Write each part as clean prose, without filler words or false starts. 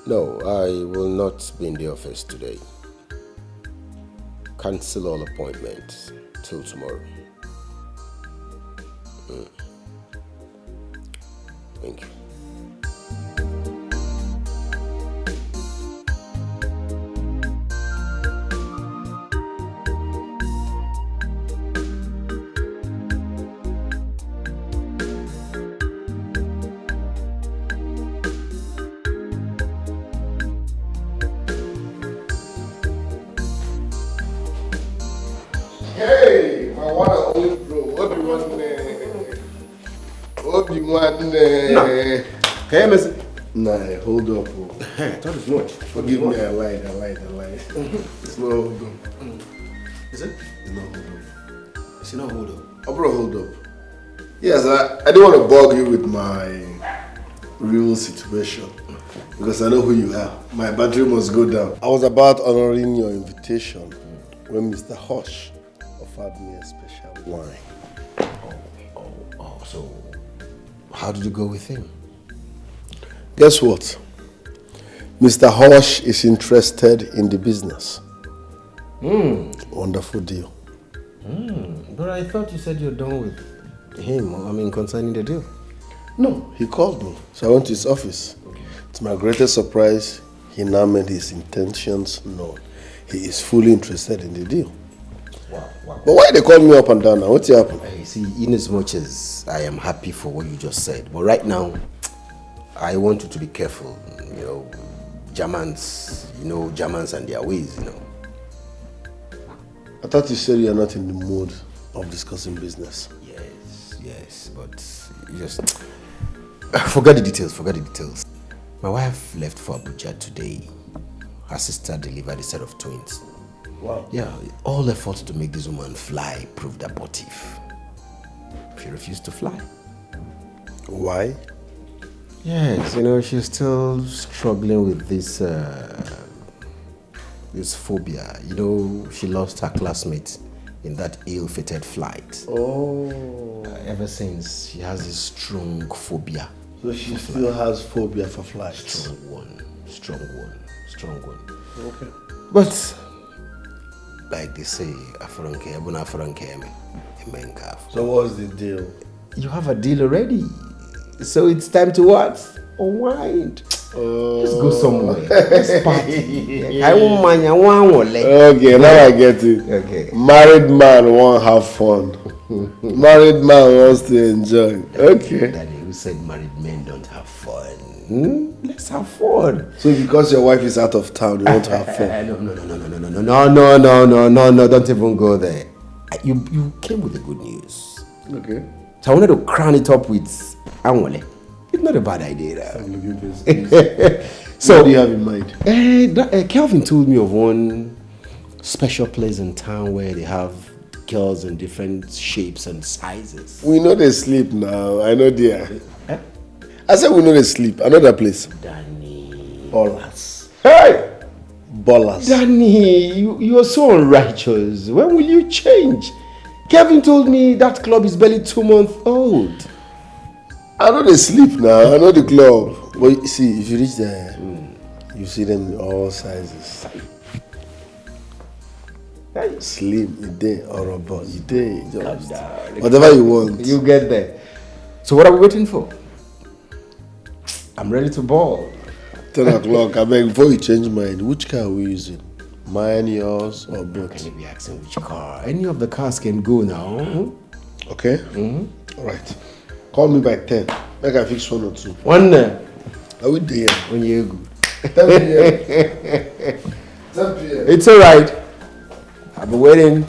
No, I will not be in the office today. Cancel all appointments till tomorrow. Thank you. Hey, my one and only bro. What do you want? What do you want? No. Hey, Miss. Nah, hold up. Hey, I thought it was much. Forgive me, I lied. It's not hold up. Is it? It's not hold up. It's not hold up. Oh, bro, hold up. Yes, I don't want to bug you with my real situation because I know who you are. My battery must go down. I was about honoring your invitation when Mr. Hush offered me a special wine. So how did you go with him? Guess what? Mr. Hush is interested in the business. Wonderful deal. But I thought you said you're done with him, concerning the deal. No, he called me. So I went to his office. Okay. To my greatest surprise, he now made his intentions known. He is fully interested in the deal. Wow. But why they call me up and down now? What's happened? Hey, see, in as much as I am happy for what you just said, but right now, I want you to be careful. Germans and their ways, I thought you said you are not in the mood of discussing business. Yes, but just forget the details. My wife left for Abuja today. Her sister delivered a set of twins. Wow. Yeah, all efforts to make this woman fly proved abortive. She refused to fly. Why? Yes, she's still struggling with this phobia. She lost her classmate in that ill-fated flight. Oh. Ever since, she has this strong phobia. So she still has phobia for flights? Strong one. Okay. But, like they say, so what's the deal? You have a deal already. So it's time to what? Unwind. Let's go somewhere. Let's party. I won't mind. Okay, now I get it. Okay. Married man won't have fun. Married man wants to enjoy. Okay. Daddy, who said married men don't have fun? Let's have fun. So because your wife is out of town, you won't have fun? No, don't even go there. You came with the good news. Okay. So I wanted to crown it up with Anwale. It's not a bad idea. I'm looking for this. So, what do you have in mind? Kelvin told me of one special place in town where they have girls in different shapes and sizes. We know they sleep now. I know they are. I said we know they sleep. Another place. Danny. Ballers. Hey! Ballers. Danny, you are so unrighteous. When will you change? Kevin told me that club is barely 2 months old. I know they sleep now. I know the club. But you see, if you reach there, you see them in all sizes. Slim, you day, or a ball, you day. Whatever you want. You get there. So what are we waiting for? I'm ready to ball. 10 o'clock. I beg, before you change mind, which car are we using? Mine, yours, or both? Can you be asking which car? Any of the cars can go now. Okay? All right. Call me by 10. Make I fix 1 or 2. One. Are we there? When you're good. 10 p.m. 10 p.m. It's alright. I'll be waiting.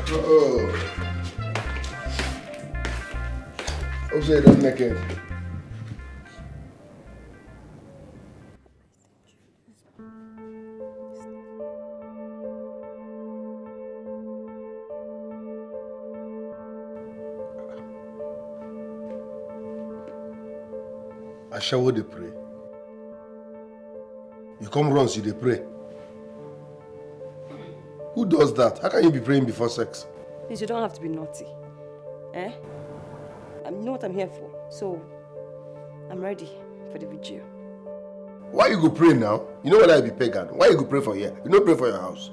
Oh. Hope you don't make it. I shower they pray. You come runs, you they pray. Who does that? How can you be praying before sex? Please, you don't have to be naughty. Eh? You know what I'm here for, so I'm ready for the vigil. Why you go pray now? You know what I be pagan? Why you go pray for here? You don't pray for your house.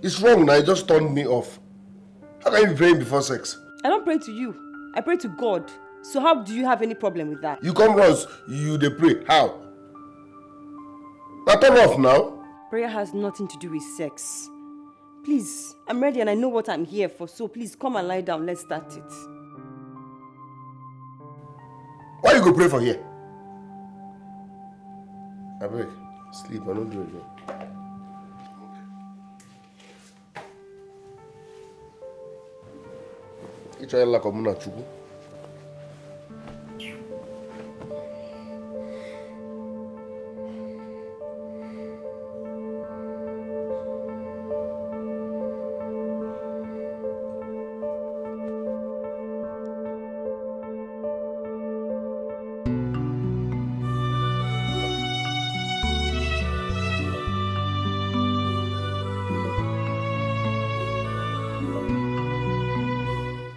It's wrong now, you just turned me off. How can you be praying before sex? I don't pray to you. I pray to God. So how do you have any problem with that? You come runs, you they pray. How? Now turn off now. Prayer has nothing to do with sex. Please, I'm ready and I know what I'm here for, so please come and lie down. Let's start it. Why you go pray for here? I beg, sleep, I don't do it again. You try like a muna chuku.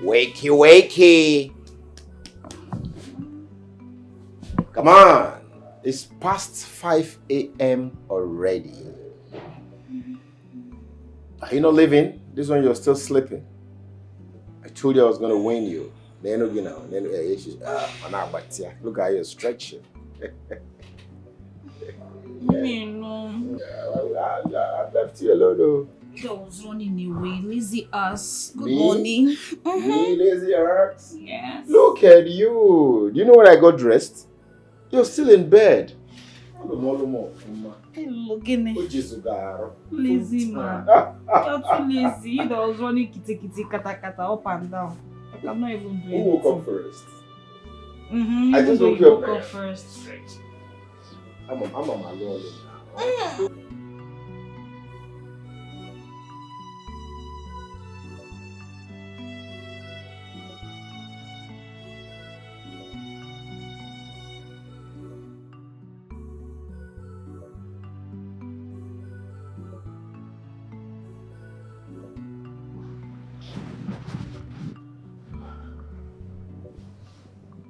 Wakey, wakey. Come on. It's past 5 a.m. already. Are you not leaving? This one you're still sleeping. I told you I was going to win you. Then you know, look at you stretching. No. I left you alone though. I was running away, lazy ass. Good Me? morning. Me, lazy ass? Yes. Look at you. Do you know when I got dressed? You're still in bed. Hey, looking at lazy man. You're too lazy. You that was running kitty kata kata up and down. Like, I'm not even doing Who woke up first? Mm-hmm. I just woke you up. woke up first. I'm on my alone now.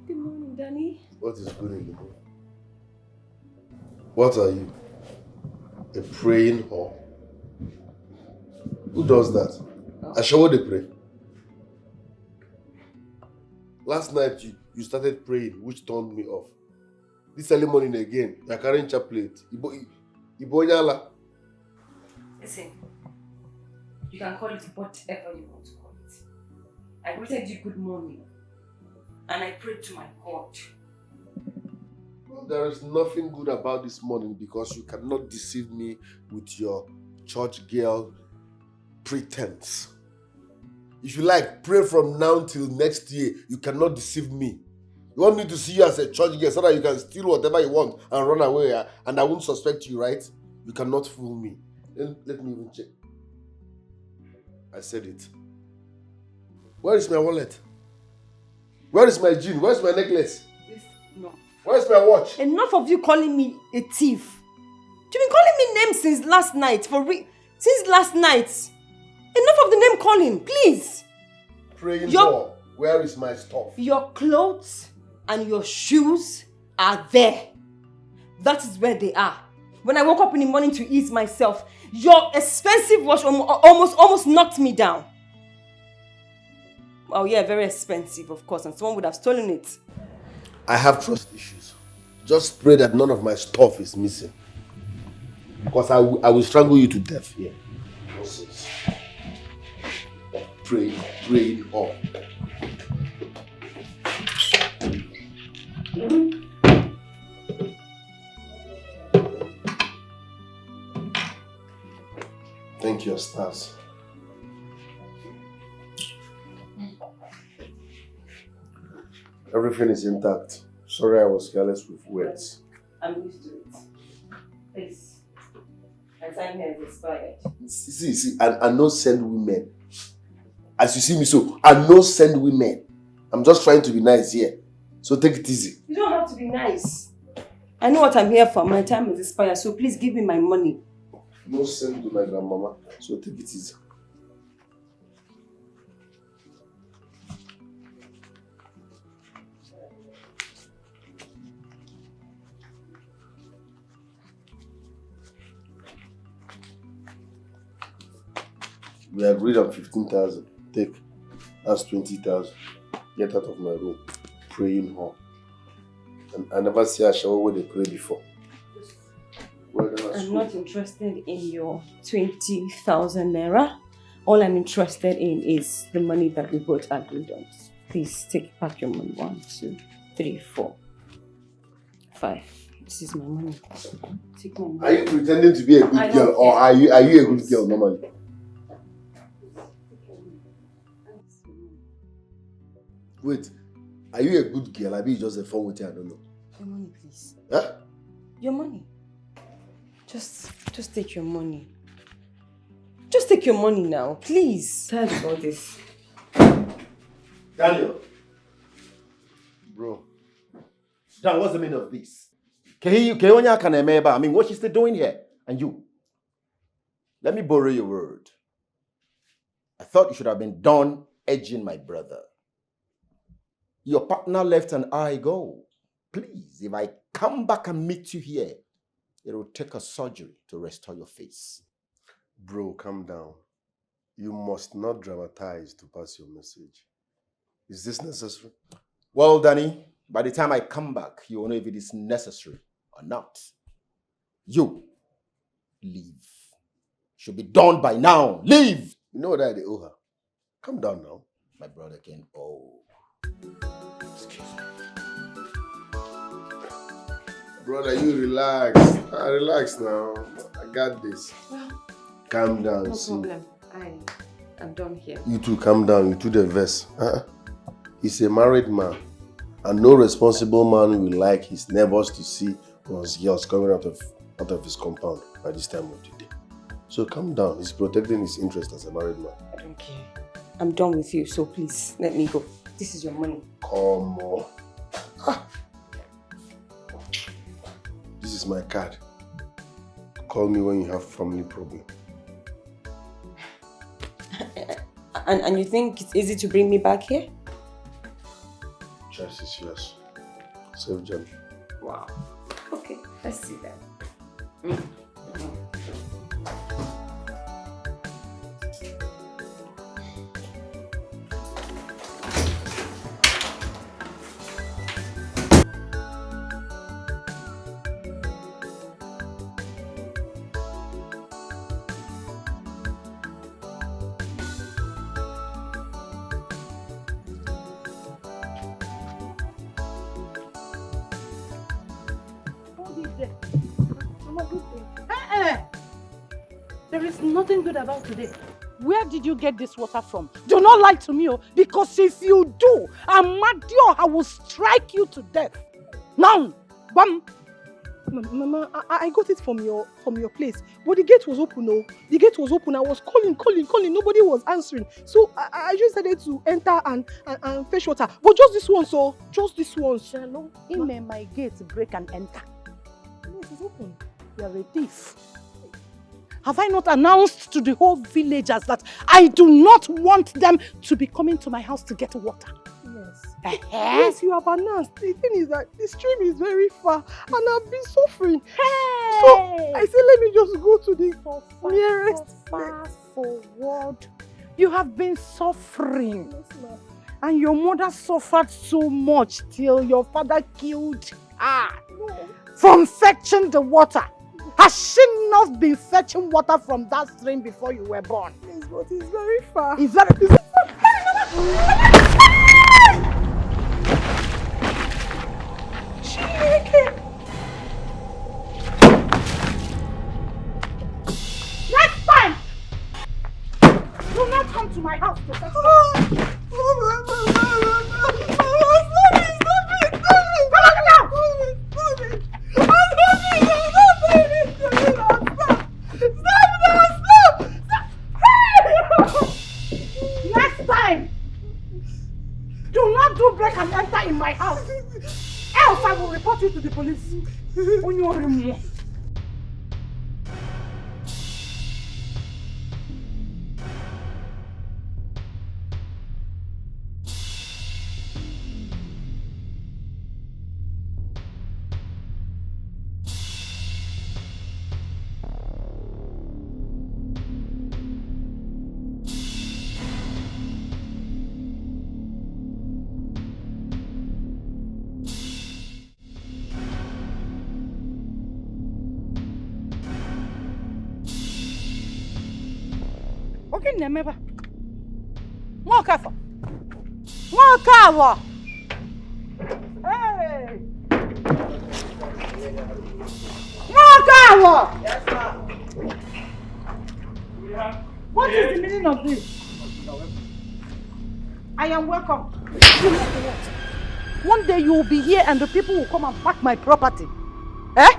Good morning, Danny. What is good in the morning? What are you? A praying whore? Who does that? I shower they pray. Last night you started praying, which turned me off. This early morning again, you're carrying chaplet. Ibo. Listen, you can call it whatever you want to call it. I greeted you good morning and I prayed to my God. Well, there is nothing good about this morning because you cannot deceive me with your church girl pretense. If you like, pray from now till next year. You cannot deceive me. You want me to see you as a church girl so that you can steal whatever you want and run away and I won't suspect you, right? You cannot fool me. Let me even check. I said it. Where is my wallet? Where is my jean? Where is my necklace? No. Where is my watch? Enough of you calling me a thief. You've been calling me names since last night. Since last night. Enough of the name calling, please. Praying for. Where is my stuff? Your clothes and your shoes are there. That is where they are. When I woke up in the morning to ease myself, your expensive watch almost knocked me down. Oh yeah, very expensive, of course, and someone would have stolen it. I have trust issues. Just pray that none of my stuff is missing. Because I will strangle you to death here. Nonsense. Praying all. Thank you, stars. Everything is intact. Sorry I was careless with words. I'm used to it. Please. My time here is expired. See, I no send women. As you see me so, I no send women. I'm just trying to be nice here. So take it easy. You don't have to be nice. I know what I'm here for. My time is expired, so please give me my money. No send to my grandmama, so take it easy. We agreed on 15,000. Take. That's 20,000. Get out of my room. Praying hall. And I never see a shower where they pray before. I'm not interested in your 20,000 naira. All I'm interested in is the money that we both agreed on. Please take back your money. 1, 2, 3, 4, 5. This is my money. Take my money. Are you pretending to be a good girl or are you a good girl normally? Wait, are you a good girl? I mean, just a phone with you, I don't know. Your money, please. Huh? Your money. Just take your money. Just take your money now, please. Tired about this. Daniel. Bro. Dan, what's the meaning of this? I mean, what's she still doing here? And you? Let me borrow your word. I thought you should have been done edging my brother. Your partner left and I go. Please, if I come back and meet you here, it will take a surgery to restore your face. Bro, calm down. You must not dramatize to pass your message. Is this necessary? Well, Danny, by the time I come back, you will know if it is necessary or not. You, leave. Should be done by now. Leave! You know that they owe her. Calm down now. My brother can owe. Excuse me. Brother, you relax. Relax now. I got this. Well, calm down. No problem. I'm done here. You two calm down. You two the verse. He's a married man. And no responsible man will like his neighbors to see his girls coming out of his compound by this time of the day. So calm down. He's protecting his interest as a married man. I don't care. I'm done with you, so please let me go. This is your money. Come on. This is my card. Call me when you have family problem. And you think it's easy to bring me back here? Choice is yours. Safe journey. Wow. Okay, let's see that. There is nothing good about today. Where did you get this water from? Do not lie to me, because if you do, Amadio, I will strike you to death. Now, bam. Mama, I got it from your place, but the gate was open. Oh, the gate was open. I was calling. Nobody was answering. So I just decided to enter and fetch water. But just this one, so just this one. Hello, my gate break and enter. Yes, it's open. You are a thief. Have I not announced to the whole villagers that I do not want them to be coming to my house to get water? Yes. Yes, you have announced. The thing is that the stream is very far and I've been suffering. Hey! So I said, let me just go to the nearest. Fast forward. You have been suffering. Yes, ma'am. And your mother suffered so much till your father killed her. No. From fetching the water. Has she not been fetching water from that stream before you were born? Yes, but it's very far. It's very far. Next time, do not come to my house to fetch water. not do break and enter in my house. Else I will report you to the police. Never. More careful. More careful. Hey. More careful. Yes, ma'am. What is the meaning of this? I am welcome. One day you will be here and the people will come and pack my property. Eh?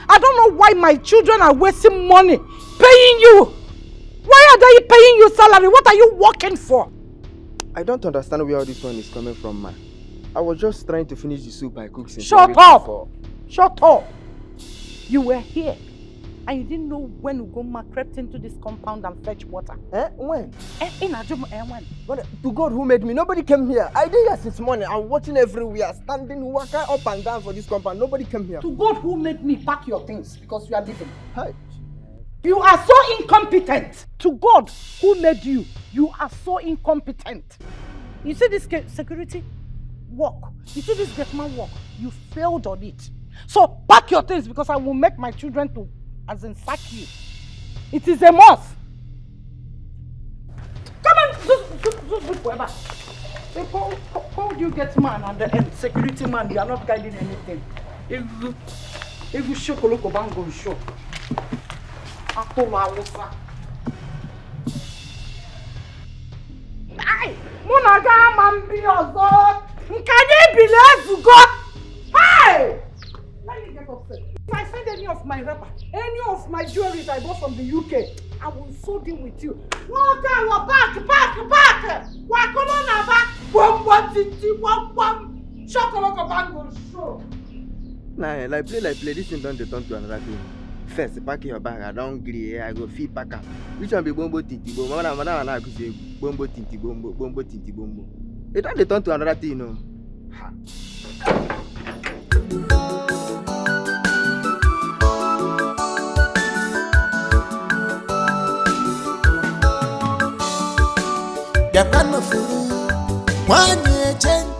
I don't know why my children are wasting money paying you. Why are they paying you salary? What are you working for? I don't understand where all this one is coming from, man. I was just trying to finish the soup I cooked since. Shut up! Shut up! You were here and you didn't know when Ugoma crept into this compound and fetched water. Eh? When? When? But to God who made me, nobody came here. I did here since morning. I'm watching everywhere, standing, walking up and down for this compound. Nobody came here. To God who made me pack your things because you are leaving. Hi. You are so incompetent. To God who made you, you are so incompetent. You see this security work, you see this gateman work, you failed on it. So pack your things because I will make my children to, as in, sack you. It is a must. Come on, just forever. They called you gateman and the security man, you are not guiding anything. If you show Koloko Bango, show. Hey, Munaga Mambiozo, Nkanye Bilezugo. Hey! Let me get upset. If I send any of my wrapper, any of my jewelry I bought from the UK, I will sew them with you. Waka, back. Wakolona back. Bum. Chocolate bangle show. Nah, like play. This thing don't turn to another thing. First, pack your bag. I don't agree. I go feed packer. Which one be bombo tinti bombo? Madam, I go say bombo tinti bombo. It don't turn to another thing, you know. Ha. One year change,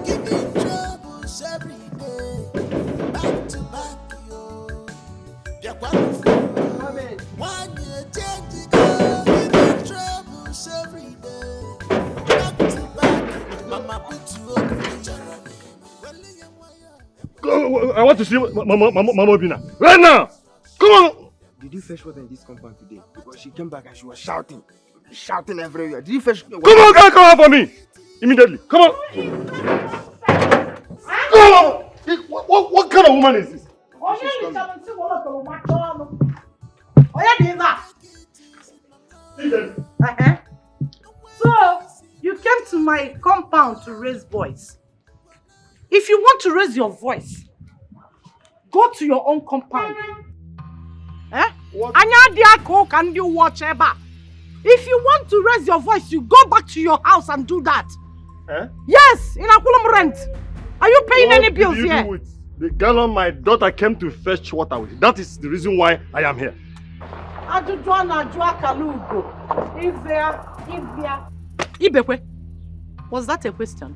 giving troubles every day. Back to back. One year change, giving troubles every day. Back to back, Mama put you up in the I want to see Mama Bina right now. Come on. Did you fetch water in this compound today? Because she came back and she was shouting everywhere. Did you fetch water? Come on, come on for me immediately. Come on. Come on. What kind of woman is this? So, you came to my compound to raise voice. If you want to raise your voice, go to your own compound. Can you watch ever? If you want to raise your voice, you go back to your house and do that. Yes, in Akulum rent. Are you paying any bills here? What did you do with the gallon my daughter came to fetch water with? That is the reason why I am here. Ibekwe, was that a question?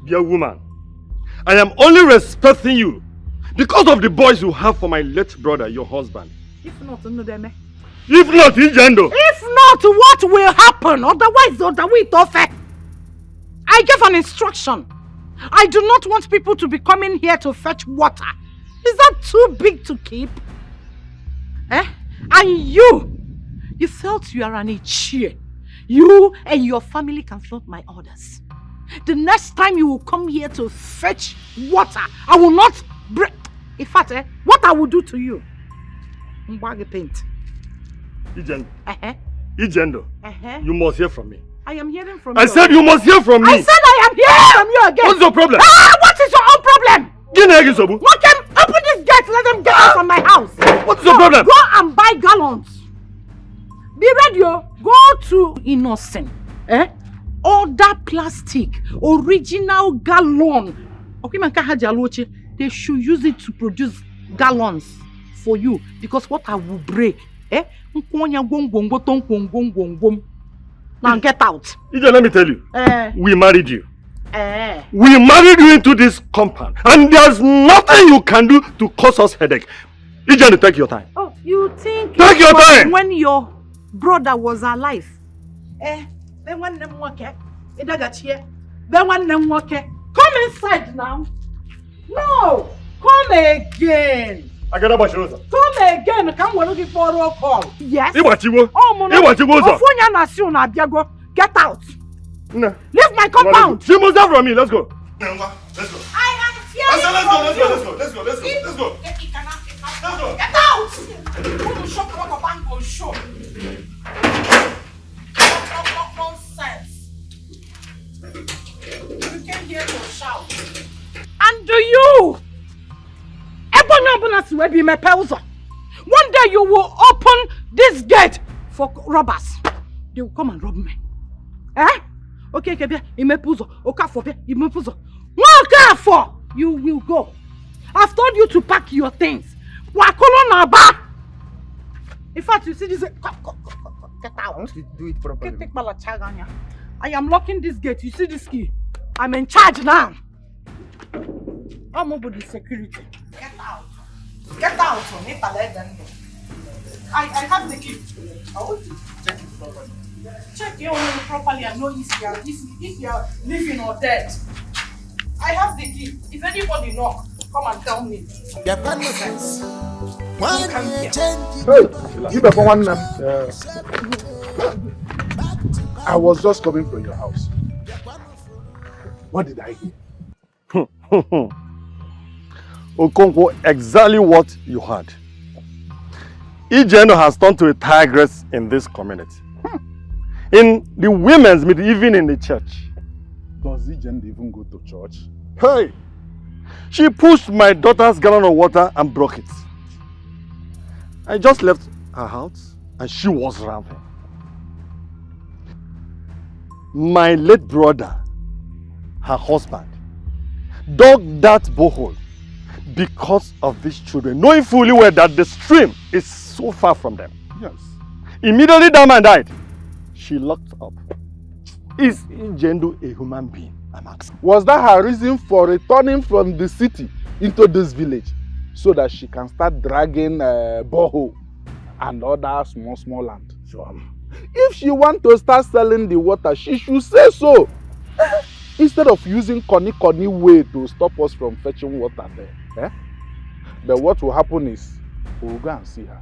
Dear woman, I am only respecting you because of the boys you have for my late brother, your husband. If not, Nudeme. If not, Ingendo. If not, what will happen? Otherwise, I gave an instruction. I do not want people to be coming here to fetch water. Is that too big to keep? And you felt you are an ichie. You and your family can float my orders. The next time you will come here to fetch water, I will not break. In fact, what I will do to you? Mbagi paint. Igendo, you must hear from me. I am hearing from you. I said you must hear from me. I said I am hearing from you again. What's your problem? What is your own problem? What can open this gate? Let them get out from my house. What's your problem? Go and buy gallons. Be ready, go to Innocent. Order plastic, original gallon. Okay, they should use it to produce gallons for you because water will break. Now get out. Let me tell you. We married you. We married you into this compound, and there's nothing you can do to cause us headache. Ijane, take your time. Oh, you think take your time when your brother was alive? Then one them work. Then one them work. Come inside now. No, come again. Come again. Come when looking for a roll call. Yes. Get out. No. Leave my compound. She must have from me. Let's go. Let's go. I am fearing let's go. Get out. Show. Nonsense. You came here to shout. And do you? One day you will open this gate for robbers. They will come and rob me. Okay, you will go. I've told you to pack your things. In fact, you see this. Get out. To do it properly. I am locking this gate. You see this key? I'm in charge now. I'm over the security. Get out. Get out. I have the key. I want to check it properly. Check your own properly and know if you are living or dead. I have the key. If anybody knock, come and tell me. Hey, give me one. I was just coming from your house. What did I hear? Okonkwo, exactly what you heard. Ijeno has turned to a tigress in this community. In the women's meeting, even in the church. Does Ijeno even go to church? Hey! She pushed my daughter's gallon of water and broke it. I just left her house and she was rampant. My late brother, her husband, dug that borehole because of these children, knowing fully well that the stream is so far from them. Yes. Immediately that man died, she locked up. Is Ijeno a human being? I'm asking. Was that her reason for returning from the city into this village? So that she can start dragging borehole and other small land? Sure. If she wants to start selling the water, she should say so. Instead of using corny way to stop us from fetching water there. But what will happen is, we will go and see her.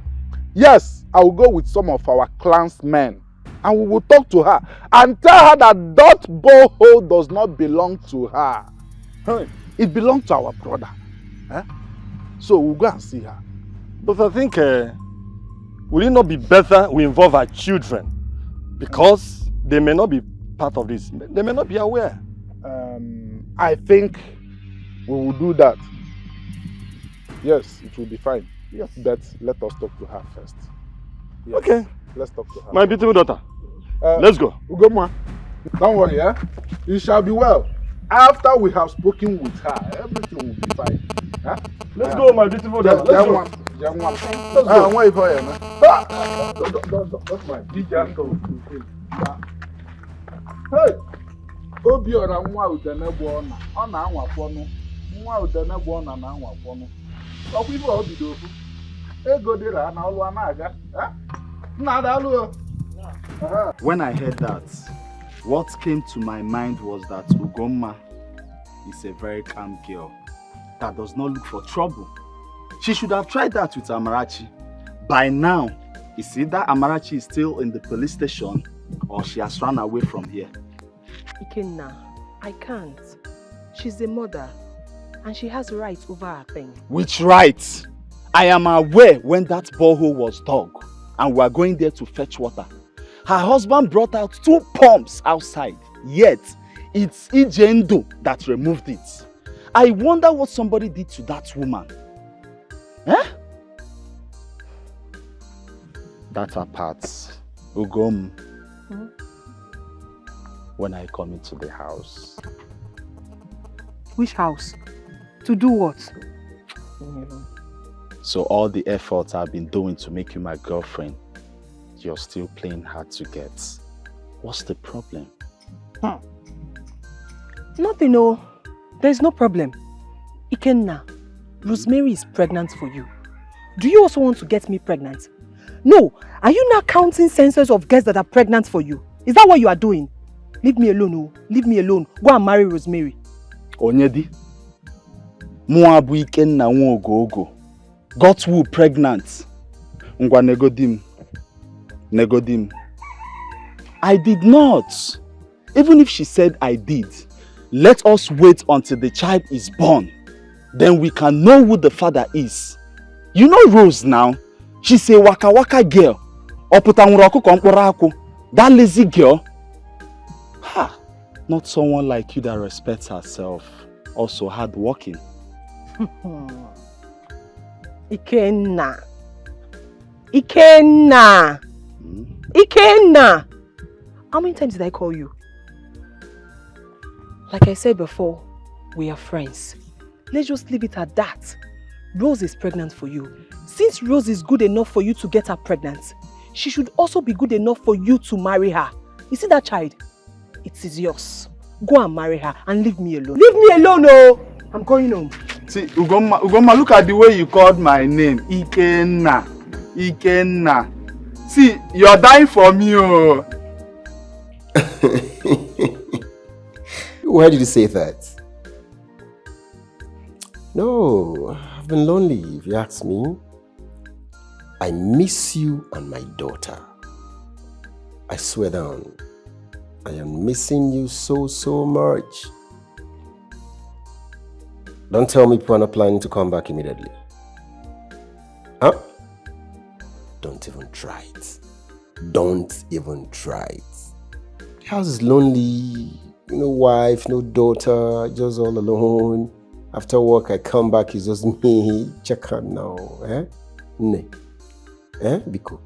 Yes, I will go with some of our clansmen and we will talk to her and tell her that that borehole does not belong to her. It belongs to our brother. So we'll go and see her. But I think, will it not be better we involve our children? Because they may not be part of this. They may not be aware. I think we will do that. Yes, it will be fine. Yes. But let us talk to her first. Yes. Okay. Let's talk to her. My beautiful daughter. Let's go. Ugoma, don't worry, it shall be well. After we have spoken with her, everything will be fine. Let's go, my beautiful daughter. Let's go. Let's go. Wait for you, man. That's my big uncle. Hey! Obiora nwa udene bụ ọna. Ọ na-anwapọnụ. Nwa udene bụ ọna na-anwapọnụ. Ọkwa ife obido ofu. Ego dịra na ọlụ a na-aga. Nna adalụ. When I heard that, what came to my mind was that Ugomma is a very calm girl that does not look for trouble. She should have tried that with Amarachi. By now, it's either Amarachi is still in the police station or she has run away from here. Ikenna, I can't. She's a mother and she has rights over her thing. Which rights? I am aware when that borehole was dug and we are going there to fetch water. Her husband brought out 2 pumps outside, yet it's Ini Edo that removed it. I wonder what somebody did to that woman. Eh? That apart, Ugom, when I come into the house. Which house? To do what? So all the efforts I've been doing to make you my girlfriend, you're still playing hard to get. What's the problem? Nothing, no. There's no problem. Ikenna, Rosemary is pregnant for you. Do you also want to get me pregnant? No. Are you now counting census of girls that are pregnant for you? Is that what you are doing? Leave me alone, oh. Leave me alone. Go and marry Rosemary. Onyedi, Muabu Ikenna Nwogogo got who pregnant? Ngwa negodim. Negodim. I did not. Even if she said I did, let us wait until the child is born. Then we can know who the father is. You know Rose now? She's a waka waka girl. That lazy girl. Ha! Not someone like you that respects herself. Also hardworking. Ikenna. Ikenna. Ikenna. How many times did I call you? Like I said before, we are friends. Let's just leave it at that. Rose is pregnant for you. Since Rose is good enough for you to get her pregnant, she should also be good enough for you to marry her. You see that child? It is yours. Go and marry her and leave me alone. Leave me alone, oh! I'm going home. See, Ugoma, look at the way you called my name. Ikenna. Ikenna. See, you're dying for me, oh. Why did you say that? No, I've been lonely, if you ask me. I miss you and my daughter. I swear down, I am missing you so much. Don't tell me people are not planning to come back immediately. Huh? Don't even try it. Don't even try it. The house is lonely. No wife, no daughter, just all alone. After work, I come back, it's just me. Check out now. Eh? Ne. Eh? Biko.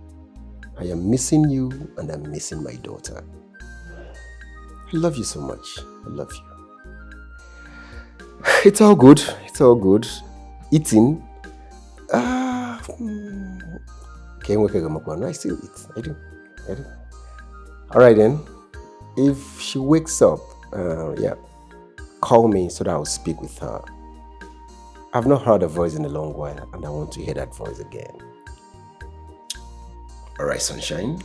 I am missing you and I'm missing my daughter. I love you so much. I love you. It's all good. It's all good. Eating. I still eat. I do. Alright then. If she wakes up, call me so that I'll speak with her. I've not heard her voice in a long while and I want to hear that voice again. Alright, sunshine.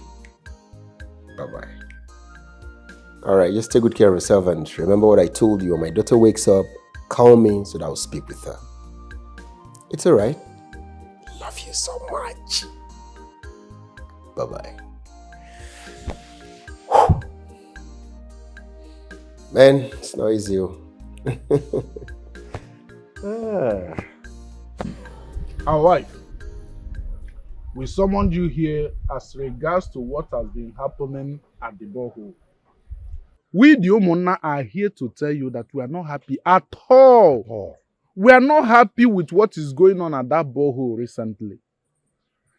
Bye-bye. Alright, just take good care of yourself and remember what I told you. When my daughter wakes up, call me so that I'll speak with her. It's alright. Love you so much. Bye-bye. Man, it's not easy. Our wife, we summoned you here as regards to what has been happening at the borehole. We, the Omona, are here to tell you that we are not happy at all. Oh. We are not happy with what is going on at that borehole recently.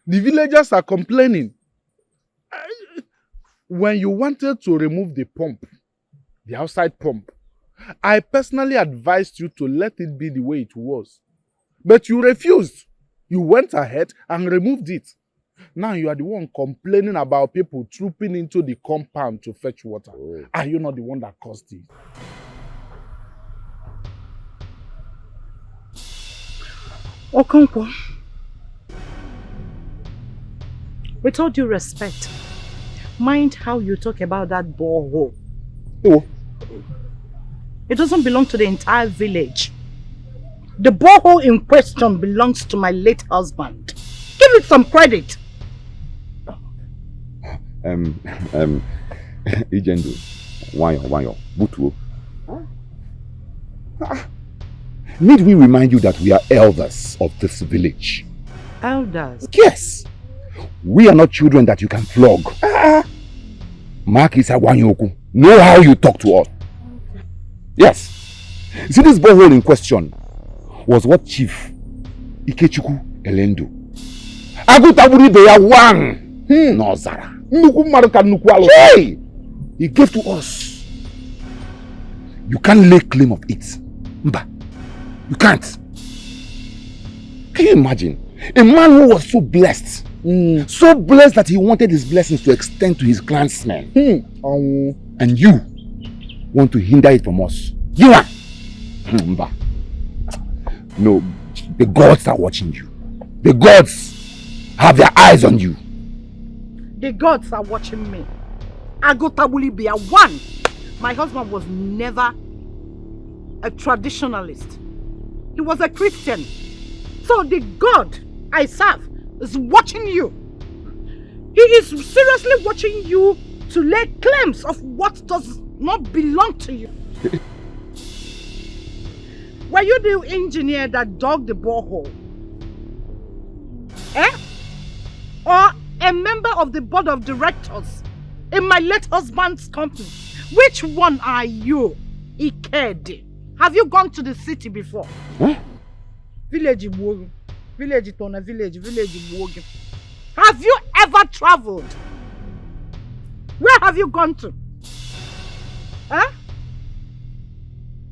The villagers are complaining. When you wanted to remove the pump, the outside pump, I personally advised you to let it be the way it was. But you refused. You went ahead and removed it. Now you are the one complaining about people trooping into the compound to fetch water. Oh. Are you not the one that caused it? Okonkwo, with all due respect, mind how you talk about that borehole. Oh. It doesn't belong to the entire village. The borehole in question belongs to my late husband. Give it some credit. Ijendo, wanyo, butuo. Need we remind you that we are elders of this village? Elders? Yes. We are not children that you can flog. Mark is a wanyoku. Know how you talk to us. Yes. See, this borehole in question was what Chief Ikechukwu Elendo. Agutaburi Beya one. No, Zara. Hey! He gave to us. You can't lay claim of it. Mba. You can't. Can you imagine? A man who was so blessed. So blessed that he wanted his blessings to extend to his clansmen. And you want to hinder it from us. You are. Mba. No, the gods are watching you. The gods have their eyes on you. The gods are watching me. Agotabuli Bia one. My husband was never a traditionalist. He was a Christian. So the God I serve is watching you. He is seriously watching you to lay claims of what does not belong to you. Were you the engineer that dug the borehole? Or a member of the board of directors in my late husband's company? Which one are you, Ikede? Have you gone to the city before? Village Iwogi. Village Tona, village Iwogi. Have you ever traveled? Where have you gone to?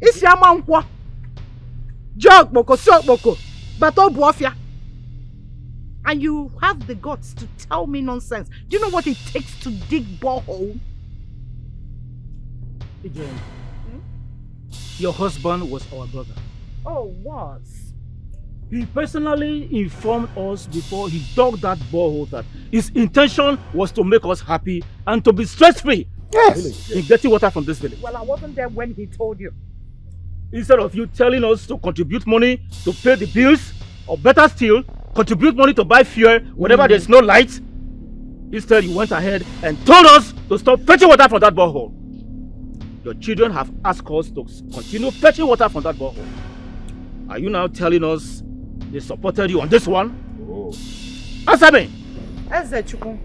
Isiamankwa. Jog boko, sok boko. Bato buafia. And you have the guts to tell me nonsense. Do you know what it takes to dig borehole? Again, your husband was our brother. Oh, was? He personally informed us before he dug that borehole that his intention was to make us happy and to be stress-free. Yes. In getting water from this village. Well, I wasn't there when he told you. Instead of you telling us to contribute money to pay the bills, or better still, contribute money to buy fuel whenever there's no light, instead you went ahead and told us to stop fetching water from that borehole. Your children have asked us to continue fetching water from that borehole. Are you now telling us they supported you on this one? Answer me! Ezechukwu,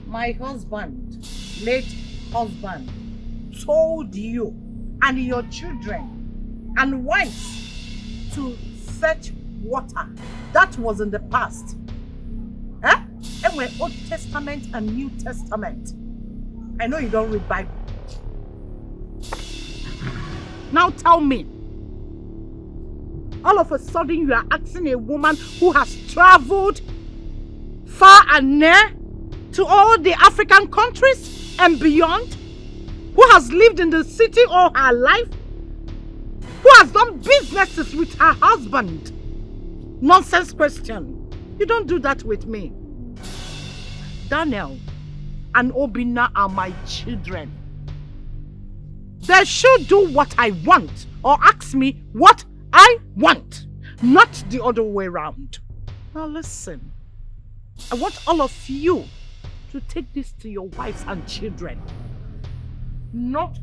my husband, late husband, told you and your children and wives to fetch water. That was in the past. And we're Old Testament and New Testament. I know you don't read Bible. Now tell me, all of a sudden you are asking a woman who has traveled far and near to all the African countries and beyond, who has lived in the city all her life, who has done businesses with her husband. Nonsense question. You don't do that with me. Daniel and Obinna are my children. They should do what I want or ask me what I want, not the other way around. Now listen, I want all of you to take this to your wives and children, not to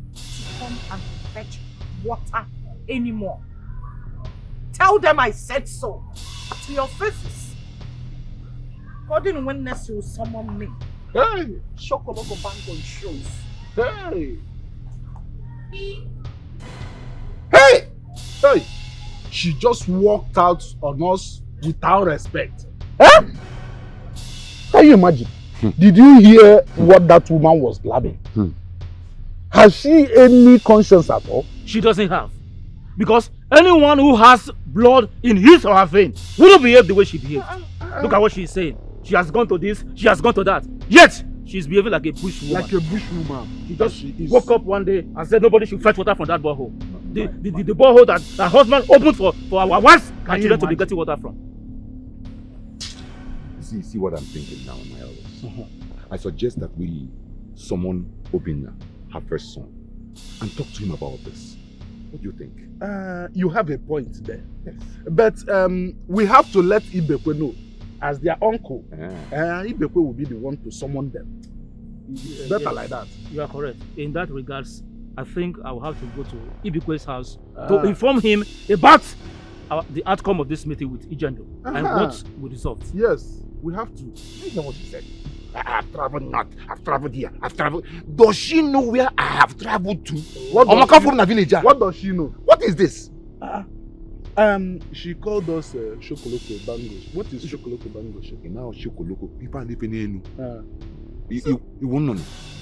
come and fetch water anymore. Tell them I said so to your faces. According when next you summon me. Hey! Shokoloko bank on shows. Hey! Hey! Hey! She just walked out on us without respect. Can you imagine? Did you hear what that woman was blabbing? Has she any conscience at all? She doesn't have. Because anyone who has blood in his or her vein wouldn't behave the way she behaved. Look at what she's saying. She has gone to this, she has gone to that. Yet, she's behaving like a bush woman. Like a bush woman. She just woke up one day and said nobody should fetch water from that borehole. The borehole that her husband opened for our wives and children to be getting water from. See what I'm thinking now, my elders. I suggest that we summon Obinna, her first son, and talk to him about this. What do you think? You have a point there. Yes. But we have to let Ibekwe know, as their uncle. Ibekwe will be the one to summon them. It's better like that. You are correct. In that regards, I think I will have to go to Ibekwe's house to inform him about the outcome of this meeting with Ijendo and what we resolved. Yes, we have to. You know what he said. I have traveled north, I've traveled here, I've traveled. Does she know where I have traveled to? What I'm does from the village. What does she know? What is this? She called us Shokoloko Bangos. What is Shokoloko Bangos? Now Shokoloko, people are living in you won't know.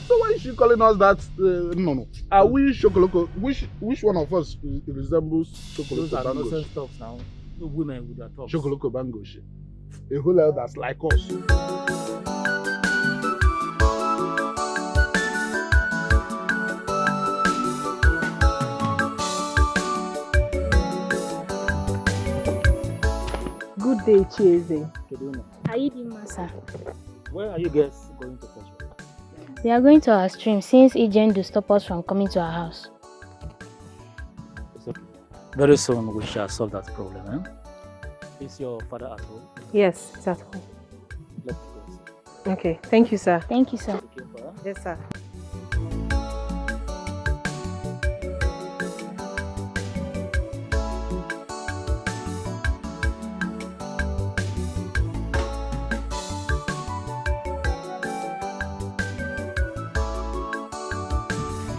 So why is she calling us that? No. Are we Shokoloko? Which one of us resembles Shokoloko Those are Bangos? nonsense stuff now. The women with their talks. Shokoloko Bangos. A whole lot that's like us. Good day, Chieze. Are you the master? Where are you guys going to fetch her? We are going to our stream since agent will stop us from coming to our house. So, very soon we shall solve that problem. Eh? Is your father at home? Yes, it's at home. Let's go. Okay, thank you, sir. Thank you, sir. Yes, sir.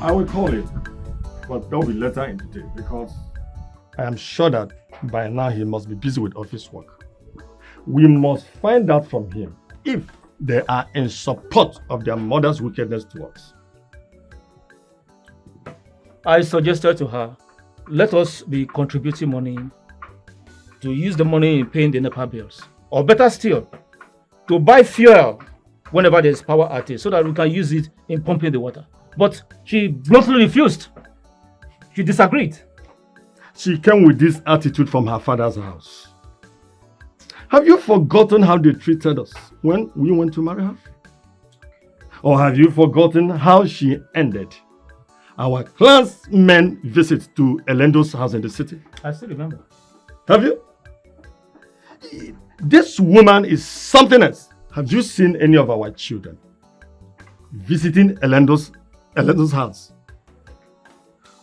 I will call him, but that will be later in the day because I am sure that by now he must be busy with office work. We must find out from him if they are in support of their mother's wickedness to us. I suggested to her, let us be contributing money to use the money in paying the NEPA bills. Or better still, to buy fuel whenever there is power outage so that we can use it in pumping the water. But she bluntly refused. She disagreed. She came with this attitude from her father's house. Have you forgotten how they treated us when we went to marry her? Or have you forgotten how she ended our clansmen visit to Elendo's house in the city? I still remember. Have you? This woman is something else. Have you seen any of our children visiting Elendo's house?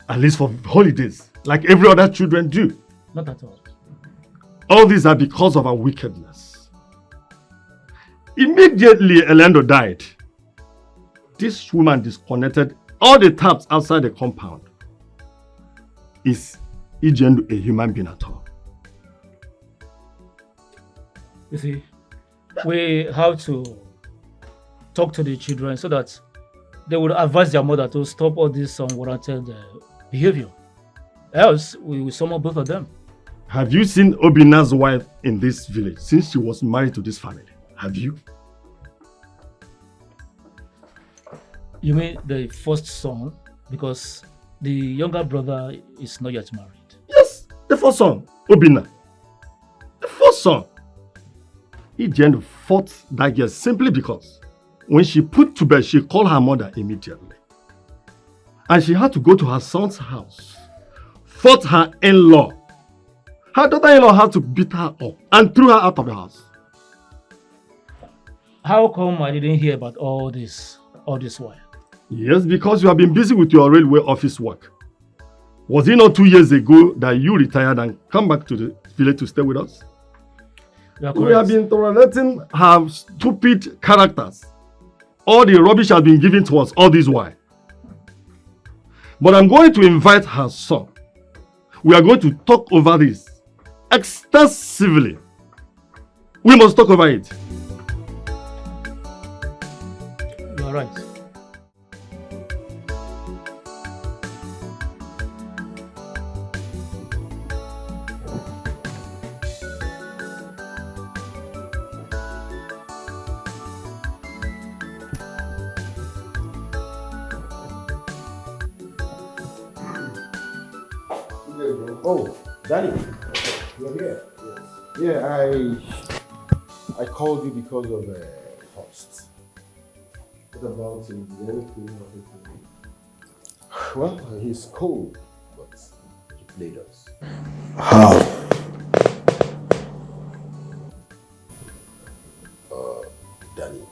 At least for holidays, like every other children do. Not at all. All these are because of our wickedness. Immediately Elendo died, this woman disconnected all the taps outside the compound. Is Ijendu a human being at all? You see, we have to talk to the children so that they would advise their mother to stop all this unwarranted behavior. Else, we will summon both of them. Have you seen Obina's wife in this village since she was married to this family? Have you? You mean the first son? Because the younger brother is not yet married. Yes, the first son, Obina. The first son. Ijen fought that year simply because when she put to bed, she called her mother immediately. And she had to go to her son's house, fought her in-law. Her daughter-in-law had to beat her up and threw her out of the house. How come I didn't hear about all this while? Yes, because you have been busy with your railway office work. Was it not 2 years ago that you retired and come back to the village to stay with us? We have been tolerating her stupid characters. All the rubbish has been given to us all this while. But I'm going to invite her son. We are going to talk over this extensively. We must talk over it. You are right. Oh, Danny, you're here. Yes. Yeah, I called you because of host. What about him? Is there anything of it? Well, he's cold, but he played us. How? Danny,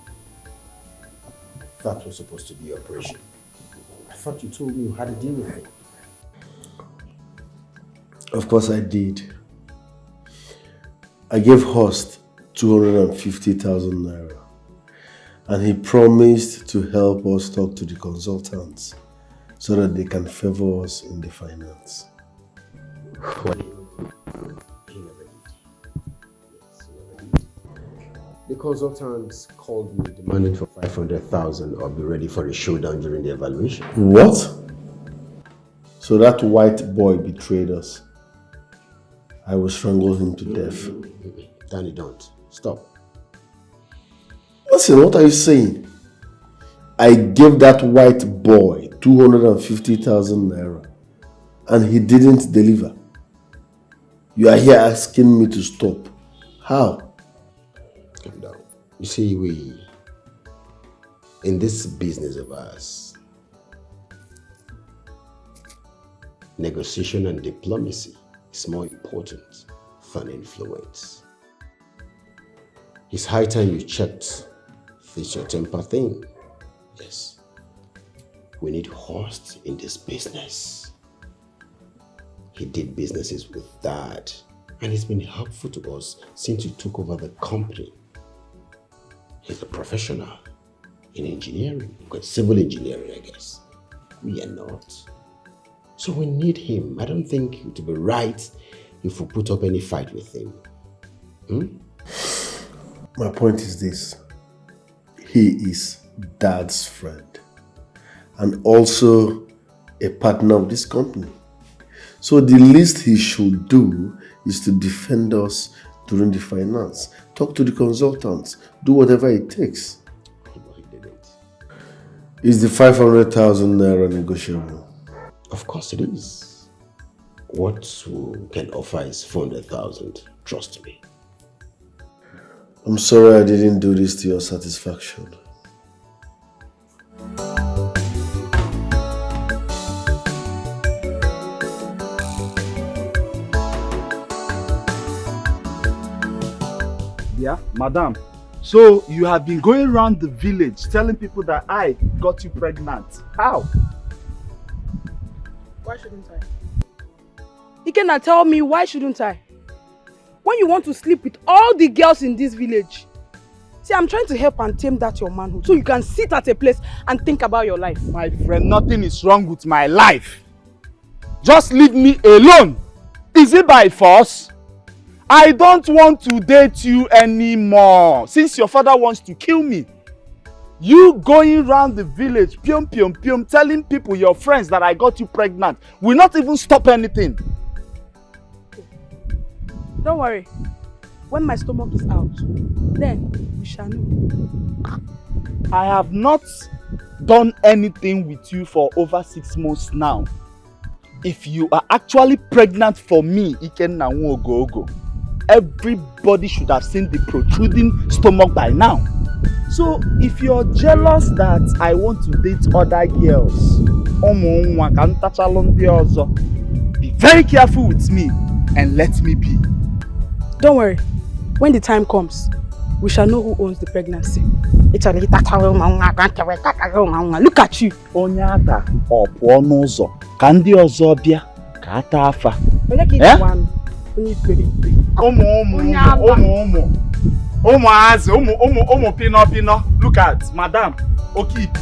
that was supposed to be your operation. I thought you told me you had to deal with it. Of course I did. I gave Horst 250,000 naira. And he promised to help us talk to the consultants so that they can favor us in the finance. The consultants called me demanding for 500,000 or be ready for a showdown during the evaluation. What? So that white boy betrayed us. I will strangle him to death. Danny, don't. Stop. Listen, what are you saying? I gave that white boy 250,000 naira and he didn't deliver. You are here asking me to stop. How? Calm down. You see, in this business of ours, negotiation and diplomacy is more important than influence. It's high time you checked this your temper thing. Yes. We need host in this business. He did businesses with Dad, and he's been helpful to us since he took over the company. He's a professional in engineering, civil engineering, I guess. We are not. So we need him. I don't think it would be right if we put up any fight with him. My point is this. He is Dad's friend and also a partner of this company. So the least he should do is to defend us during the finance. Talk to the consultants. Do whatever it takes. Is the 500,000 naira negotiable? Of course it is. What we can offer is 400,000. Trust me. I'm sorry I didn't do this to your satisfaction. Yeah, madam. So you have been going around the village telling people that I got you pregnant. How? Why shouldn't I? Ikenna, tell me, why shouldn't I? When you want to sleep with all the girls in this village. See, I'm trying to help and tame that your manhood so you can sit at a place and think about your life. My friend, nothing is wrong with my life. Just leave me alone. Is it by force? I don't want to date you anymore since your father wants to kill me. You going around the village, pium pium pium, telling people, your friends, that I got you pregnant will not even stop anything. Don't worry. When my stomach is out, then we shall know. I have not done anything with you for over 6 months now. If you are actually pregnant for me, Ikenna Nwogogo, everybody should have seen the protruding stomach by now. So if you're jealous that I want to date other girls, be very careful with me and let me be. Don't worry. When the time comes, we shall know who owns the pregnancy. Look at you. Onyata opuo n'ụzọ ka ndị ọzọ bịa ka ata afa. Ụmụ pino. Look at madam Okip.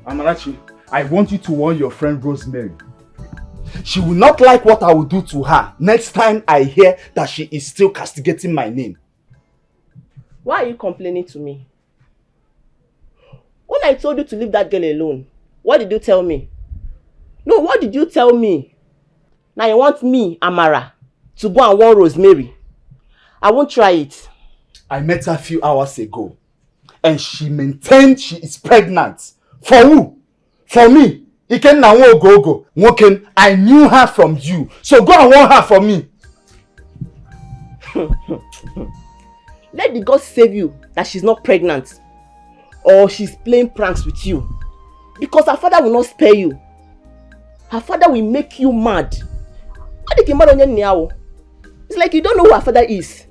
Amarachi, I want you to warn your friend Rosemary. She will not like what I will do to her next time I hear that she is still castigating my name. Why are you complaining to me? When I told you to leave that girl alone, what did you tell me? No, what did you tell me? Now you want me, Amara, to go and warn Rosemary. I won't try it. I met her a few hours ago and she maintained she is pregnant. For who? For me. Ikenna Nwogogo. Nwoken, I knew her from you. So go and warn her for me. Let the God save you that she's not pregnant. or she's playing pranks with you. Because her father will not spare you. Her father will make you mad. It's like you don't know who her father is.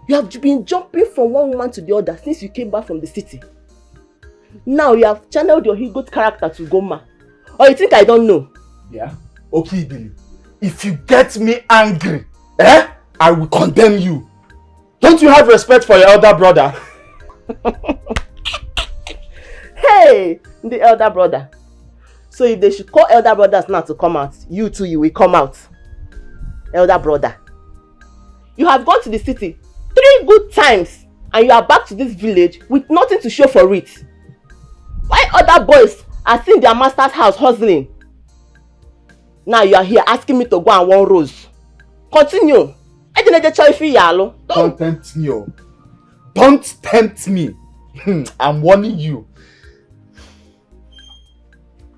You have been jumping from one woman to the other since you came back from the city. Now you have channeled your good character to Goma. Or you think I don't know? Yeah? Okay, Billy. If you get me angry, I will condemn you. Don't you have respect for your elder brother? Hey, the elder brother. So if they should call elder brothers now to come out, you too, you will come out. Elder brother. You have gone to the city 3 good times and you are back to this village with nothing to show for it. Why other boys are seeing their master's house hustling? Now you are here asking me to go and one rose. Continue. Don't tempt me. Don't tempt me. I'm warning you.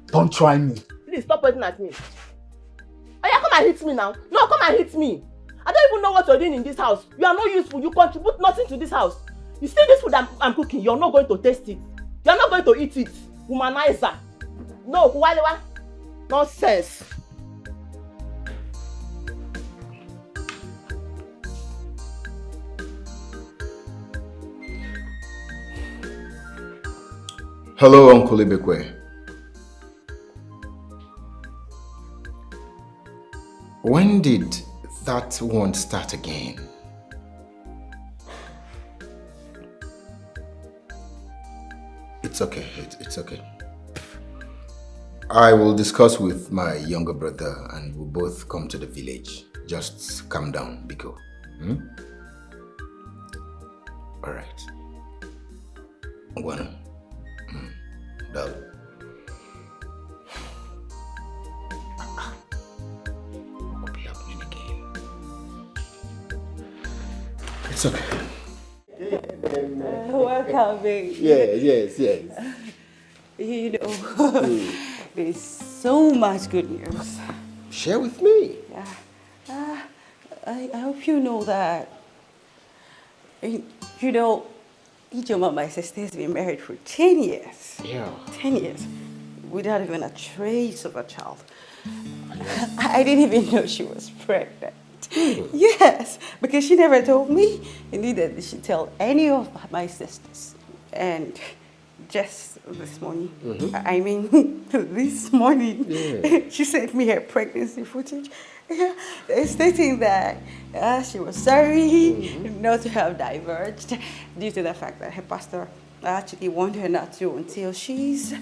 Don't try me. Please stop pointing at me. Oh yeah, come and hit me now. No, come and hit me. I don't even know what you're doing in this house. You are not useful. You contribute nothing to this house. You see this food I'm cooking, you're not going to taste it. You're not going to eat it. Womanizer. No, Kuwalewa. Nonsense. Hello, Uncle Ibekwe. When did that one start again? It's okay, it's okay. I will discuss with my younger brother and we'll both come to the village. Just calm down, Biko. Alright. Bueno. Done. It's okay. Welcome, baby. Yes. You know, there's so much good news. Share with me. Yeah. I hope you know that. You know, Ijoma, my sister, has been married for 10 years. Yeah. 10 years. Without even a trace of a child. I didn't even know she was pregnant. Yes, because she never told me, and neither did she tell any of my sisters. And just this morning, this morning, she sent me her pregnancy footage, stating that she was sorry not to have diverged due to the fact that her pastor actually warned her not to until she's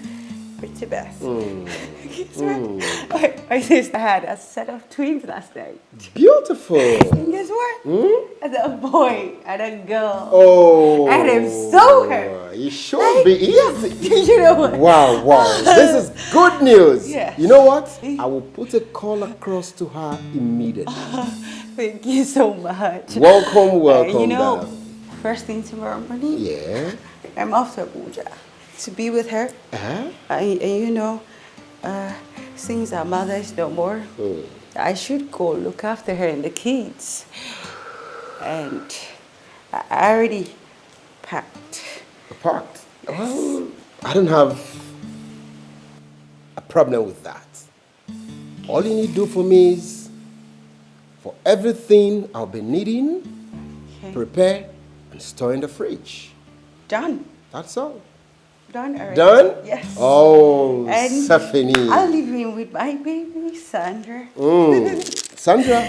pretty best. Guess what? My sister had a set of twins last night. Beautiful. And guess what? A boy and a girl. Oh. And I'm so happy. It should be easy. You know what? Wow. This is good news. Yes. You know what? I will put a call across to her immediately. Thank you so much. Welcome. You know, first thing tomorrow morning, I'm off to Abuja to be with her. And you know, since our mother is no more, I should go look after her and the kids. And I already packed. Packed? Well, I don't have a problem with that. All you need to do for me is, for everything I'll be needing, prepare and store in the fridge. Done. That's all. Done already. Done? Yes. Oh, and Stephanie. I'll leave you with my baby, Sandra. Sandra,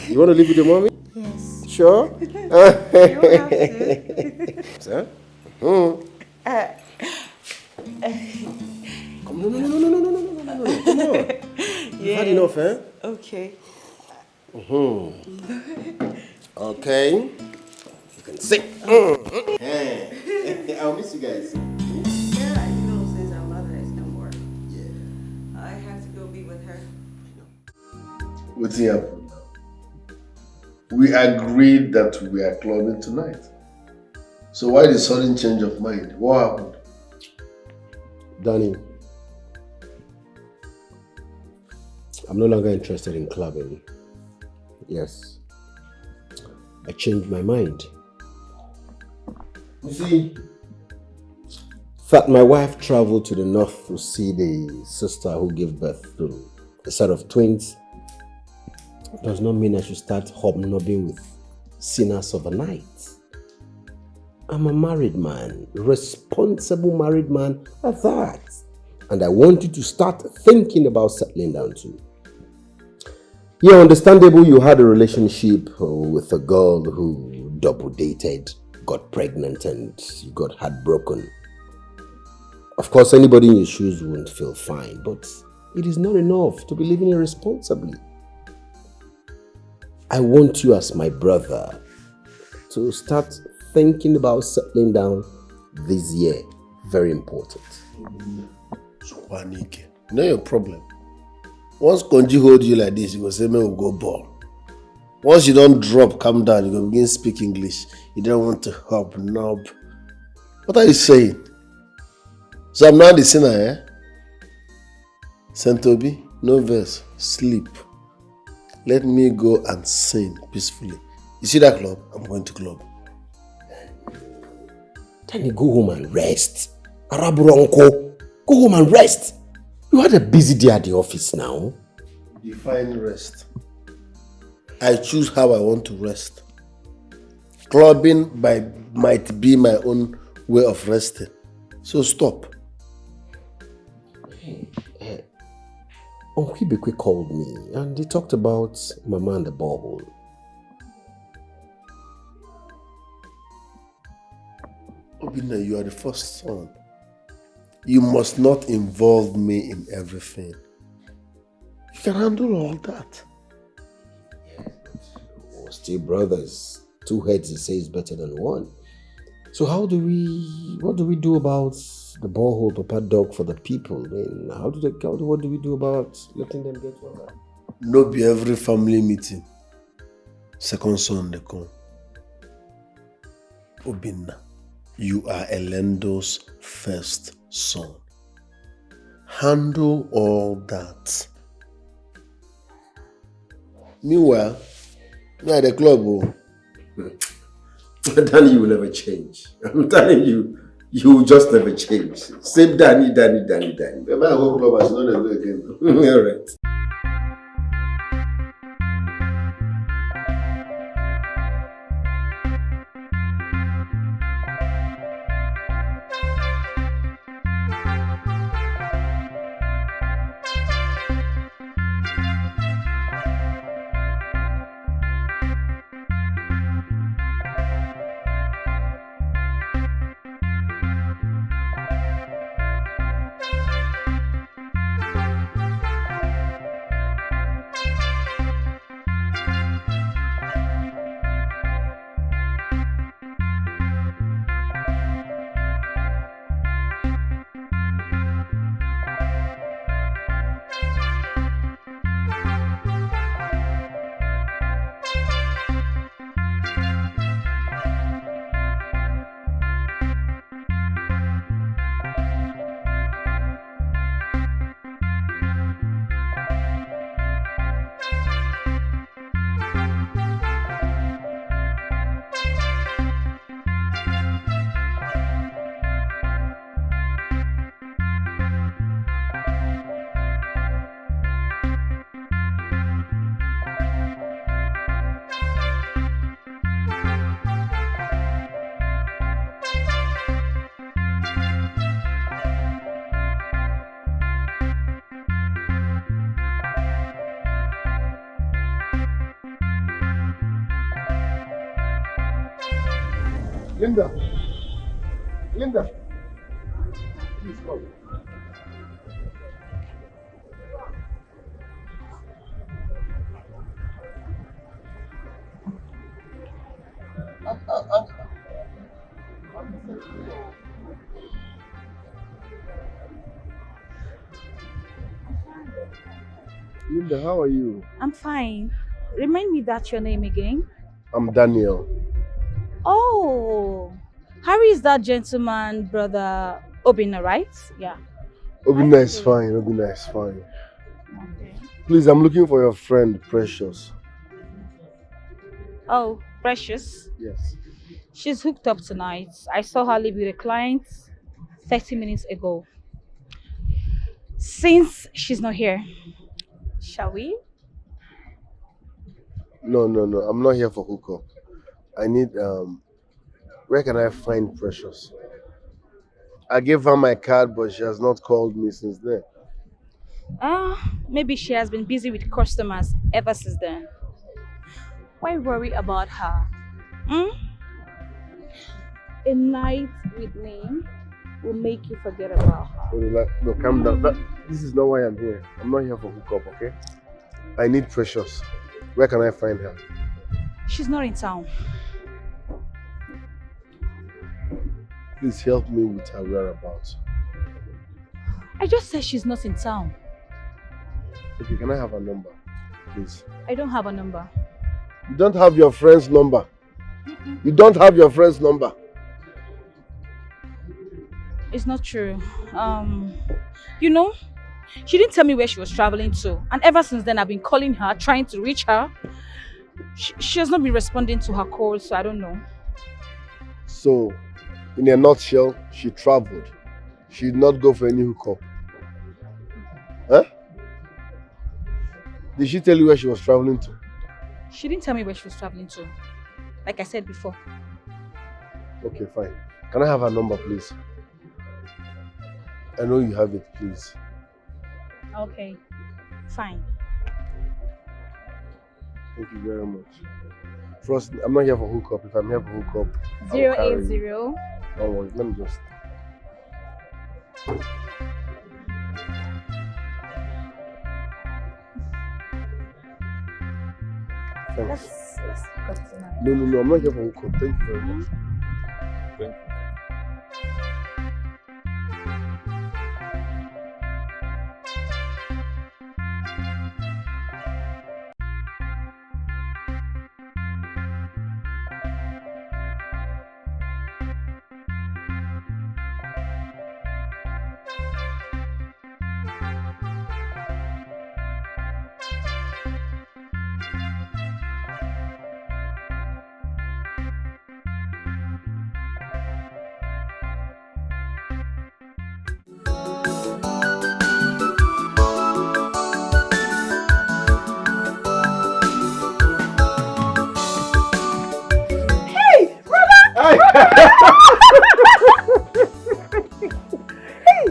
you want to live with your mommy? Yes. Sure? You have to. Sir? No. Come on. You've had enough, eh? Okay. Okay. You can sit. I'll miss you guys. Yeah, I know since our mother is no more. Yeah. I have to go be with her. What's happened now? We agreed that we are clubbing tonight. So why the sudden change of mind? What happened? Danny, I'm no longer interested in clubbing. Yes. I changed my mind. You see, that my wife traveled to the north to see the sister who gave birth to a set of twins does not mean I should start hobnobbing with sinners overnight. I'm a married man, responsible married man at that. And I want you to start thinking about settling down too. Yeah, understandable you had a relationship with a girl who double dated, got pregnant and you got heartbroken. Of course, anybody in your shoes won't feel fine, but it is not enough to be living irresponsibly. I want you as my brother to start thinking about settling down this year. Very important. Swanike, you know your problem. Once Konji hold you like this, you go say, man, we'll go ball. Once you don't drop, calm down, you go begin speak English. You don't want to hobnob. What are you saying? So I'm not the sinner, eh? Saint Toby, no verse, sleep. Let me go and sing peacefully. You see that club? I'm going to club. Then you go home and rest. Araburonko, go home and rest. You had a busy day at the office now. Define rest. I choose how I want to rest. Clubbing might be my own way of resting. So stop. Uncle Ibekwe called me and they talked about Mama and the borehole. Obina, you are the first son. You must not involve me in everything. You can handle all that. We're still brothers. Two heads, they say, is better than one. So what do we do about the borehole, Papa Dog, for the people? I mean, what do we do about letting them get water? No be every family meeting. Second son they come. Obinna, you are Elendo's first son. Handle all that. Meanwhile, me at the club. Oh. Danny, you will never change. I'm telling you, you will just never change. Same Danny. If I go club, I should not go again. All right. Linda, please come. Linda, how are you? I'm fine. Remind me that's your name again. I'm Daniel. Oh, Harry is that gentleman, brother Obina, right? Yeah. Obina is fine. Obina is fine. Okay. Please, I'm looking for your friend, Precious. Oh, Precious. Yes. She's hooked up tonight. I saw her leave with a client. 30 minutes ago. Since she's not here, shall we? No. I'm not here for hookup. I need, where can I find Precious? I gave her my card, but she has not called me since then. Maybe she has been busy with customers ever since then. Why worry about her? A night with me will make you forget about her. No, calm down. This is not why I'm here. I'm not here for hookup, okay? I need Precious. Where can I find her? She's not in town. Please help me with her whereabouts. I just said she's not in town. Okay, can I have her number, please? I don't have a number. You don't have your friend's number. You don't have your friend's number. It's not true. You know, she didn't tell me where she was traveling to. And ever since then, I've been calling her, trying to reach her. She has not been responding to her calls, so I don't know. So, in a nutshell, she traveled. She did not go for any hookup. Huh? Did she tell you where she was traveling to? She didn't tell me where she was traveling to. Like I said before. Okay, fine. Can I have her number, please? I know you have it, please. Okay, fine. Thank you very much. Trust me, I'm not here for hookup. If I'm here for hookup, 080. Don't worry, let me just. Thanks. Let's cut it now. No, I'm not here for hookup. Thank you very much. Thank you.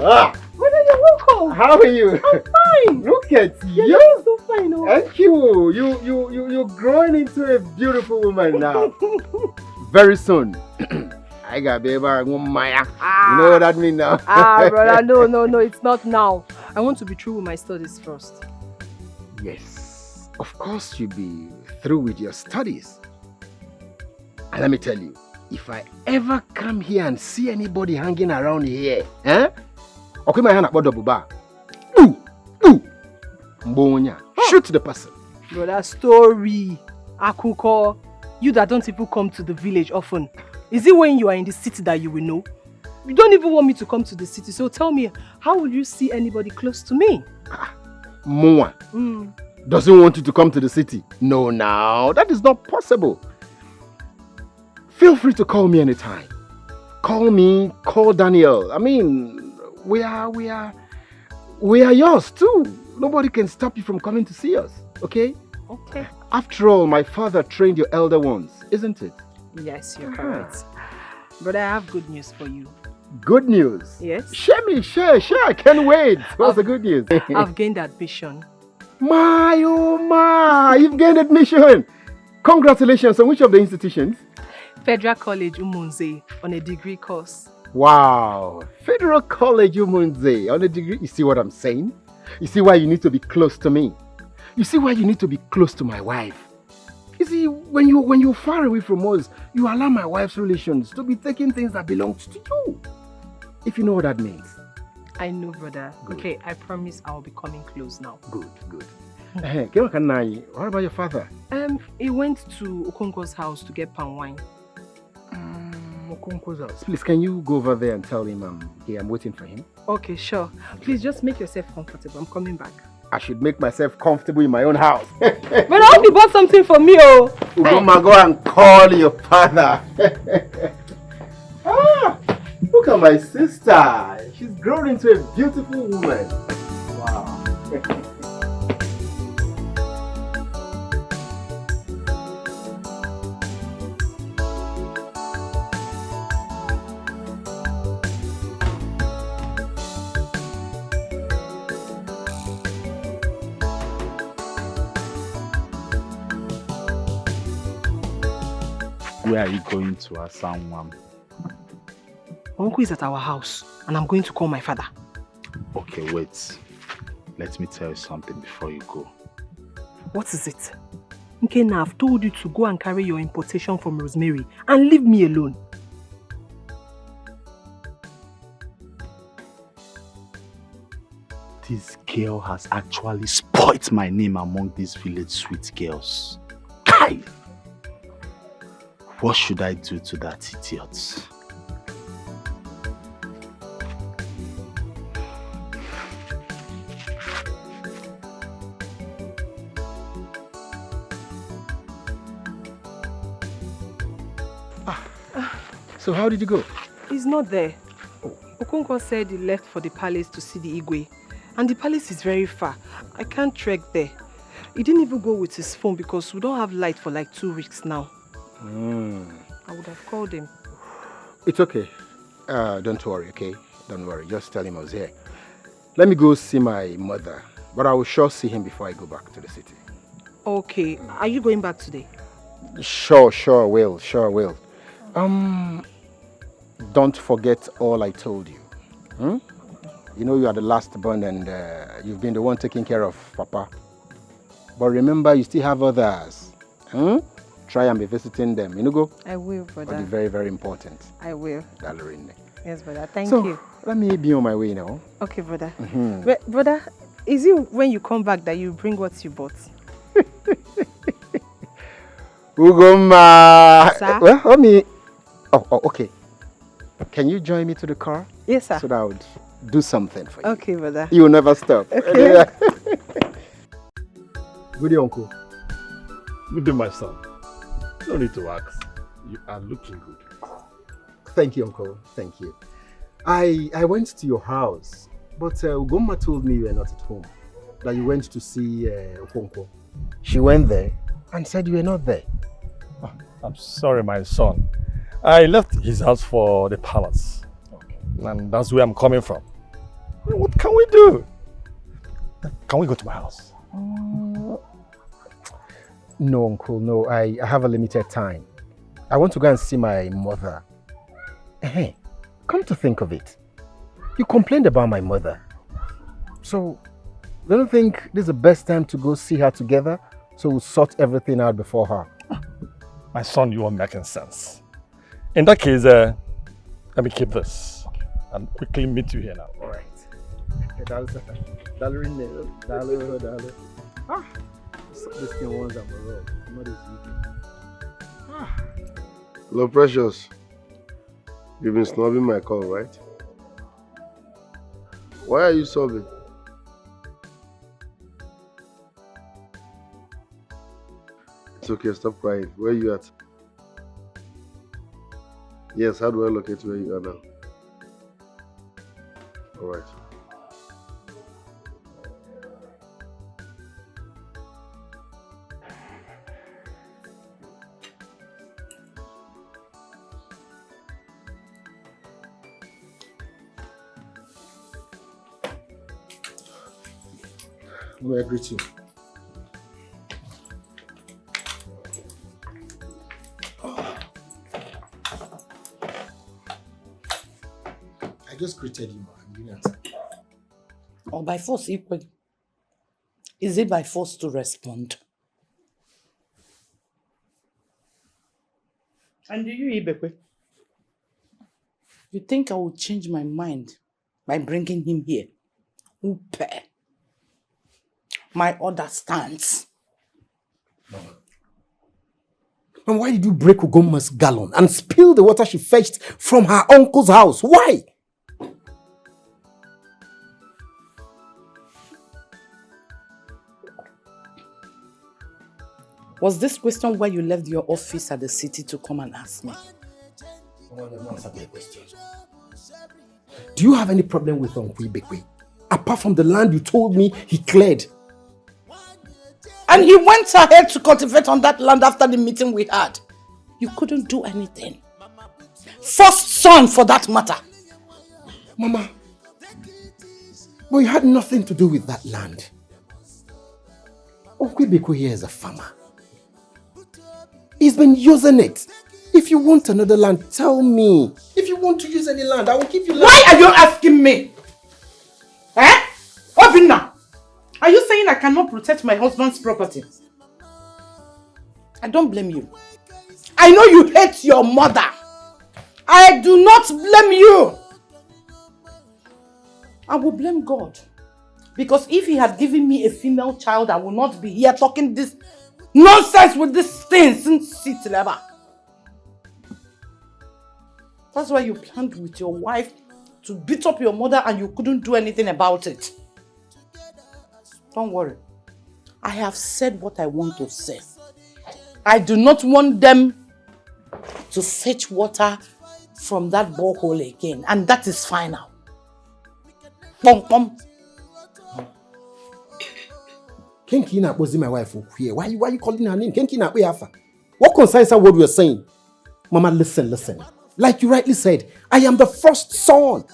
Brother, you're welcome. How are you? I'm fine. Look at You're you. looking so fine, oh. Thank you. You're growing into a beautiful woman now. Very soon, I got baby Maya. You know what that means now? Brother, no, it's not now. I want to be through with my studies first. Yes, of course you'll be through with your studies. And let me tell you, if I ever come here and see anybody hanging around here, okay, my hand about the buba. Shoot the person. Brother, story. Akuko, you that don't even come to the village often. Is it when you are in the city that you will know? You don't even want me to come to the city, so tell me, how will you see anybody close to me? Moa doesn't want you to come to the city. No, now, that is not possible. Feel free to call me anytime. Call me, call Daniel. I mean, we are yours too. Nobody can stop you from coming to see us, okay? Okay. After all, my father trained your elder ones, isn't it? Yes, you're correct. But I have good news for you. Good news? Yes. Share, I can't wait. What's the good news? I've gained admission. My, oh my, you've gained admission. Congratulations. On which of the institutions? Federal College Umunze on a degree course. Wow. Federal College Umunze on a degree. You see what I'm saying? You see why you need to be close to me? You see why you need to be close to my wife? You see, when you're far away from us, you allow my wife's relations to be taking things that belong to you. If you know what that means. I know, brother. Good. Okay, I promise I'll be coming close now. Good. What about your father? He went to Okonko's house to get palm wine. Okonko's house. Please, can you go over there and tell him I'm waiting for him? Okay, sure. Please just make yourself comfortable. I'm coming back. I should make myself comfortable in my own house. But I hope you bought something for me, oh. Ugoma, go and call your father. Look Look at my sister. She's grown into a beautiful woman. Wow. Where are you going to, Asanwam? Uncle is at our house and I'm going to call my father. Okay, wait. Let me tell you something before you go. What is it? Nkena, I've told you to go and carry your importation from Rosemary and leave me alone. This girl has actually spoilt my name among these village sweet girls. Kai! What should I do to that idiot? So how did you go? He's not there. Okonkwo said he left for the palace to see the Igwe. And the palace is very far. I can't trek there. He didn't even go with his phone because we don't have light for like 2 weeks now. I would have called him. It's okay. Don't worry, okay? Don't worry. Just tell him I was here. Let me go see my mother. But I will sure see him before I go back to the city. Okay. Are you going back today? Sure will. Don't forget all I told you. You know you are the last born and you've been the one taking care of Papa. But remember, you still have others. Try and be visiting them. You know, go? I will, brother. But it's very, very important. I will. Darling. Yes, brother. Thank so, you. Let me be on my way now. Okay, brother. Brother, is it when you come back that you bring what you bought? Ugoma! Sir? Well, let me... Oh, okay. Can you join me to the car? Yes, sir. So that I would do something for you. Okay, brother. You will never stop. Okay. Good day, uncle. Good day, my son. No need to ask. You are looking good. Thank you, uncle. Thank you. I went to your house, but Ugoma told me you were not at home. That you went to see Okonkwo. She went there and said you were not there. Oh, I'm sorry, my son. I left his house for the palace. Okay. And that's where I'm coming from. What can we do? Can we go to my house? No, uncle, no. I have a limited time. I want to go and see my mother. Hey, come to think of it. You complained about my mother. So, don't you think this is the best time to go see her together? So we'll sort everything out before her. My son, you are making sense. In that case, let me keep this and quickly meet you here now. All right. This thing once I'm around. Not easy. Hello, Precious. You've been snubbing my call, right? Why are you sobbing? It's okay, stop crying. Where are you at? Yes, how do I locate where you are now? Alright. May I greet you? I just greeted you, man. You didn't answer. Or by force equal. Is it by force to respond? And do you, Ibekwe? You think I will change my mind by bringing him here? Upe. My order stands. And why did you break Ugoma's gallon and spill the water she fetched from her uncle's house? Why? Was this question why you left your office at the city to come and ask me? Someone has not answered my question. Do you have any problem with Uncle Ibekwe? Apart from the land you told me he cleared. And he went ahead to cultivate on that land after the meeting we had. You couldn't do anything. First son for that matter. Mama, but you had nothing to do with that land. Uncle Ibekwe here is a farmer. He's been using it. If you want another land, tell me. If you want to use any land, I will give you land. Why are you asking me? Eh? Obinna, are you saying I cannot protect my husband's property? I don't blame you. I know you hate your mother. I do not blame you. I will blame God. Because if he had given me a female child, I would not be here talking this nonsense with this thing since ever. That's why you planned with your wife to beat up your mother and you couldn't do anything about it. Don't worry. I have said what I want to say. I do not want them to fetch water from that borehole again. And that is final. Pom pom. Kenki na bozi my wife here. Why you calling her name? Kenki na Yafa. What concerns her what we are saying? Mama, listen. Like you rightly said, I am the first son.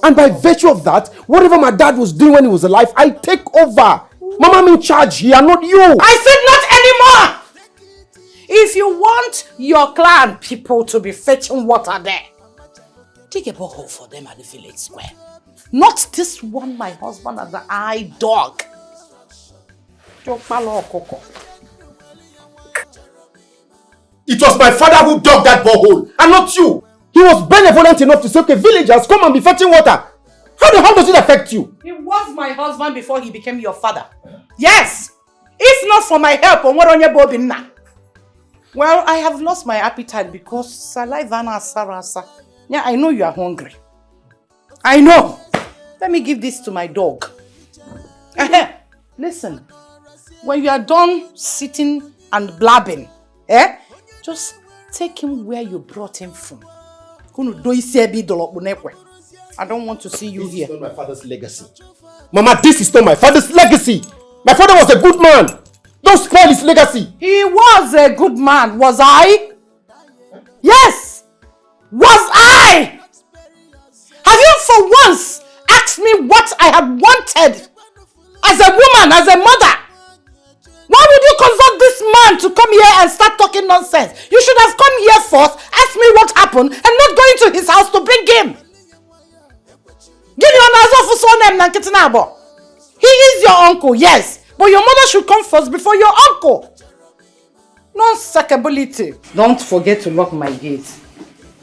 And by virtue of that, whatever my dad was doing when he was alive, I take over. Mama, I'm in charge here, not you. I said not anymore. If you want your clan people to be fetching water there, dig a borehole for them at the village square. Not this one my husband and the eye dog. It was my father who dug that borehole, and not you. He was benevolent enough to say, okay, villagers, come and be fetching water. How does it affect you? He was my husband before he became your father. Yes! If not for my help on what on your bobina. Well, I have lost my appetite because saliva na sarasa. Yeah, I know you are hungry. I know. Let me give this to my dog. Listen, when you are done sitting and blabbing, just take him where you brought him from. I don't want to see you here. This is not my father's legacy. Mama, this is not my father's legacy. My father was a good man. Don't spoil his legacy. He was a good man, was I? Yes! Was I? Have you for once asked me what I had wanted as a woman, as a mother? Why would you consult this man to come here and start talking nonsense? You should have come here first, asked me what happened, and not going to his house to bring him. He is your uncle, yes, but your mother should come first before your uncle. Non-sackability. Don't forget to lock my gate.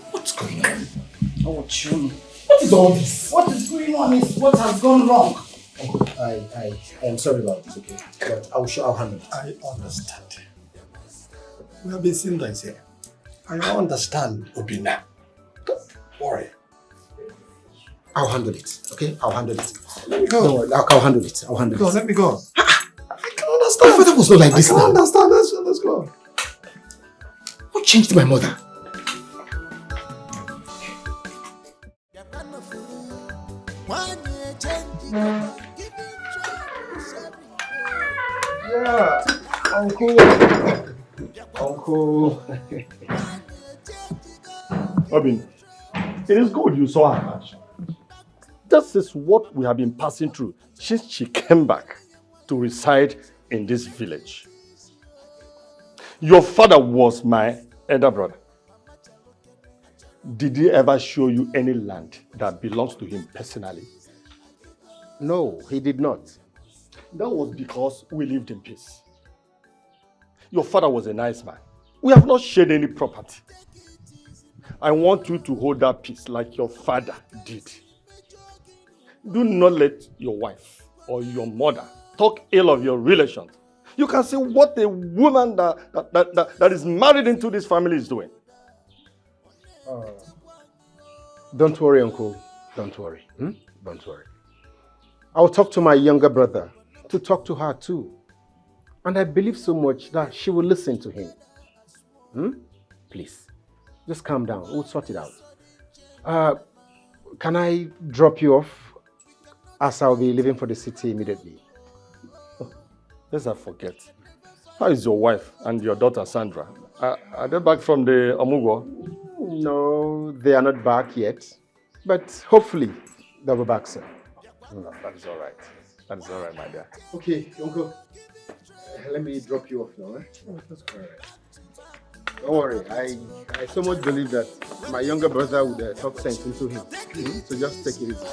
What's going on? Oh, June. What is all this? What is going on is what has gone wrong. I am sorry about this, okay? But I'll handle it. I understand. We have been seeing this here. I understand, Obina. Don't worry. I'll handle it, okay? I'll handle it. Let me go. Don't worry, I'll handle it. I'll handle it. Let me go. I can understand. My father was not like this I can now. understand. Let's go. What changed my mother? Yeah, Uncle. Robin, it is good you saw her match. This is what we have been passing through since she came back to reside in this village. Your father was my elder brother. Did he ever show you any land that belongs to him personally? No, he did not. That was because we lived in peace. Your father was a nice man. We have not shared any property. I want you to hold that peace like your father did. Do not let your wife or your mother talk ill of your relations. You can see what a woman that is married into this family is doing. Don't worry, Uncle. Don't worry. Don't worry. I'll talk to my younger brother to talk to her too. And I believe so much that she will listen to him. Please, just calm down. We'll sort it out. Can I drop you off as I'll be leaving for the city immediately? Let's not forget. How is your wife and your daughter Sandra? Are they back from the Omugwo? No, they are not back yet. But hopefully they'll be back soon. No, that is all right. That is all right, my dear. Okay, Uncle. Let me drop you off now. That's all right. Don't worry. I so much believe that my younger brother would talk sense into him. So just take it easy.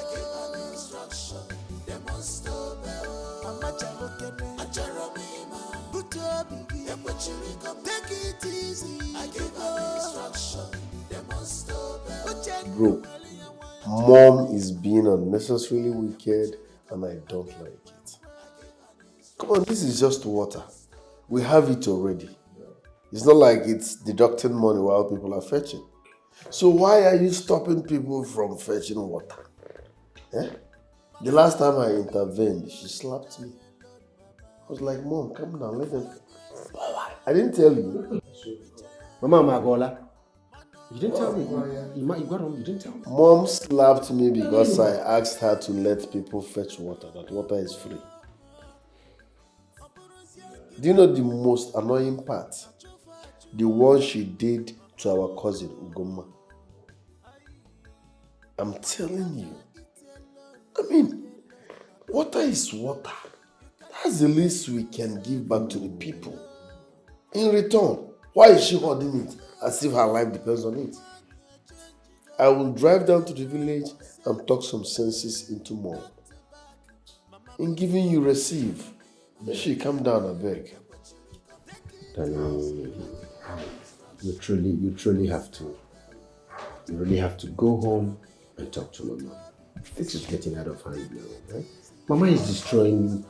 Bro, mom is being unnecessarily wicked and I don't like it. Come on, this is just water. We have it already. It's not like it's deducting money while people are fetching. So why are you stopping people from fetching water? Eh? The last time I intervened, she slapped me. I was like, Mom, calm down, let them... I didn't tell you. Mama Magola, you didn't tell me. You got home, you didn't tell me. Mom slapped me because I asked her to let people fetch water, that water is free. Do you know the most annoying part? The one she did to our cousin, Ugoma. I'm telling you. I mean, water is water. That's the least we can give back to the people. In return, why is she holding it as if her life depends on it? I will drive down to the village and talk some senses into Mom. In giving you receive, she calm down, I beg. You truly have to. You really have to go home and talk to Mama. This is getting out of hand now, right? Mama is destroying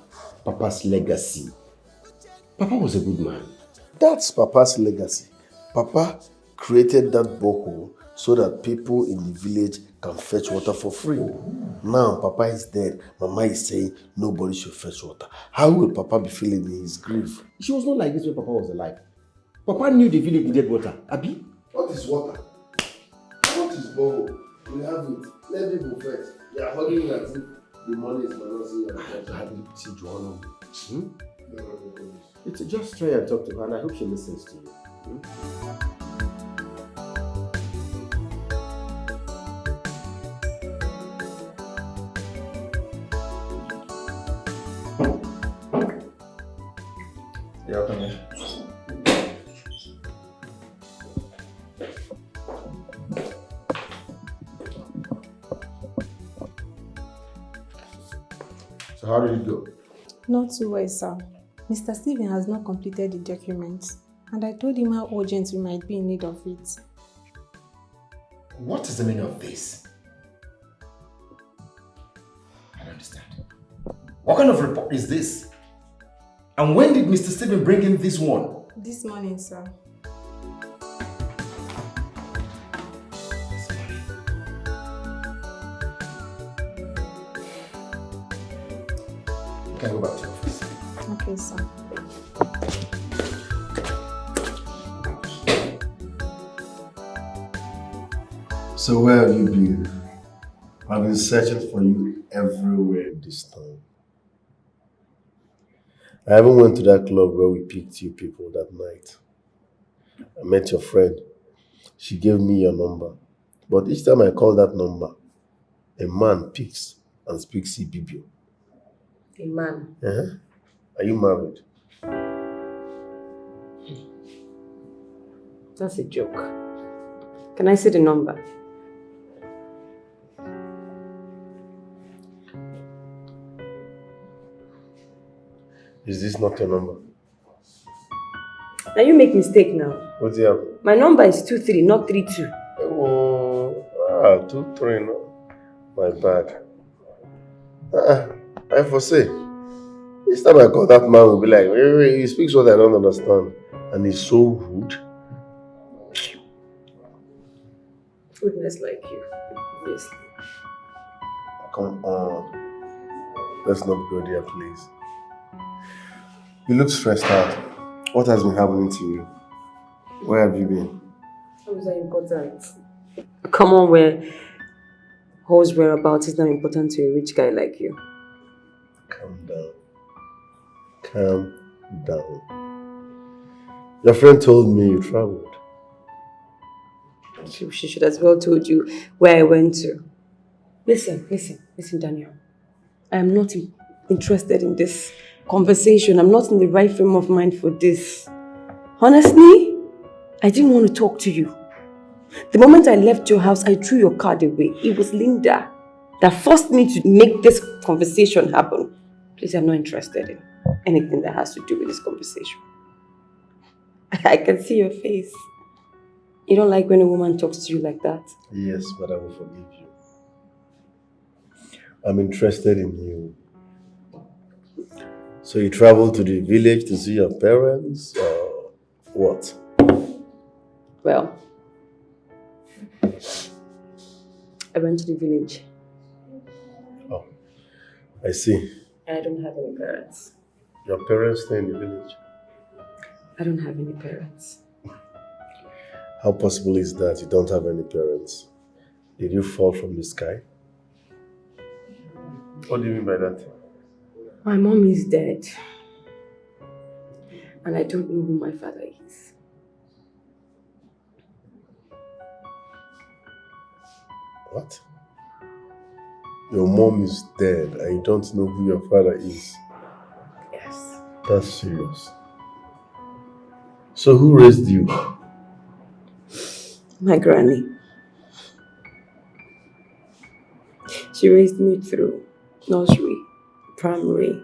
Papa's legacy. Papa was a good man. That's Papa's legacy. Papa created that borehole so that people in the village can fetch water for free. Now Papa is dead. Mama is saying nobody should fetch water. How will Papa be feeling in his grief? She was not like this when Papa was alive. Papa knew the village needed water. Abi? What is water? What is borehole? We have it. Let people fetch. They are holding as if the money is It's just try and talk to her, and I hope she listens to you. Yeah, come here. So how did it go? Not too well, sir. Mr. Stephen has not completed the documents, and I told him how urgent we might be in need of it. What is the meaning of this? I don't understand. What kind of report is this? And when did Mr. Stephen bring in this one? This morning, sir. You can go back to your office. Okay, sir. So where have you been? I've been searching for you everywhere this time. I even went to that club where we picked you people that night. I met your friend. She gave me your number. But each time I call that number, a man picks and speaks Ibibio. A man? Uh-huh. Are you married? That's a joke. Can I see the number? Is this not your number? Now you make mistake now. What's the other? My number is 23, not 32. Oh, 23, no. My bad. I foresee. Each time I call that man will be like, wait, he speaks what I don't understand. And he's so rude. Goodness like you, obviously. Come on. Let's not go there, please. You look stressed out. What has been happening to you? Where have you been? How is that important? Come on, Whose whereabouts is not important to a rich guy like you. Calm down. Calm down. Your friend told me you traveled. She should as well told you where I went to. Listen, Daniel. I am not interested in this conversation. I'm not in the right frame of mind for this. Honestly, I didn't want to talk to you. The moment I left your house, I threw your card away. It was Linda that forced me to make this conversation happen. Please, I'm not interested in anything that has to do with this conversation. I can see your face. You don't like when a woman talks to you like that? Yes, but I will forgive you. I'm interested in you. So you traveled to the village to see your parents, or what? Well, I went to the village. Oh, I see. I don't have any parents. Your parents stay in the village? I don't have any parents. How possible is that you don't have any parents? Did you fall from the sky? What do you mean by that? My mom is dead. And I don't know who my father is. What? Your mom is dead and you don't know who your father is? Yes. That's serious. So who raised you? My granny. She raised me through nursery, primary,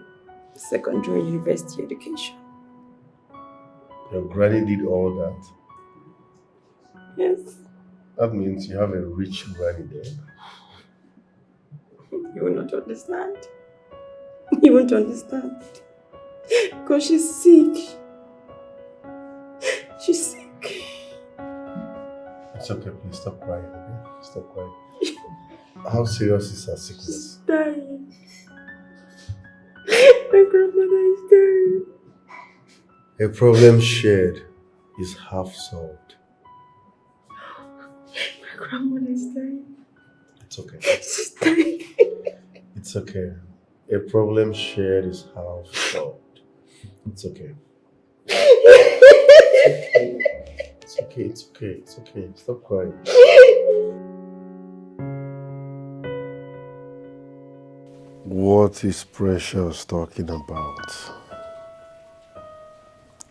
secondary, university education. Your granny did all that? Yes. That means you have a rich granny there. You will not understand. You won't understand. Because she's sick. She's sick. It's okay, please stop crying, okay? Stop crying. How serious is her sickness? She's dying. My grandmother is dying. A problem shared is half solved. My grandmother is dying. It's okay. She's dying. It's okay. A problem shared is half solved. It's okay. It's okay, it's okay, it's okay. Stop crying. What is Precious talking about?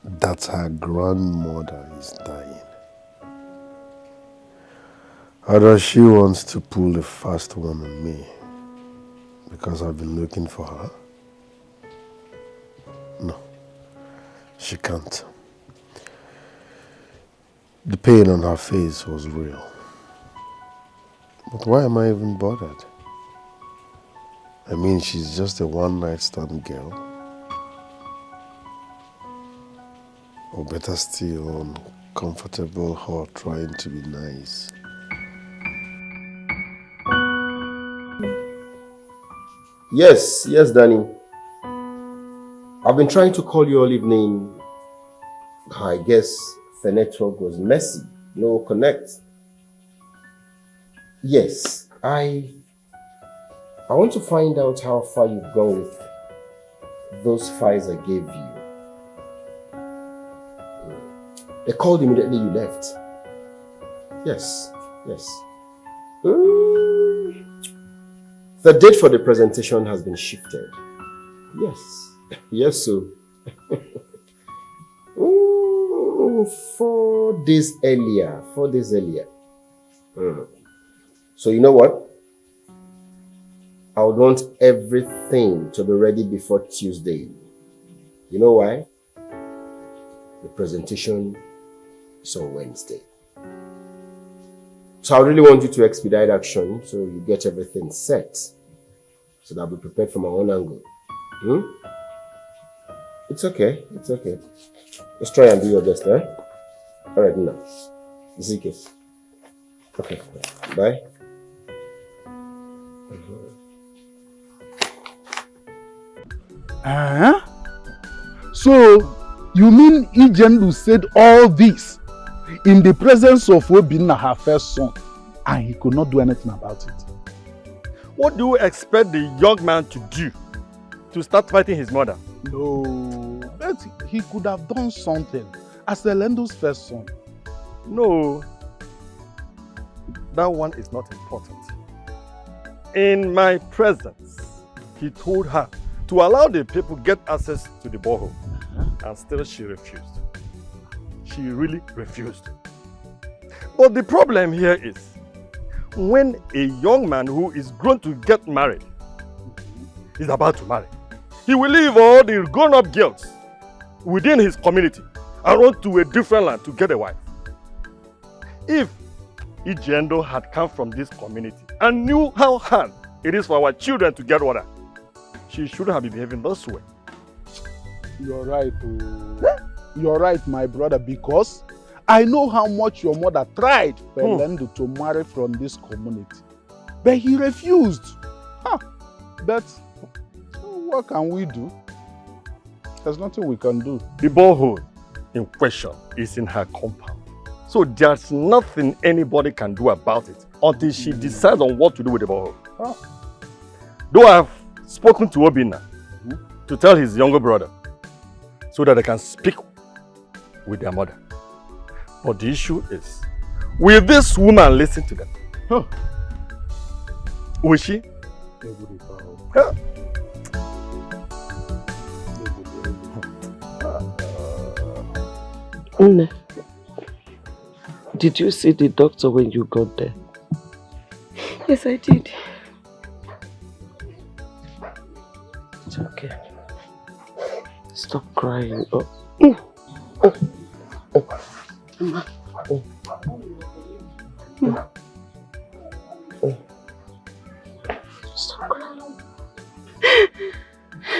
That her grandmother is dying. How does she want to pull a fast one on me? Because I've been looking for her? No, she can't. The pain on her face was real. But why am I even bothered? I mean, she's just a one-night stand girl. Or better still, uncomfortable her trying to be nice. Yes, Danny. I've been trying to call you all evening. I guess the network was messy. No connect. Yes, I want to find out how far you've gone with those files I gave you. They called immediately you left. Yes. The date for the presentation has been shifted. Yes, so. 4 days earlier. So you know what? I would want everything to be ready before Tuesday. You know why? The presentation is on Wednesday. So I really want you to expedite action so you get everything set. So that I'll be prepared from my own angle. It's okay. Let's try and do your best, eh? Alright, now. Ezekiel. Okay, bye. So, you mean Ijendu said all this in the presence of Obinna, her first son, and he could not do anything about it? What do you expect the young man to do? To start fighting his mother? No, but he could have done something as Elendo's first son. No, that one is not important. In my presence, he told her to allow the people get access to the borehole, and still she refused. She really refused. But the problem here is, when a young man who is grown to get married is about to marry, he will leave all the grown-up girls within his community and run to a different land to get a wife. If Ini Edo had come from this community and knew how hard it is for our children to get water, she shouldn't have been behaving this way. You're right. Oh. You're right, my brother, because I know how much your mother tried for Elendo to marry from this community. But he refused. Huh. But what can we do? There's nothing we can do. The borehole in question is in her compound. So there's nothing anybody can do about it until she decides on what to do with the borehole. Oh. Though I have spoken to Obinna to tell his younger brother so that they can speak with their mother. But the issue is, will this woman listen to them? Huh. Will she? Huh. Nne, did you see the doctor when you got there? Yes, I did. It's okay. Stop crying. Oh. Mama. Stop crying.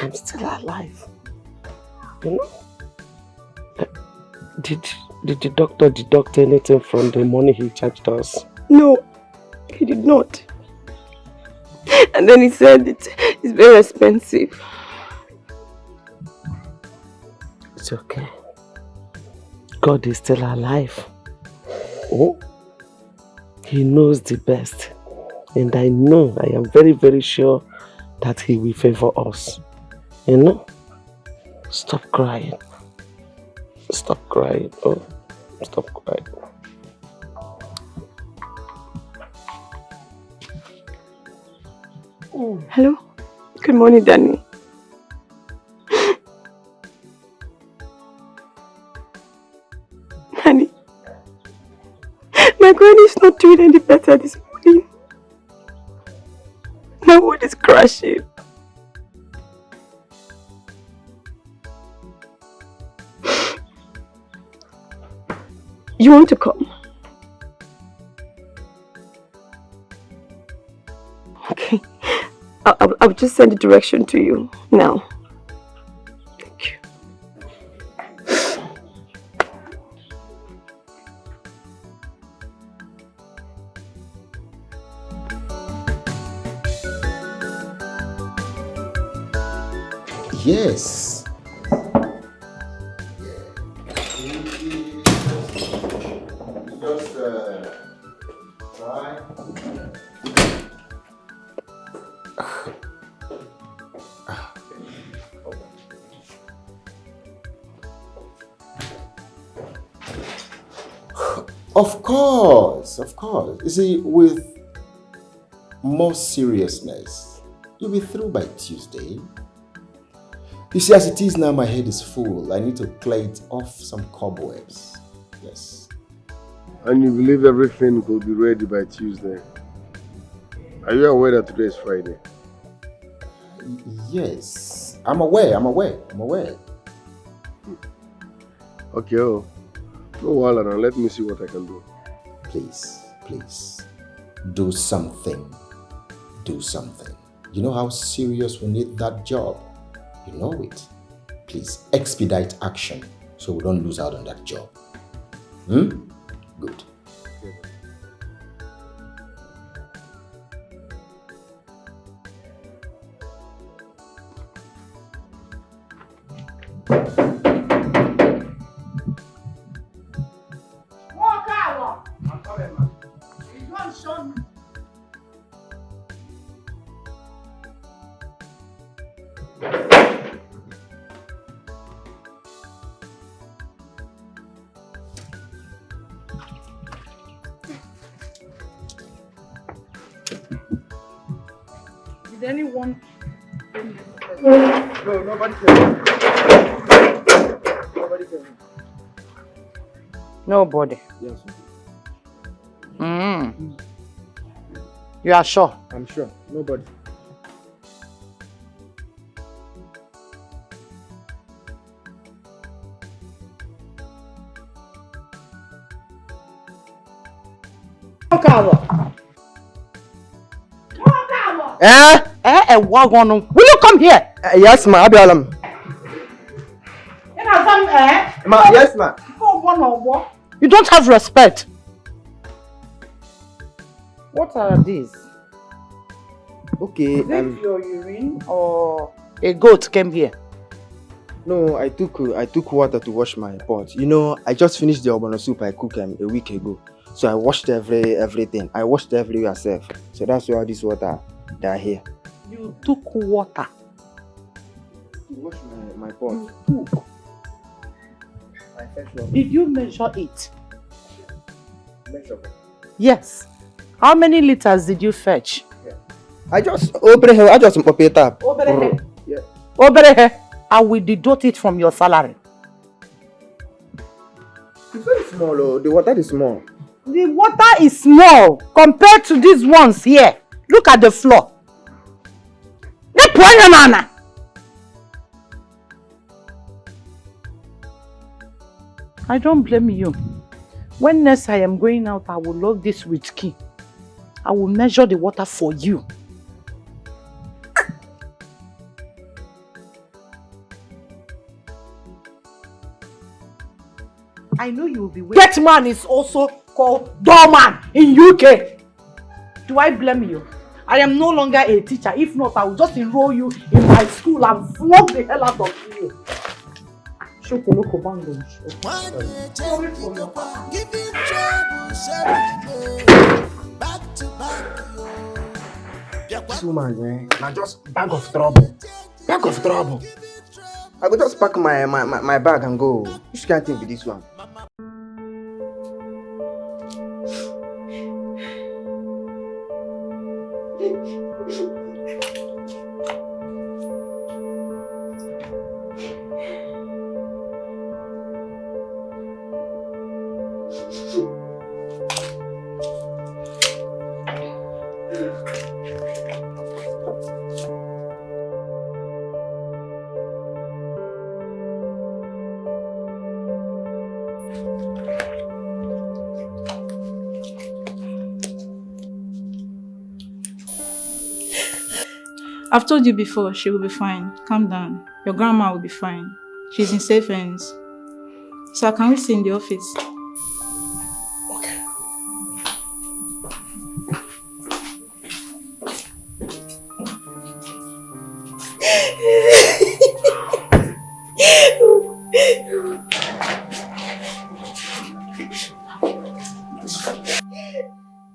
I'm still alive. You know? Did the doctor deduct anything from the money he charged us? No, he did not. And then he said it's very expensive. It's okay. God is still alive. Oh, He knows the best. And I know, I am very, very sure that He will favor us. You know? Stop crying. Stop crying. Oh, stop crying. Hello? Good morning, Danny. Honey, my granny is not doing any better this morning. My world is crashing. You want to come? Okay. I'll just send the direction to you now. Thank you. Yes. Just try. Of course. You see, with more seriousness, you'll be through by Tuesday. You see, as it is now, my head is full. I need to clear it off some cobwebs. Yes. And you believe everything will be ready by Tuesday? Are you aware that today is Friday? Yes. I'm aware. Okay, no wahala now. Let me see what I can do. Please. Do something. You know how serious we need that job. You know it. Please expedite action so we don't lose out on that job. Good. anyone? No, nobody came. Nobody came. Nobody. Yes. You are sure? I'm sure. Nobody. Will you come here? Yes, ma. Abialam. Ma, yes, ma. You don't have respect. What are these? Okay. Is it your urine or a goat came here? No, I took water to wash my pot. You know, I just finished the ogbono soup I cooked a week ago. So I washed everything. I washed everywhere myself. So that's why all this water they are here. You took water to wash my pot. You took. Did you measure it? Measure. Yes. How many liters did you fetch? I just pop it up. Yeah. I will deduct it from your salary. It's very small, oh. The water is small. The water is small compared to these ones here. Look at the floor. I don't blame you. When next I am going out, I will lock this with key. I will measure the water for you. I know you will be waiting. That man is also called doorman in UK. Do I blame you? I am no longer a teacher. If not, I will just enroll you in my school and flog the hell out of you. Giving trouble every day, back to back. This woman, now just bag of trouble. Bag of trouble. I go just pack my bag and go. Which can't think with this one? I've told you before, she will be fine. Calm down. Your grandma will be fine. She's in safe hands. So can we see in the office? Okay.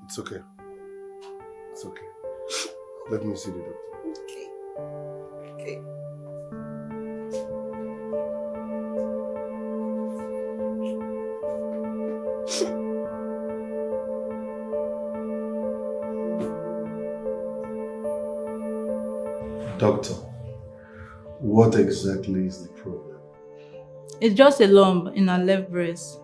It's okay. It's okay. Let me see the door. Okay. Doctor, what exactly is the problem? It's just a lump in her left breast.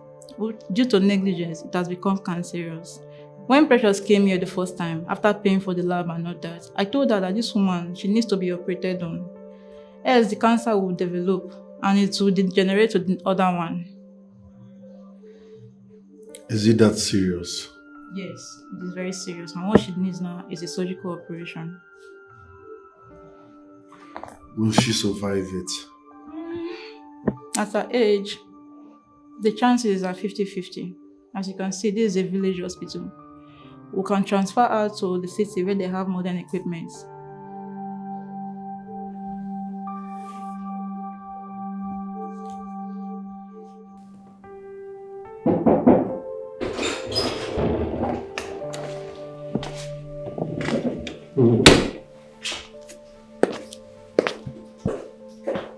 Due to negligence, it has become cancerous. When Precious came here the first time, after paying for the lab and all that, I told her that this woman, she needs to be operated on. Else the cancer will develop and it will degenerate to the other one. Is it that serious? Yes, it is very serious, and what she needs now is a surgical operation. Will she survive it? At her age, the chances are 50-50. As you can see, this is a village hospital. We can transfer her to the city where they have modern equipment.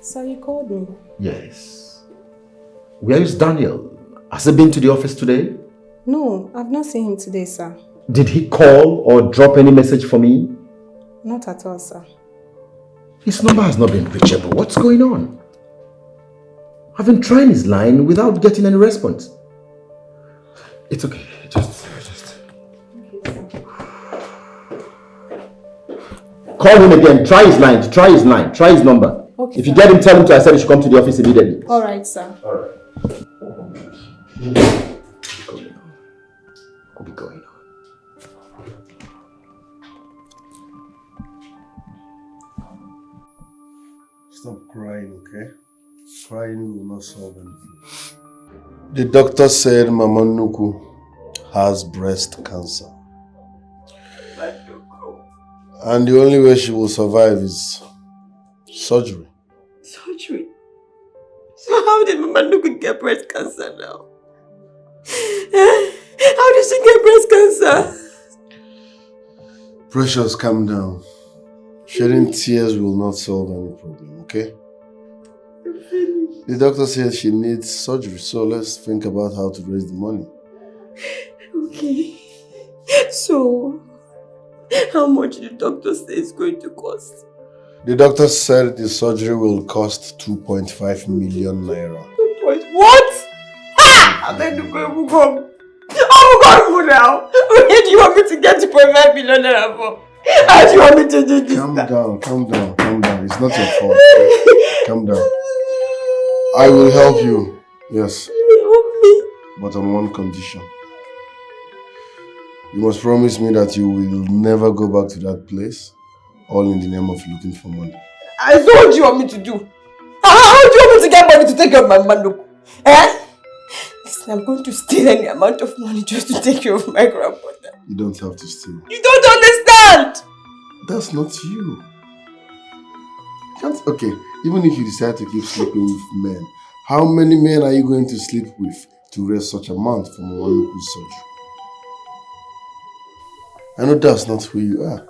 So you called me? Yes. Where is Daniel? Has he been to the office today? No, I've not seen him today, sir. Did he call or drop any message for me? Not at all, sir. His number has not been reachable. What's going on? I've been trying his line without getting any response. It's okay. Just... Call him again. Try his line. Try his number. Okay, if you get him, tell him I said he should come to the office immediately. All right, sir. All right. What be going on? Stop crying, okay? Crying will not solve anything. The doctor said Mama Nuku has breast cancer. And the only way she will survive is surgery. Surgery? So how did Mama Nuku get breast cancer now? How did she get breast cancer? Precious, calm down. Shedding tears will not solve any problem, okay? The doctor said she needs surgery, so let's think about how to raise the money. Okay. So, how much did the doctor say it's going to cost? The doctor said the surgery will cost 2.5 million naira. What? Ah! I'm going to go home. Oh God, now. Where do you want me to get 2.5 million naira for? How do you want me to do this? Calm down. It's not your fault. Calm down. I will help you. Yes. But on one condition. You must promise me that you will never go back to that place, all in the name of looking for money. So what do you want me to do? How do you want me to get money to take care of my man? Eh? Listen, I'm going to steal any amount of money just to take care of my grandmother. You don't have to steal. You don't understand! That's not you. Okay, even if you decide to keep sleeping with men, how many men are you going to sleep with to raise such amount from a local surgery? I know that's not who you are.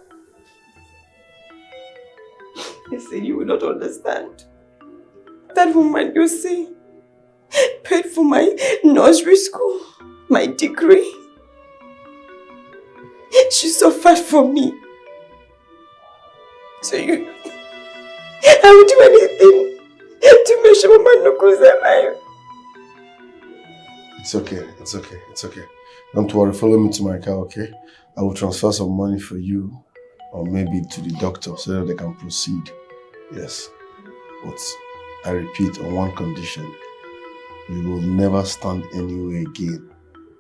Listen, you will not understand. That woman you see paid for my nursery school, my degree. She suffered for me. So I would do anything to make sure Mama Nuku is alive. It's okay. Don't worry, follow me to my car, okay? I will transfer some money for you, or maybe to the doctor so that they can proceed. Yes. But I repeat, on one condition. You will never stand anywhere again,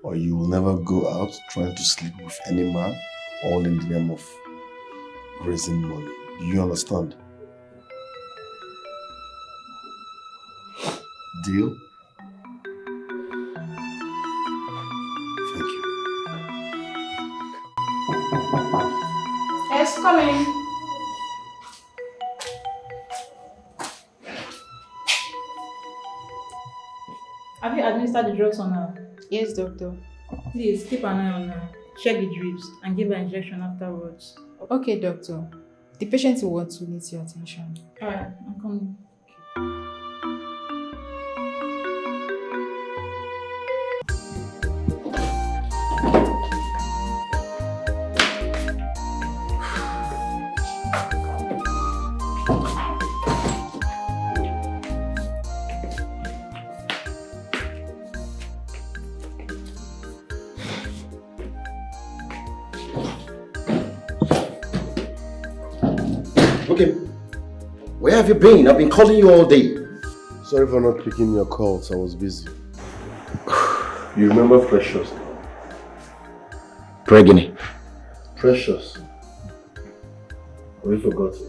or you will never go out trying to sleep with any man, all in the name of raising money. Do you understand? Deal? Thank you. Yes, coming. Have you administered the drugs on her? Yes, doctor. Please keep an eye on her. Check the drips and give her injection afterwards. Okay, doctor. The patient will want to need your attention. Alright, I'm coming. Okay. Where have you been? I've been calling you all day. Sorry for not picking your calls. I was busy. You remember Precious? Preggy. Precious. Have you forgotten?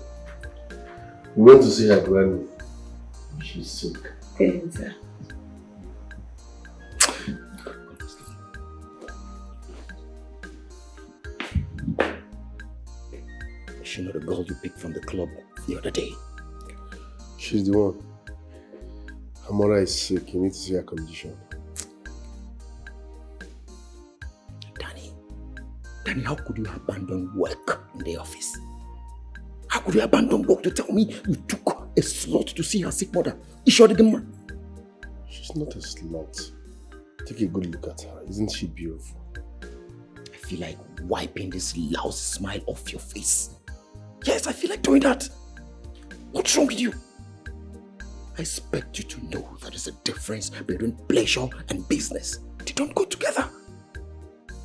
We went to see her granny. She's sick. Thanks. Is she not the girl you picked from the club the other day? She's the one. Her mother is sick. You need to see her condition. Danny, how could you abandon work in the office? How could you abandon work to tell me you took a slot to see her sick mother? Is she the man? She's not a slut. Take a good look at her. Isn't she beautiful? I feel like wiping this lousy smile off your face. Yes, I feel like doing that. What's wrong with you? I expect you to know that there's a difference between pleasure and business. They don't go together.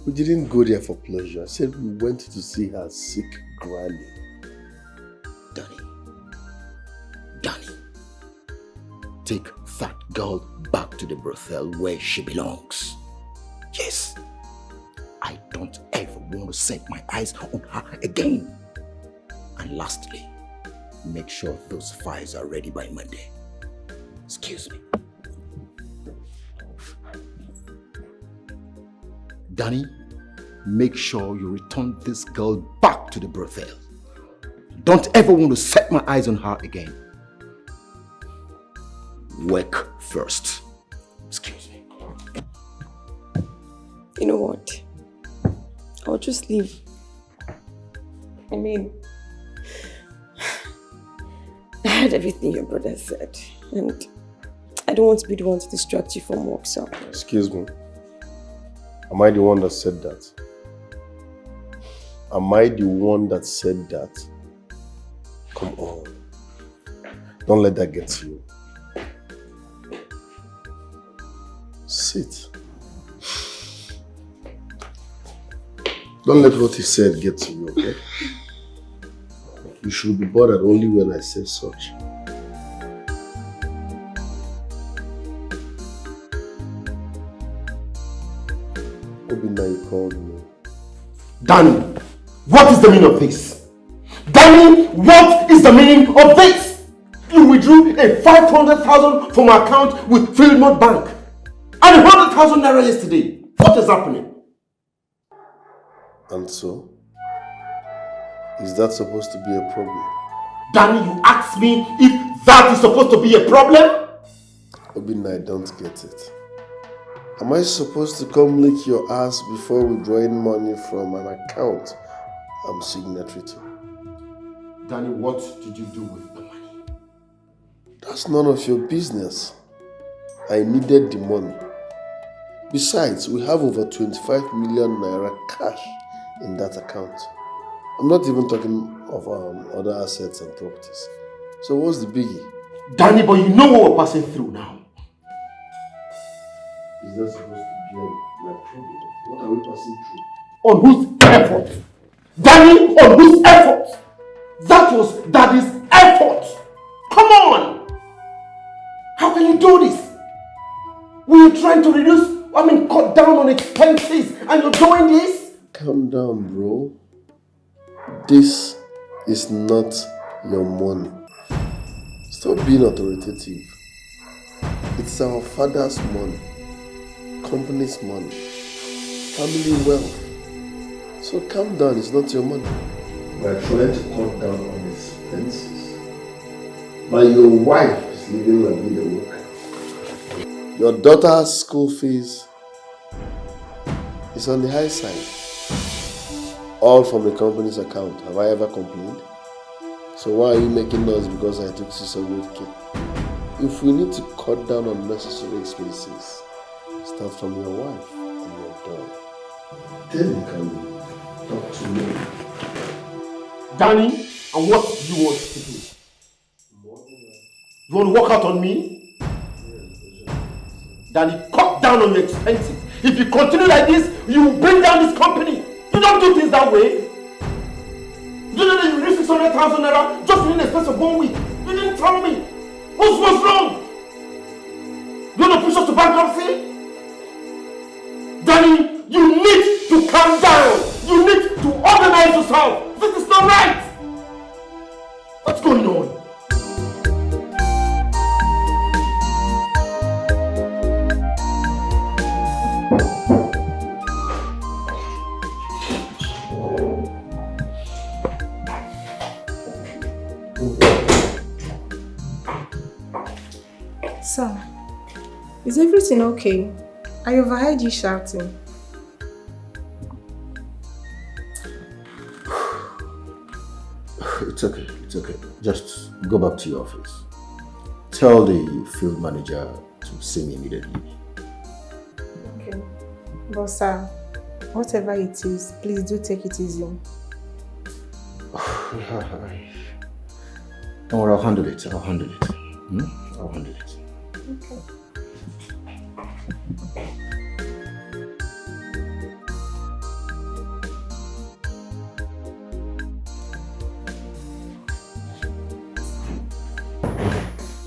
We didn't go there for pleasure. I said we went to see her sick granny. Danny, take that girl back to the brothel where she belongs. Yes, I don't ever want to set my eyes on her again. And lastly, make sure those files are ready by Monday. Excuse me. Danny, make sure you return this girl back to the brothel. Don't ever want to set my eyes on her again. Work first. Excuse me. You know what? I'll just leave. I mean, I heard everything your brother said, and I don't want to be the one to distract you from work, so. Excuse me. Am I the one that said that? Am I the one that said that? Come on. Don't let that get to you. Sit. Don't let what he said get to you, okay? You should be bothered only when I say such. Obinna, you called me. Danny, what is the meaning of this? Danny, what is the meaning of this? You withdrew a 500,000 from my account with Philmond Bank and 100,000 naira yesterday. What is happening? And so? Is that supposed to be a problem? Danny, you asked me if that is supposed to be a problem? Obinna, I don't get it. Am I supposed to come lick your ass before withdrawing money from an account I'm signatory to? Danny, what did you do with the money? That's none of your business. I needed the money. Besides, we have over 25 million naira cash in that account. I'm not even talking of other assets and properties. So what's the biggie? Danny, but you know what we're passing through now. Is that supposed to be my problem? What are we passing through? On whose effort? Danny, on whose effort? That was Daddy's effort. Come on! How can you do this? We're trying to cut down on expenses and you're doing this? Calm down, bro. This is not your money. Stop being authoritative. It's our father's money, company's money, family wealth. So calm down, it's not your money. We're trying to cut down on expenses. But your wife is living like with the work. Your daughter's school fees is on the high side. All from the company's account. Have I ever complained? So why are you making noise because I took 600k? If we need to cut down on unnecessary expenses, start from your wife and your daughter. Then you can talk to me. Danny, and what do you want to do? You want to walk out on me? Danny, cut down on your expenses. If you continue like this, you will bring down this company. You don't do things that way. You know that you need 600,000 naira just within the space of 1 week. You didn't tell me. What's wrong? You want to push us to bankruptcy? Danny, you need to calm down. You need to organize yourself. This is not right. What's going on? Sir, is everything okay? I overheard you shouting. It's okay, it's okay. Just go back to your office. Tell the field manager to see me immediately. Okay. But sir, whatever it is, please do take it easy. Don't worry, I'll handle it. I'll handle it. I'll handle it. Okay.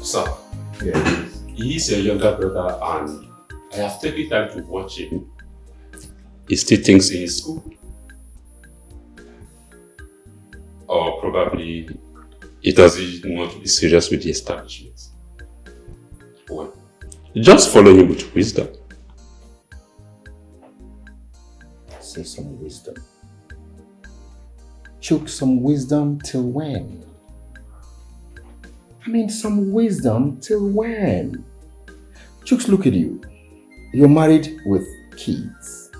Sir, he is your younger brother and I have taken time to watch him. He still thinks he is school. Or probably he doesn't want to be serious with the establishment. Well, just follow him with wisdom. Say some wisdom. Choke some wisdom till when? I mean, some wisdom till when? Chooks, look at you. You're married with kids.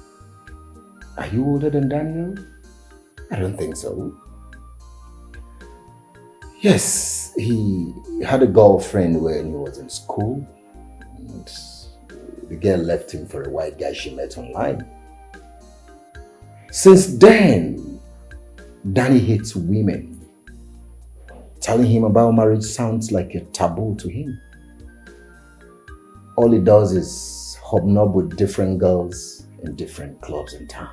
Are you older than Daniel? I don't think so. Yes, he had a girlfriend when he was in school. And the girl left him for a white guy she met online. Since then, Danny hates women. Telling him about marriage sounds like a taboo to him. All he does is hobnob with different girls in different clubs in town.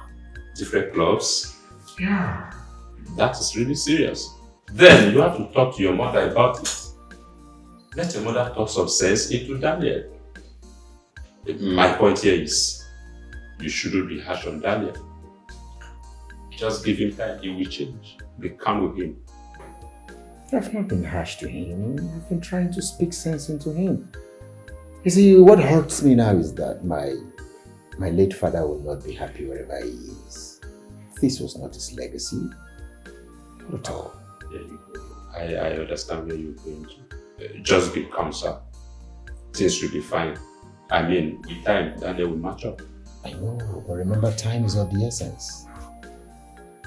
Different clubs? Yeah. That is really serious. Then you have to talk to your mother about it. Let your mother talk some sense into Daniel. My point here is, you shouldn't be harsh on Daniel. Just give him time, he will change. Be calm with him. I've not been harsh to him. I've been trying to speak sense into him. You see, what hurts me now is that my late father will not be happy wherever he is. This was not his legacy. Not at all. I understand where you're going to. Just be calm, sir. Things will be fine. I mean, with time, Daniel will match up. I know, but remember, time is of the essence.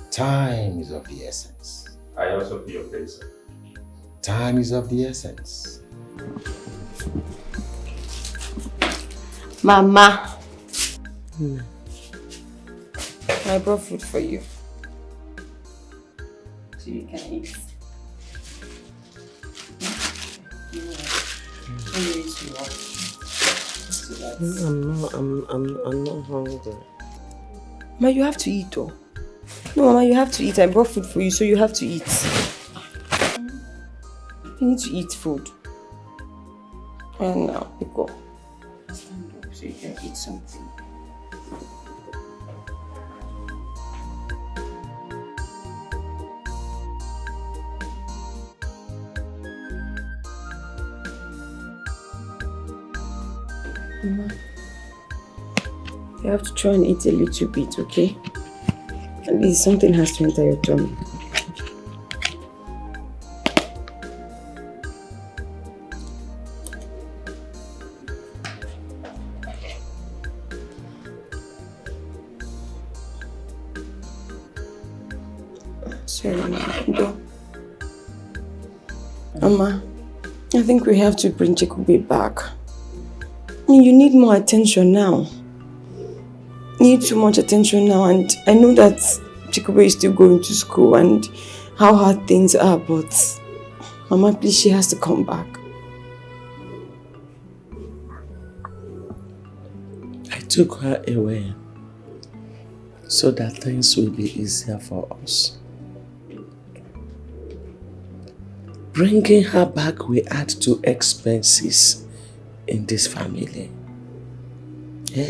Time is of the essence. I also feel your pain, sir. Time is of the essence. Mama. I brought food for you. So you can eat. I'm not hungry. Ma, you have to eat though. No, Mama, you have to eat. I brought food for you, so you have to eat. You need to eat food. And now, pick up. Stand up so you can eat something. Mama, you have to try and eat a little bit, okay? At least something has to enter your tummy. Sorry, Mama. Mama, I think we have to bring Chikube back. I mean, you need more attention now. You need too much attention now, and I know that Chikube is still going to school and how hard things are, but Mama, please, she has to come back. I took her away so that things will be easier for us. Bringing her back will add to expenses in this family. Yeah?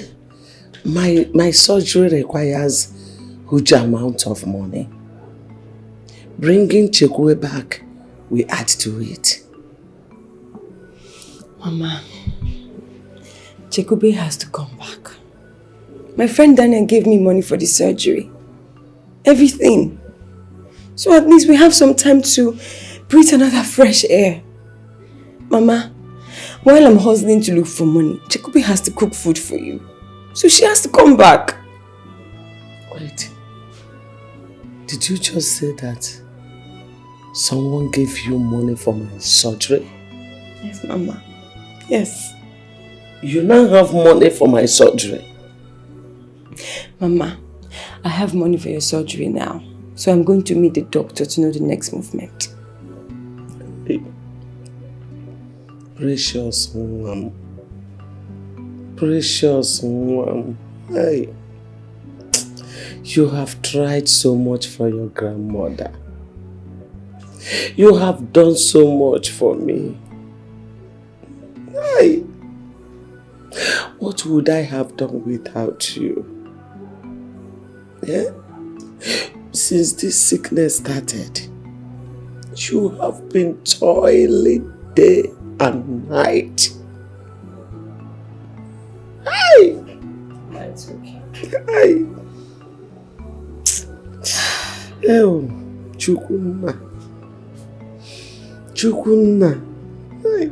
My surgery requires huge amount of money. Bringing Chekwe back will add to it. Mama, Chekube has to come back. My friend Daniel gave me money for the surgery. Everything. So at least we have some time to breathe another fresh air. Mama, while I'm hustling to look for money, Chekube has to cook food for you. So she has to come back. Wait. Did you just say that someone gave you money for my surgery? Yes, Mama. Yes. You now have money for my surgery? Mama, I have money for your surgery now. So I'm going to meet the doctor to know the next movement. Hey. Precious one. Precious one. Hey. You have tried so much for your grandmother. You have done so much for me. Hey. What would I have done without you? Yeah? Since this sickness started, you have been toiling day and night. Hey! That's okay. Hey! Oh, Chukunna. Chukunna. Hey!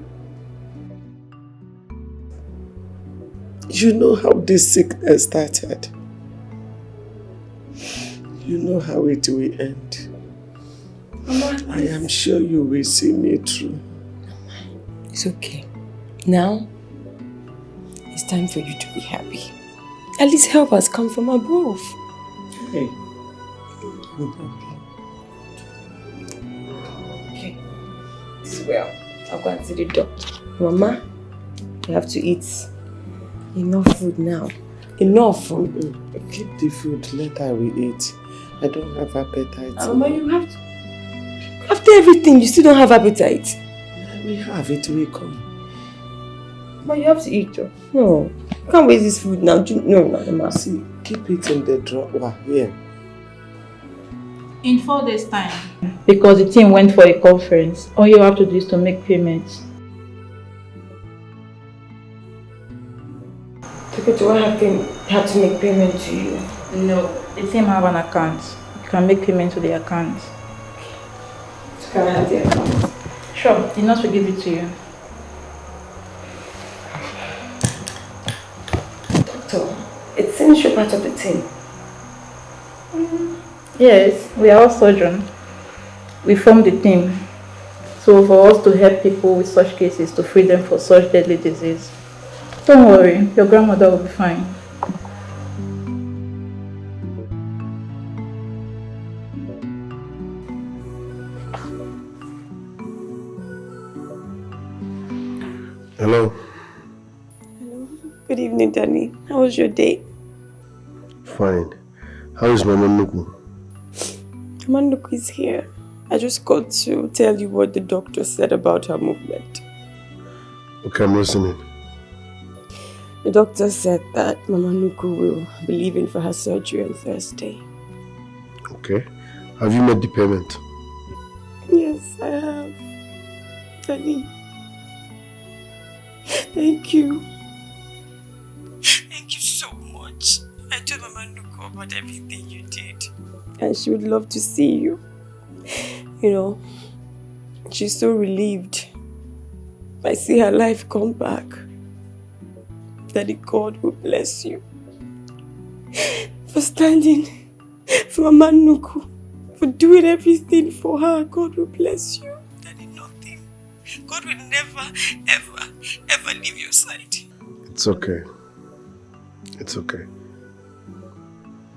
You know how this sickness started. You know how it will end. Mama, I am sure you will see me through. It's okay. Now, it's time for you to be happy. At least help has come from above. Hey. Okay. Well, I'll go and see the doctor. Mama, you have to eat enough food now. Enough food. Keep the food, later we eat. I don't have appetite. Mama, you have to. After everything, you still don't have appetite. We have it, we come. But you have to eat, though. No. You can't waste this food now. No, Mama. See, keep it in the drawer here. In 4 days' time. Because the team went for a conference, all you have to do is to make payments. Okay, do I have to make payment to you? No. The team have an account. You can make payment to the account. Can I have the account? Sure. The nurse will give it to you. Doctor, it seems you're part of the team. Yes, we are all surgeons. We form the team. So for us to help people with such cases, to free them from such deadly disease. Don't worry, your grandmother will be fine. Hello. Hello. Good evening, Danny. How was your day? Fine. How is Mama Nuku? Mama Nuku is here. I just got to tell you what the doctor said about her movement. Okay, I'm listening. The doctor said that Mama Nuku will be leaving for her surgery on Thursday. Okay. Have you made the payment? Yes, I have. Danny. Thank you. Thank you so much. I told Mama Nuku about everything you did. And she would love to see you. You know, she's so relieved. I see her life come back. Daddy, God will bless you. For standing for Mama Nuku. For doing everything for her. God will bless you. Daddy, nothing. God will never, ever leave your side. It's okay. It's okay.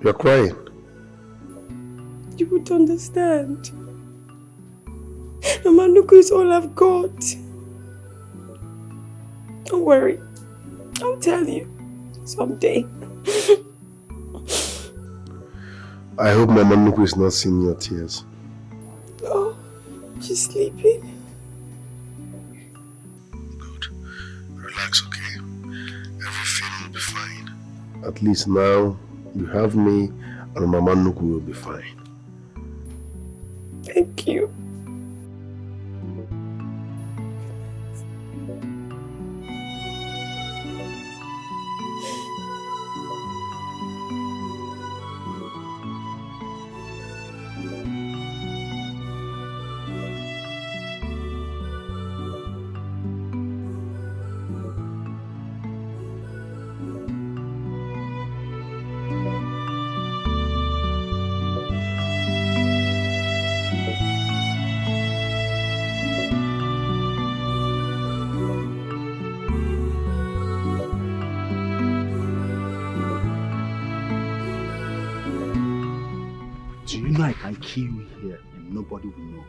You're crying. You would understand. Mama Nuku is all I've got. Don't worry. I'll tell you someday. I hope Mama Nuku is not seeing your tears. Oh, she's sleeping. Good. Relax, okay? Everything will be fine. At least now, you have me and Mama Nuku will be fine. Thank you. I can kill you here and nobody will know.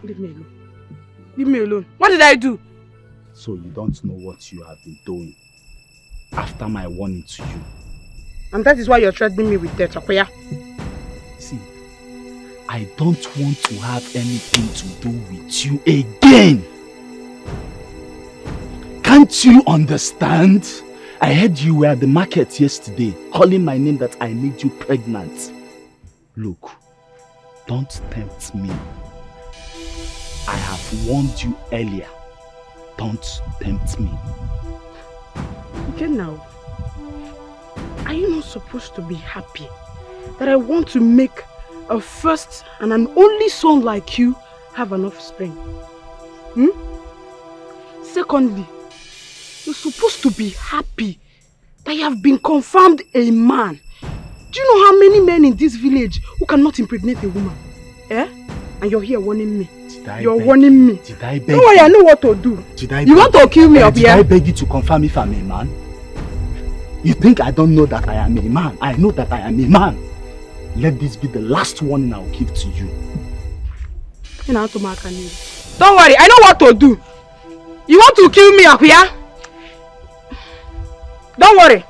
Leave me alone. Leave me alone. What did I do? So you don't know what you have been doing after my warning to you. And that is why you're threatening me with death, Akoya. See, I don't want to have anything to do with you again. Can't you understand? I heard you were at the market yesterday calling my name that I made you pregnant. Look, don't tempt me. I have warned you earlier. Don't tempt me. Okay, now, are you not supposed to be happy that I want to make a first and an only son like you have an offspring? Secondly, you're supposed to be happy that you have been confirmed a man. Do you know how many men in this village who cannot impregnate a woman? And you're here warning me. You're warning me. Did I beg Don't worry, I know what to do. You want to kill me up here? Did I beg you to confirm if I'm a man? You think I don't know that I am a man? I know that I am a man. Let this be the last warning I will give to you. Don't worry, I know what to do. You want to kill me up here? Don't worry.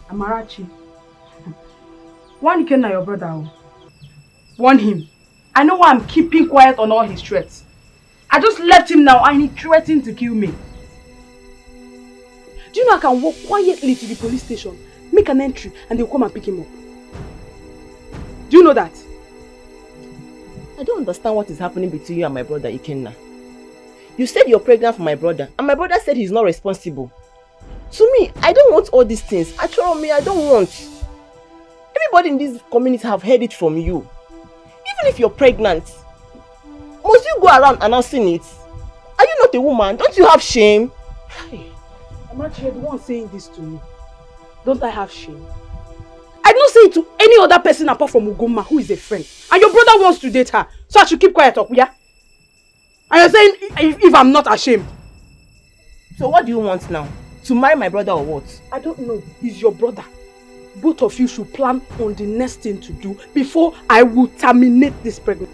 Amarachi. Warn Ikenna, your brother. Warn him. I know why I'm keeping quiet on all his threats. I just left him now and he threatened to kill me. Do you know I can walk quietly to the police station, make an entry, and they'll come and pick him up? Do you know that? I don't understand what is happening between you and my brother Ikenna. You said you're pregnant for my brother, and my brother said he's not responsible. To me, I don't want all these things. Actually, I don't want. Everybody in this community have heard it from you. Even if you're pregnant, must you go around announcing it? Are you not a woman? Don't you have shame? I'm actually the one saying this to me. Don't I have shame? I don't say it to any other person apart from Ugoma, who is a friend. And your brother wants to date her, so I should keep quiet, yeah? And you're saying if I'm not ashamed. So what do you want now? To marry my brother or what? I don't know. He's your brother. Both of you should plan on the next thing to do before I will terminate this pregnancy.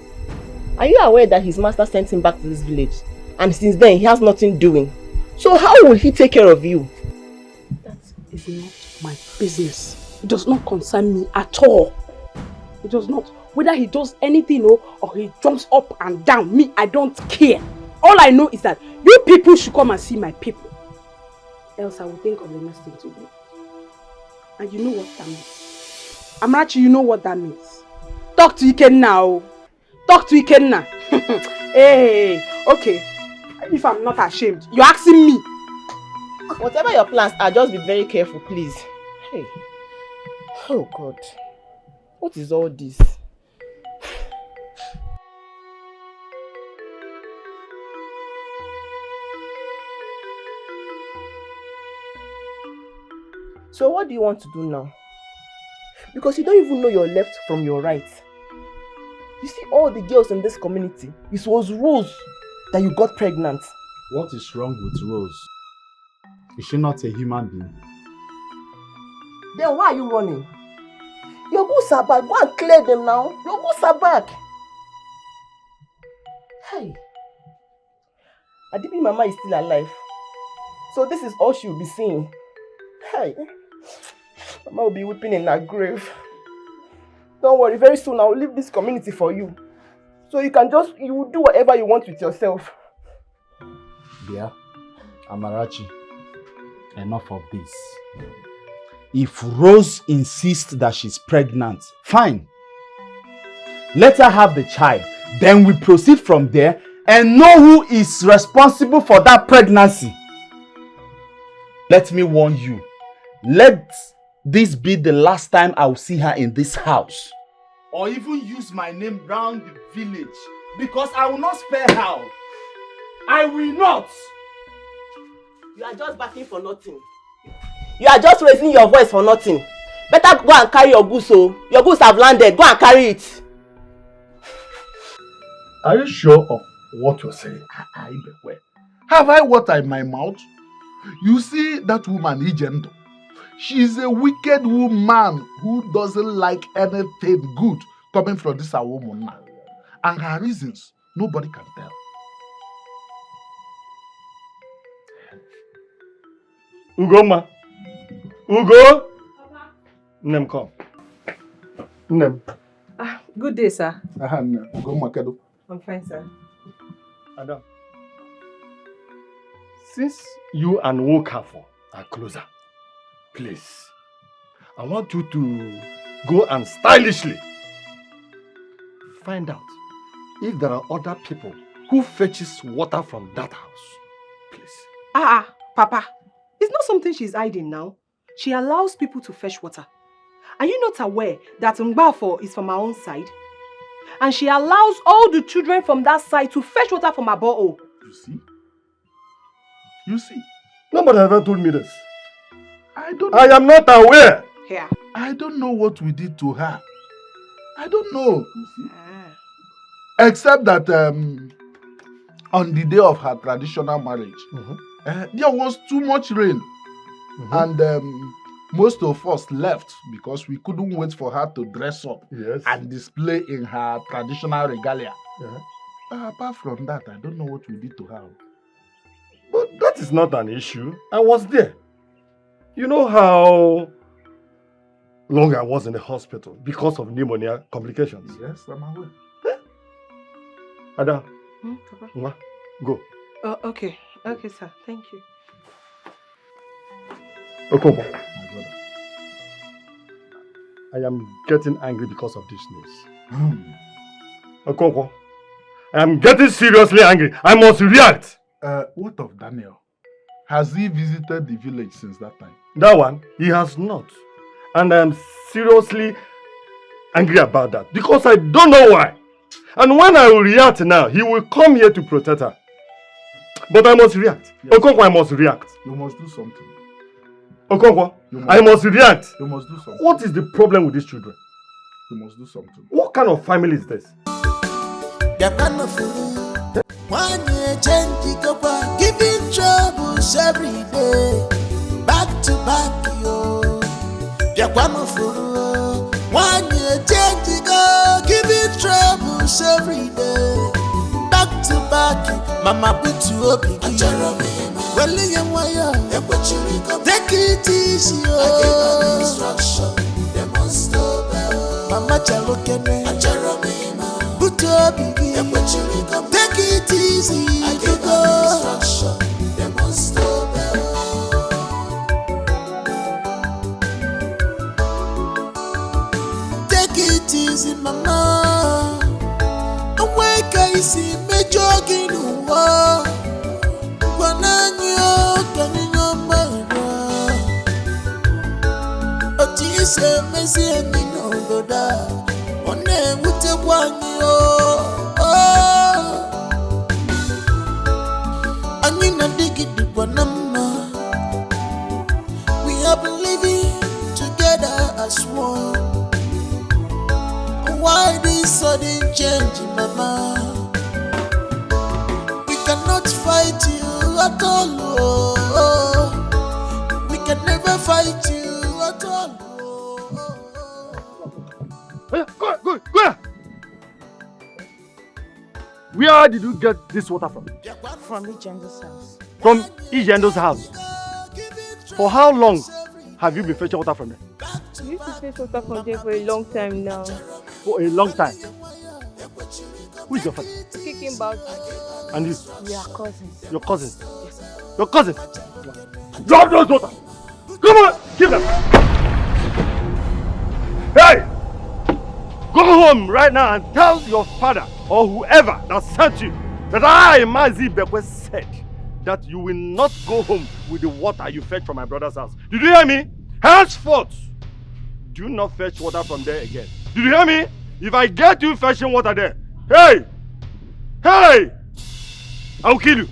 Are you aware that his master sent him back to this village? And since then, he has nothing doing. So how will he take care of you? That is not my business. It does not concern me at all. It does not. Whether he does anything or he jumps up and down, me, I don't care. All I know is that you people should come and see my people. Else I will think of the next thing to do. And you know what that means. Amarachi, you know what that means. Talk to Ikenna now. Talk to Ikenna. Hey, okay. If I'm not ashamed, you're asking me. Whatever your plans are, just be very careful, please. Hey. Oh God. What is all this? So what do you want to do now? Because you don't even know your left from your right. You see all the girls in this community, it was Rose that you got pregnant. What is wrong with Rose? Is she not a human being? Then why are you running? Your goods are back. Go and clear them now. Your goods are back. Hey. Adibi Mama is still alive. So this is all she will be seeing. Hey. Mama will be weeping in her grave. Don't worry, very soon I will leave this community for you. So you will do whatever you want with yourself. Dear Amarachi, enough of this. If Rose insists that she's pregnant, fine. Let her have the child. Then we proceed from there and know who is responsible for that pregnancy. Let me warn you. Let this be the last time I will see her in this house. Or even use my name round the village. Because I will not spare her. I will not. You are just backing for nothing. You are just raising your voice for nothing. Better go and carry your goods, oh. Your goods have landed. Go and carry it. Are you sure of what you're saying. I beware. Have I water in my mouth? You see that woman, Ijendo? She's a wicked woman who doesn't like anything good coming from this woman now. And her reasons, nobody can tell. Ugoma. Ugo. Nem come. Nem. Good day, sir. Ugoma Kedo. I'm fine, sir. Adam. Since you and Wokafo are closer, please, I want you to go and stylishly find out if there are other people who fetches water from that house. Please. Papa, it's not something she's hiding now. She allows people to fetch water. Are you not aware that Ngbafo is from our own side? And she allows all the children from that side to fetch water from her borehole. You see? You see? Nobody ever told me this. I don't know. I am not aware. Here. I don't know what we did to her. I don't know. You see? Except that on the day of her traditional marriage, there was too much rain. And most of us left because we couldn't wait for her to dress up and display in her traditional regalia. Apart from that, I don't know what we did to her. But that is not an issue. I was there. You know how long I was in the hospital because of pneumonia complications? Yes, I'm aware. Ada, Papa? Go. Okay. Okay, sir. Thank you. Okonkwo, I am getting angry because of this news. Okonkwo, I am getting seriously angry. I must react. What of Daniel? Has he visited the village since that time? That one, he has not. And I am seriously angry about that because I don't know why. And when I will react now, he will come here to protect her. But I must react. Yes. Okonkwo, I must react. You must do something. Okonkwo, I must react. You must do something. What is the problem with these children? You must do something. What kind of family is this? One year change, giving troubles every day, back to back, yo. One year change, giving troubles every day, back to back. Mama put you up in well, take it easy, yo. I gave an instruction, they must stop. Mama Chalokene, put up in take it easy. I gave an instruction, they must stop. Take it easy, mama. Awake, I see me jogging in the wall. Say Messi and me no go da. One day we take one and you know dig it deep one we have been living together as one. Why this sudden change, mama? We cannot fight you at all. We can never fight you at all. Go. Where did you get this water from? From Ijendo's house. From Ijendo's house? For how long have you been fetching water from there? We used to fetch water from there for a long time now. For a long time? Who is your father? Kicking about. And you? We are cousins. Your cousins? Yes. Your cousins? Drop those water! Come on! Give them! Hey! Go home right now and tell your father or whoever that sent you that I, Mazi Bekwe, said that you will not go home with the water you fetch from my brother's house. Did you hear me? Henceforth, do not fetch water from there again. Did you hear me? If I get you fetching water there, hey, I'll kill you.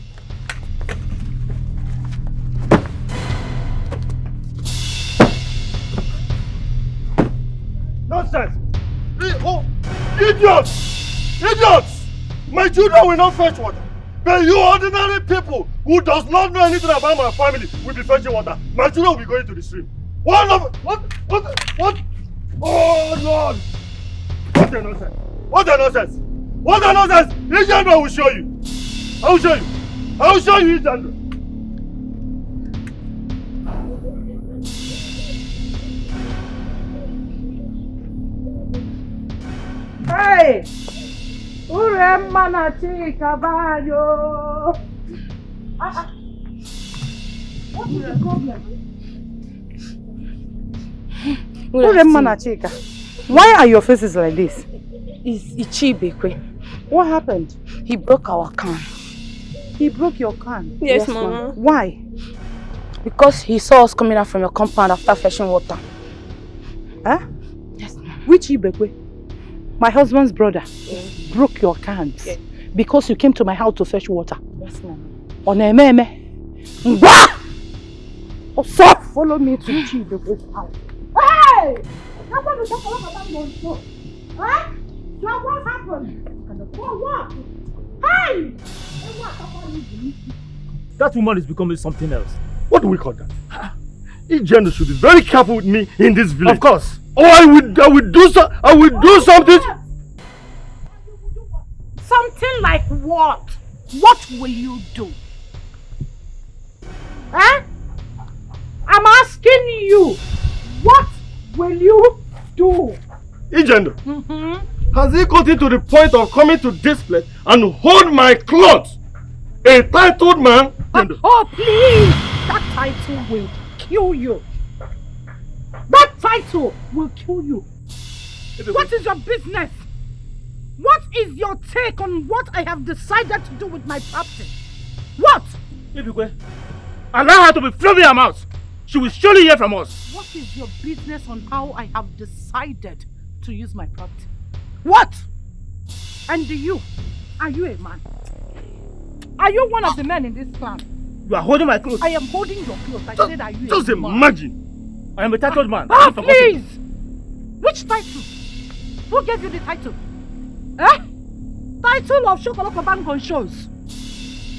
Nonsense! Oh, idiots! My children will not fetch water. But you ordinary people who does not know anything about my family will be fetching water. My children will be going to the stream. What? Oh Lord! What the nonsense? What the nonsense? What the nonsense? Ijandro, I will show you. I will show you. I will show you, Ijandro. Hey! Uremma na chika bayo! What is the problem? Uremma na chika, why are your faces like this? It's Ichibekwe. What happened? He broke our can. He broke your can? Yes, Mama. Why? Because he saw us coming out from your compound after fetching water. Huh? Yes, Mama. Which Ibekwe? My husband's brother broke your cans because you came to my house to fetch water. Yes, Mama. Onememe. Ngwa! So follow me to Chibekwe's house. Hey! That's what we talk about monster. Huh? So what happened? What? Hey! That woman is becoming something else. What do we call that? Ijandro should be very careful with me in this village. Of course. Oh, I will do something. Something like what? What will you do? Huh? I'm asking you. What will you do? Ijandro, has he gotten to the point of coming to this place and hold my clothes? A titled man? Oh, please! That title will kill you. That title will kill you. What is your business? What is your take on what I have decided to do with my property? What? Ibigwe, allow her to be fluffing her mouth. She will surely hear from us. What is your business on how I have decided to use my property? What? And you, are you a man? Are you one of the men in this clan? You are holding my clothes. I am holding your clothes. I said, are you Just a man? imagine. I am a titled man. Oh, please! Which title? Who gave you the title? Eh? Title of Shokoloko Bangon shows.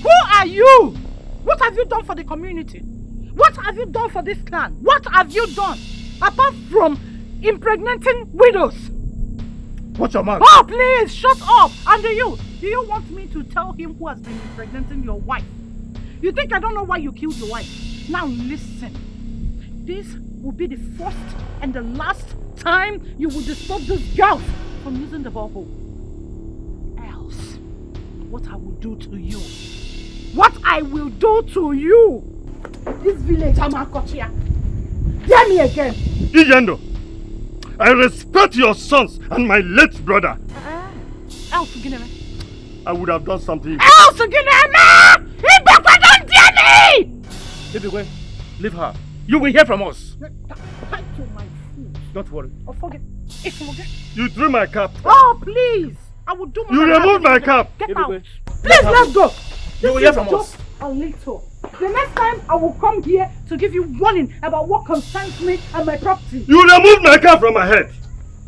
Who are you? What have you done for the community? What have you done for this clan? What have you done? Apart from impregnating widows. Watch your mouth. Oh, please, shut up. And do you want me to tell him who has been impregnating your wife? You think I don't know why you killed your wife? Now listen. This will be the first and the last time you will disturb this girl from using the borehole. Else, what I will do to you. What I will do to you. This village, Amakochia. Hear me again. Ijandro, I respect your sons and my late brother. Else, I would have done something. Else, Ibekwe, don't dare me! Ibekwe, leave her. You will hear from us. Tight to my foot. Don't worry. Oh, forget. You threw my cap. Oh, please. I will do my You removed my cap. Get out. Please, let's go. You will hear from us. A little. The next time I will come here to give you warning about what concerns me and my property. You removed my cap from my head.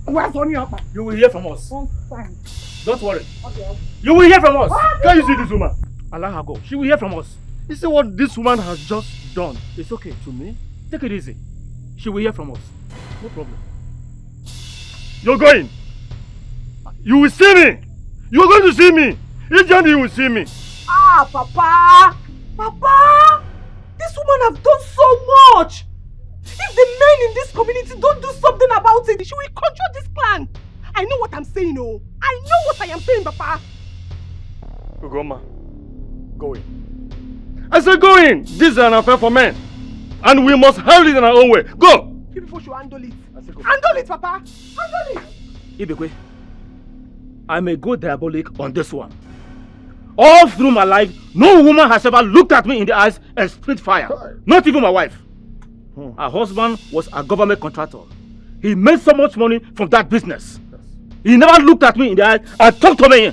Where's on your back? You will hear from us. Fine. Don't worry. Okay. You will hear from us. Oh, Can you see this woman? Allow her go. She will hear from us. You see what this woman has just done? It's okay to me. Take it easy. She will hear from us. No problem. You're going. You will see me. You're going to see me. Ijandro, you will see me. Ah, Papa! Papa! This woman has done so much! If the men in this community don't do something about it, she will control this clan. I know what I'm saying, oh. I know what I am saying, Papa. Ugoma, go in. I said go in. This is an affair for men. And we must handle it in our own way. Go! You people should handle it. Handle it, Papa. Handle it. Ibekwe, I may go diabolic on this one. All through my life, no woman has ever looked at me in the eyes and spit fire. Not even my wife. Her husband was a government contractor. He made so much money from that business. He never looked at me in the eyes and talked to me.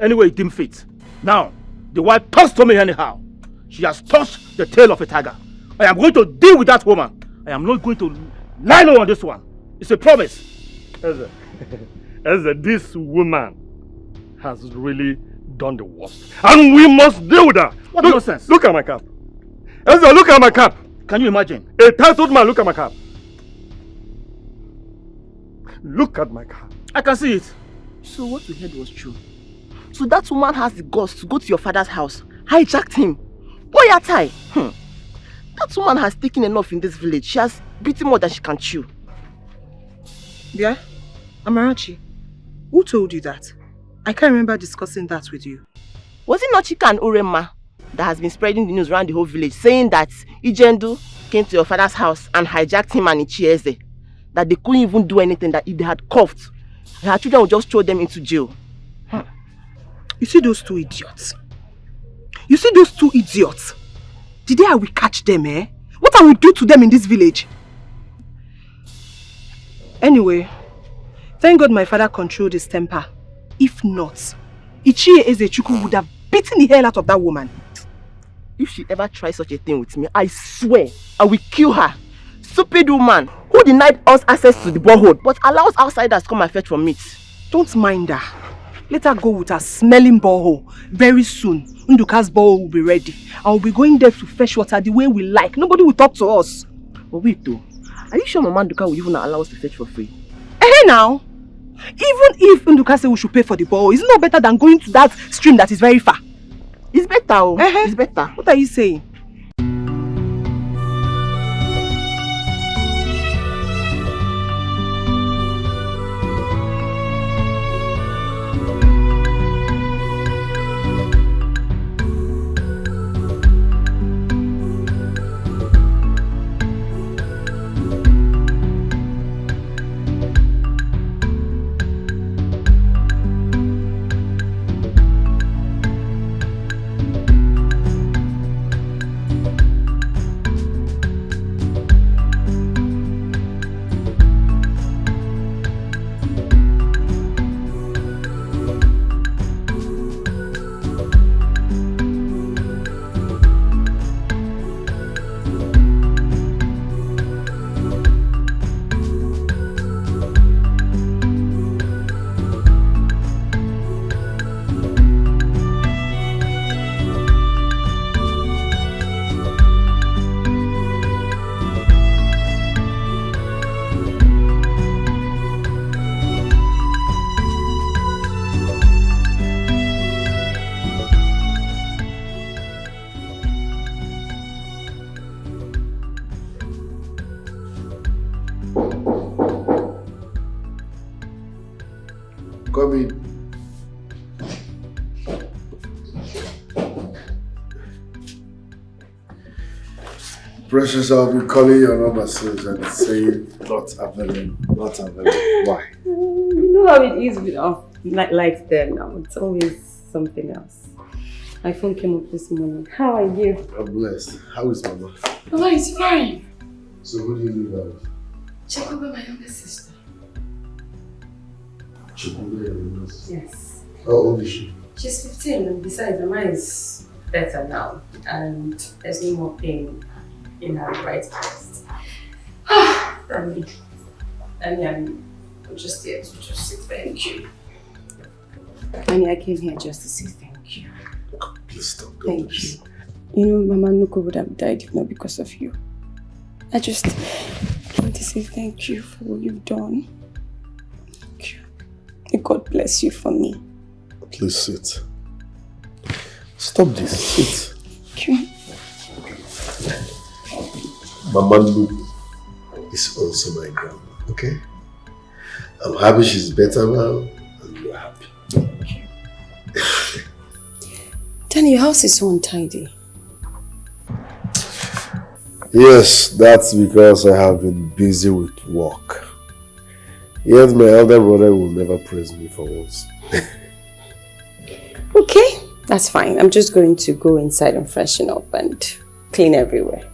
Anyway, it didn't fit. Now, the wife talks to me anyhow. She has touched the tail of a tiger. I am going to deal with that woman. I am not going to lie low on this one. It's a promise. Ezra, this woman has really done the worst. And we must deal with her. What nonsense? Look at my cap. Ezra, look at my cap. Can you imagine? A titled man, look at my cap. Look at my cap. I can see it. So what we heard was true. So that woman has the guts to go to your father's house, hijacked him. Boyatai. That woman has taken enough in this village. She has beaten more than she can chew. Yeah? Amarachi, who told you that? I can't remember discussing that with you. Was it not Chika and Urema that has been spreading the news around the whole village, saying that Ijendu came to your father's house and hijacked him and Ichieze? That they couldn't even do anything, that if they had coughed, her children would just throw them into jail. You see those two idiots? You see those two idiots? The day I will catch them, eh? What I will do to them in this village? Anyway, thank God my father controlled his temper. If not, Ichie Ezechukwu would have beaten the hell out of that woman. If she ever tries such a thing with me, I swear I will kill her. Stupid woman who denied us access to the borehole but allows outsiders to come and fetch from it. Don't mind her. Let her go with her smelling borehole. Very soon, Nduka's borehole will be ready. I will be going there to fetch water the way we like. Nobody will talk to us. But wait though, are you sure Mama Nduka will even allow us to fetch for free? Hey now! Even if Nduka says we should pay for the borehole, is it not better than going to that stream that is very far? It's better. It's better. What are you saying? Come in. Precious, I'll be calling your number since and saying not available, not available. Why? You know how it is with lights there now. It's always something else. My phone came up this morning. How are you? I'm blessed. How is Mama? Mama is fine. So who do you live with? Check over my younger sister. Yes. How old is she? She's 15 and besides, Mama is better now and there's no more pain in her right breast. I'm just here to just say thank you. I came here just to say thank you. Please stop. Thank you. You know, Mama Nuko would have died if not because of you. I just want to say thank you for what you've done. Thank you. May God bless you for me. Please sit. Stop this. Sit. Thank you. Mama Nuko is also my grandma, okay? I'm happy she's better now and you're happy. Danny, your house is so untidy. Yes, that's because I have been busy with work. Yet my elder brother will never praise me for once. Okay, that's fine. I'm just going to go inside and freshen up and clean everywhere.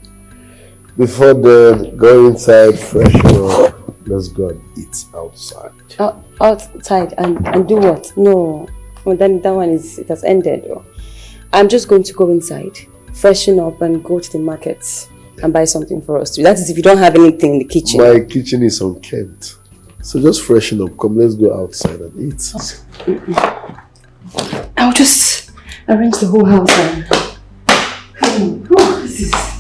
Before then, go inside, freshen up. Let's go and eat outside. Outside and do what? No, well, then that one it has ended. I'm just going to go inside, freshen up and go to the market and buy something for us to eat. That is if you don't have anything in the kitchen. My kitchen is unkempt. So just freshen up. Come, let's go outside and eat. I'll just arrange the whole house and... Oh, this is...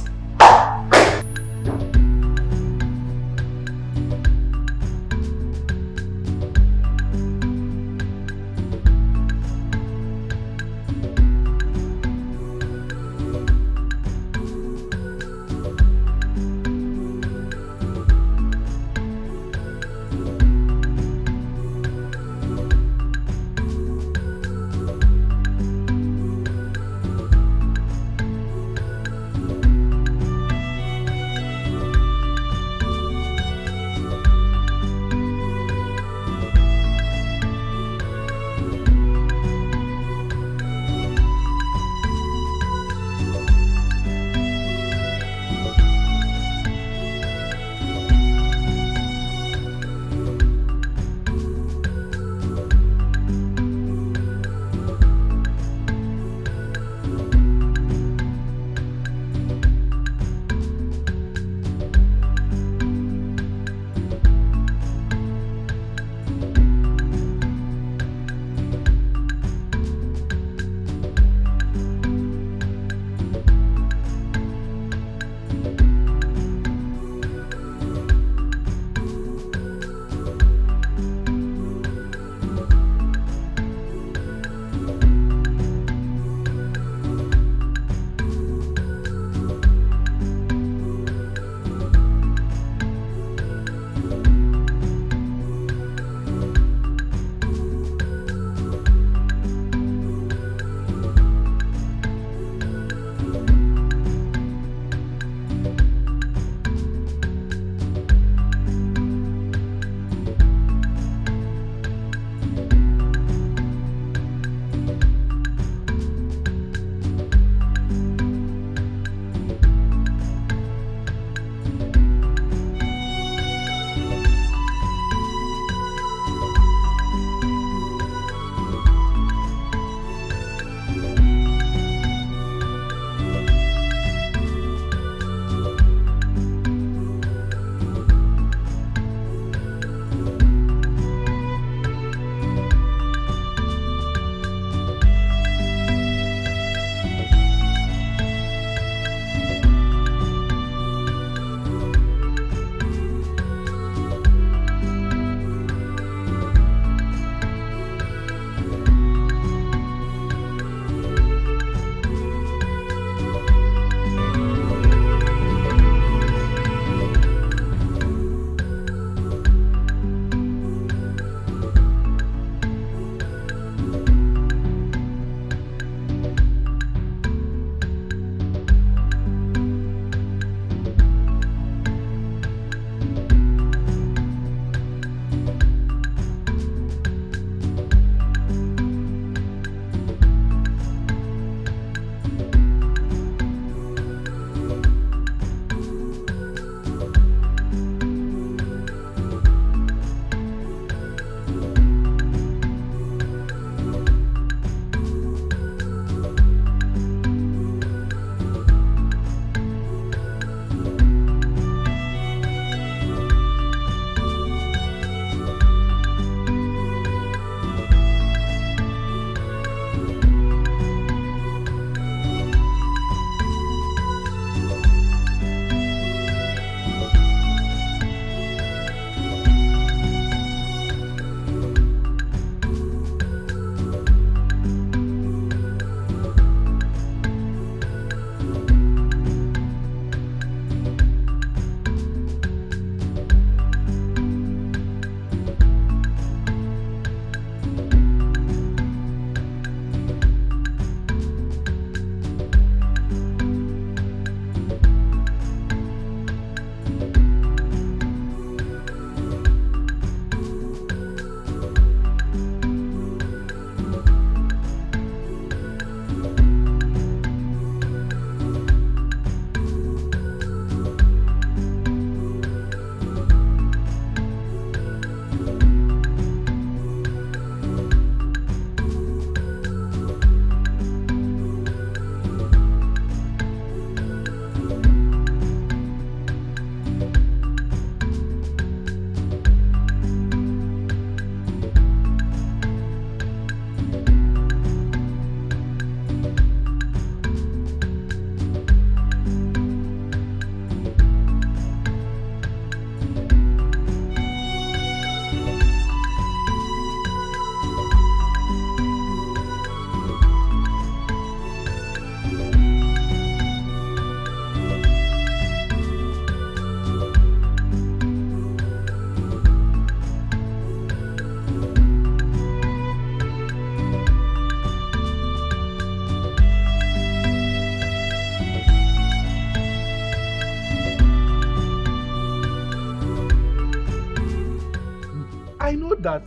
that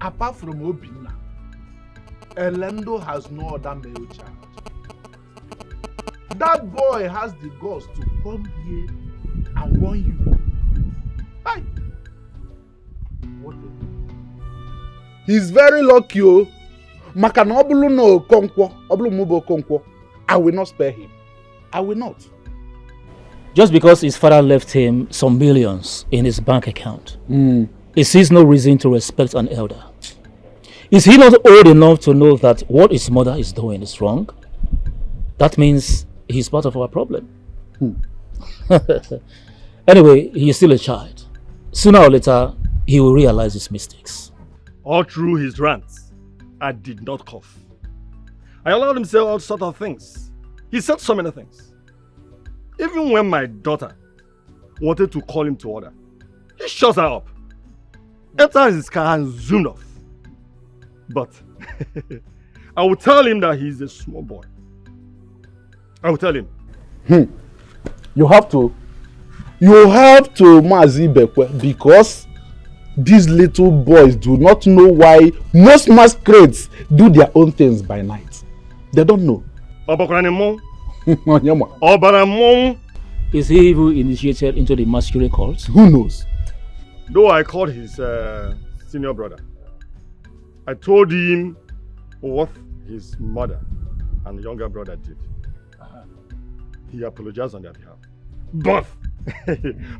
apart from Obina, Elendo has no other male child. That boy has the guts to come here and warn you. Hey! What He's very lucky, oh. Maka na obulu no Okonkwo, obulu mubo Okonkwo. I will not spare him. I will not. Just because his father left him some millions in his bank account, he sees no reason to respect an elder. Is he not old enough to know that what his mother is doing is wrong? That means he's part of our problem. Anyway, he's still a child. Sooner or later, he will realize his mistakes. All through his rants, I did not cough. I allowed him to say all sorts of things. He said so many things. Even when my daughter wanted to call him to order, he shuts her up, enters his car and zoomed off. But I will tell him that he's a small boy. I will tell him. You have to Mazi Bekwe, because these little boys do not know why most masquerades do their own things by night. They don't know. Is he even initiated into the masquerade cult? Who knows? Though I called his senior brother, I told him what his mother and younger brother did. He apologized on their behalf.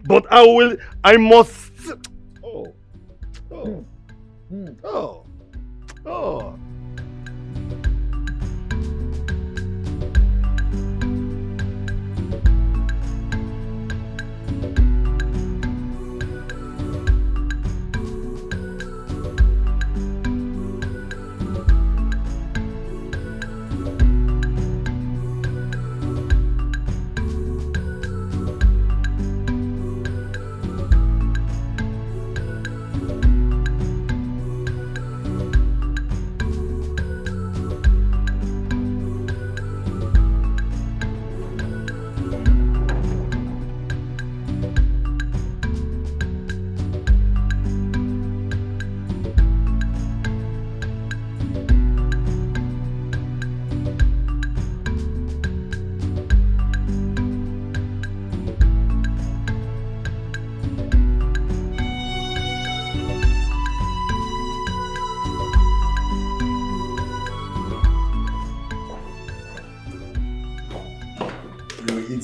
But I must. Oh.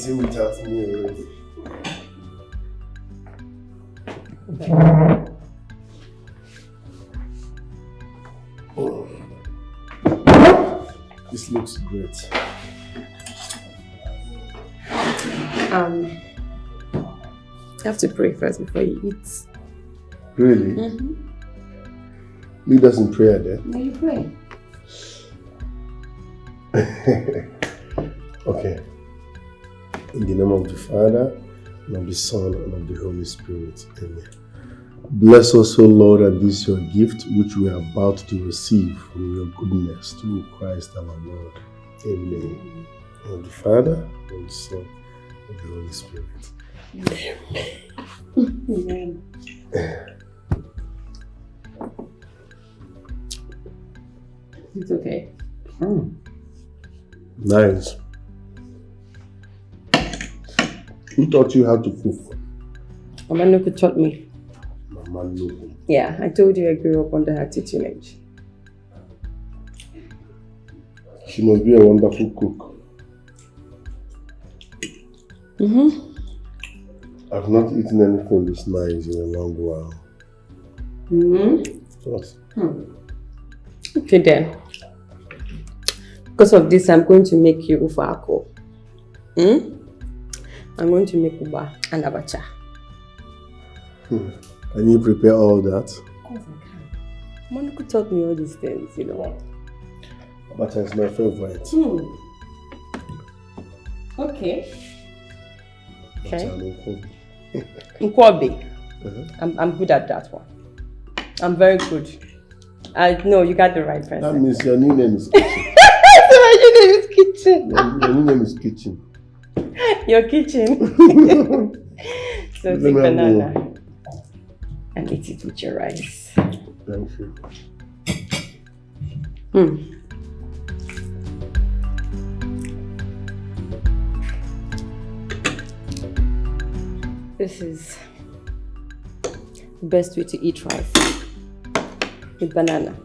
Without me already. Oh. This looks great. You have to pray first before you eat. Really? Mm-hmm. Lead us in prayer then. No, you pray. Okay. In the name of the Father, and of the Son, and of the Holy Spirit. Amen. Bless us, O Lord, and this your gift, which we are about to receive from your goodness through Christ our Lord. Amen. In the name of the Father, and of the Son, and of the Holy Spirit. Amen. It's okay. Nice. Who taught you how to cook? Mama Nuku taught me. Mama Nuku. Yeah, I told you I grew up under her tutelage. She must be a wonderful cook. I've not eaten anything this nice in a long while. Yes. Okay then. Because of this, I'm going to make you ufako. I'm going to make uba and abacha. Can you prepare all that? Of course I can. Monica taught me all these things, you know. Abacha is my favorite. Okay. Okay. Nkwobi. I'm good at that one. I'm very good. I know you got the right person. That means your new name is Kitchen. My new name is Kitchen. Your new name is Kitchen. Your kitchen. So take banana and eat it with your rice. Thank you. This is the best way to eat rice with banana.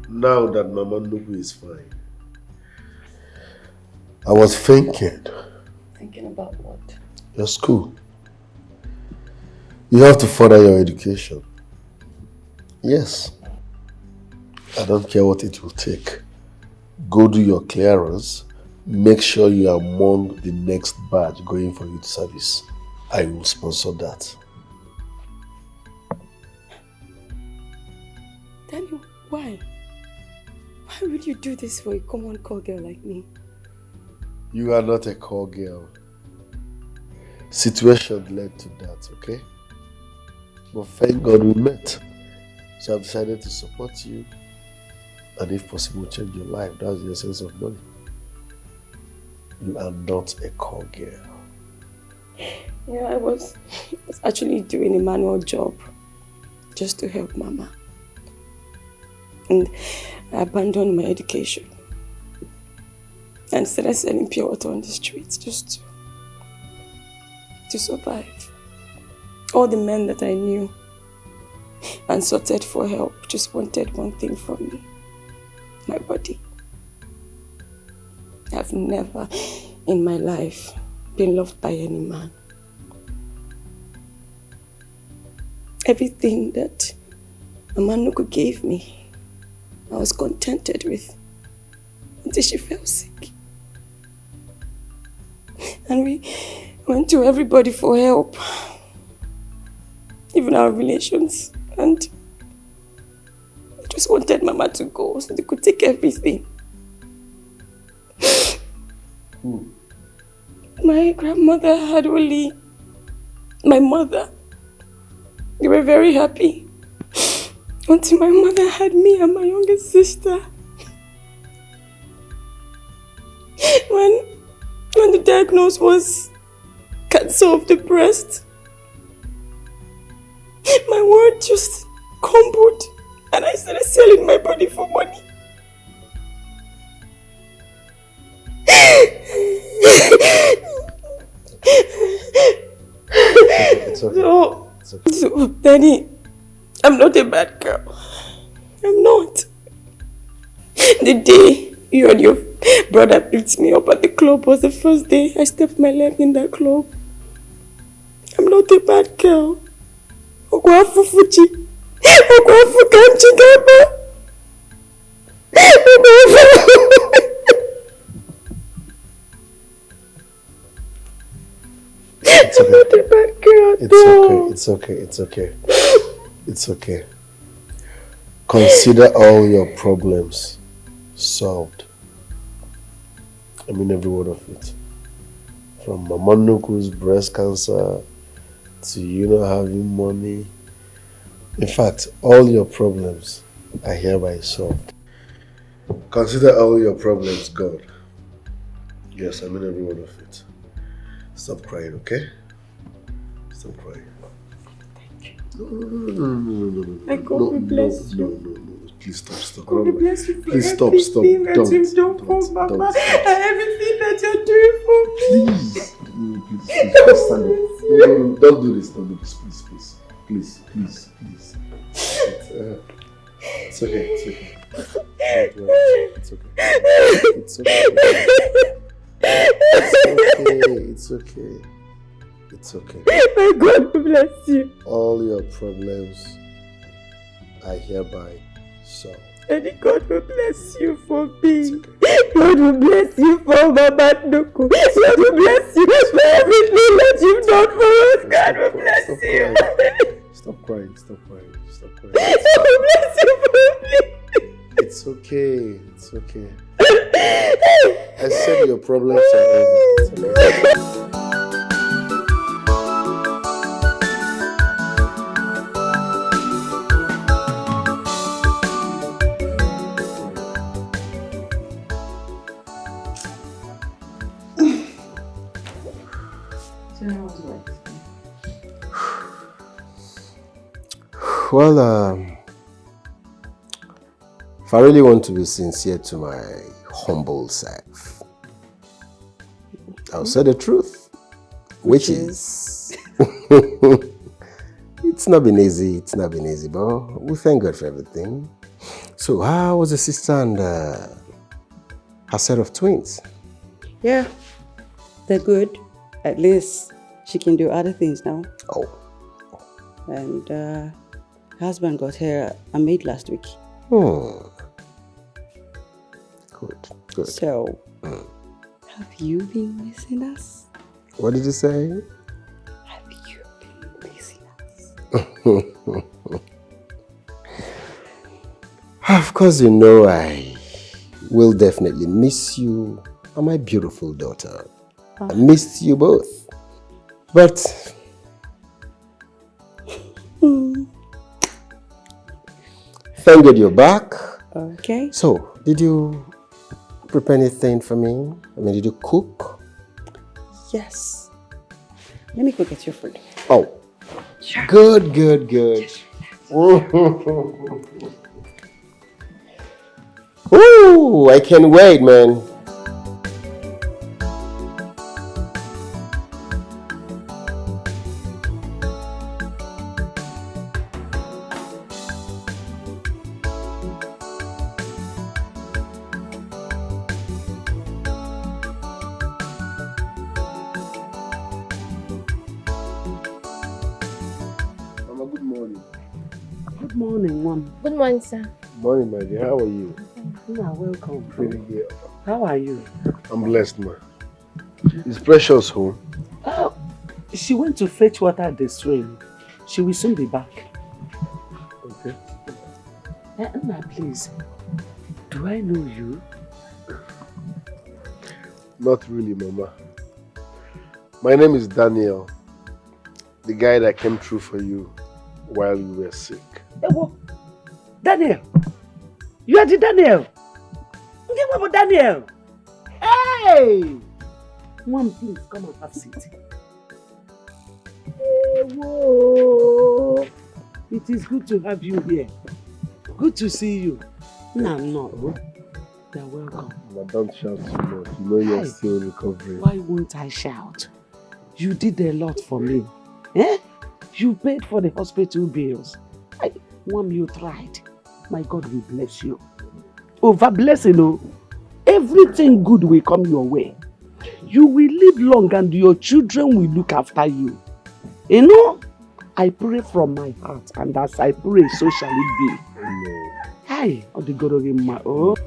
Now that Mama Nubu is fine, I was thinking, Thinking about what? your school. You have to further your education. Yes. I don't care what it will take. Go do your clearance. Make sure you are among the next batch going for youth service. I will sponsor that. Daniel, why? Why would you do this for a common call girl like me? You are not a call girl. Situation led to that, okay? But thank God we met. So I've decided to support you and if possible change your life. That's the essence of money. You are not a call girl. Yeah, I was actually doing a manual job just to help Mama. And I abandoned my education and started selling pure water on the streets just to survive. All the men that I knew and sorted for help just wanted one thing from me: my body. I've never in my life been loved by any man. Everything that Amanuku gave me, I was contented with until she fell sick. And we went to everybody for help, even our relations, and I just wanted Mama to go so they could take everything. My grandmother had only my mother. They were very happy until my mother had me and my younger sister. When the diagnosis was cancer of the breast, my world just crumbled and I started selling my body for money. It's okay. So, Danny, I'm not a bad girl. I'm not. The day you and your brother picked me up at the club was the first day I stepped my leg in that club. I'm not a bad girl. Ogwafu Fuji. Ogwafu Kanchi Gaba. It's okay. I'm not a bad girl. It's okay. It's okay. It's okay. Consider all your problems solved. I mean every word of it. From Mama Nuku's breast cancer to you not having money. In fact, all your problems are hereby solved. Consider all your problems gone. Yes, I mean every word of it. Stop crying, okay? Stop crying. No. God bless you. No. Please stop. God bless you for Please stop. everything that you've done for Mama and everything that you're doing for me. Please stand up. No, don't do this. Please. It's okay. It's okay. May God bless you. All your problems are hereby solved. And God will bless you for me. God will bless you for Mama Nuku. God will bless you for everything that you've done for us. God will bless you. Stop crying. God will bless you for me. It's okay. I said your problems are over. Well, if I really want to be sincere to my humble self, I'll say the truth, which is it's not been easy, but we thank God for everything. So how was the sister and her set of twins? Yeah, they're good. At least she can do other things now. Oh. And her husband got her a maid last week. Good. So, have you been missing us? What did you say? Have you been missing us? Of course, you know I will definitely miss you and my beautiful daughter. I missed you both. But thank God you're back. Okay. So, did you prepare anything for me? I mean, did you cook? Yes. Let me go get your food. Oh. Sure. Good. Ooh, I can't wait, man. Good morning, Mom. Good morning, sir. Morning, my dear. How are you? You are welcome. Pretty good. How are you? I'm blessed, ma. Is Precious home? Oh, she went to fetch water at the stream. She will soon be back. Okay. Anna, please. Do I know you? Not really, Mama. My name is Daniel. The guy that came through for you while you were sick. Daniel! You are the Daniel! Daniel! Hey! Mom, please come and have seat. Hey, whoa! It is good to have you here. Good to see you. No. You're welcome. But don't shout too much. You know you're still recovering. Why won't I shout? You did a lot for me. Eh? You paid for the hospital bills. Mom, you tried. My God will bless you. Over blessing, oh. Everything good will come your way. You will live long and your children will look after you. You know, I pray from my heart, and as I pray, so shall it be. Amen. Hi, oh.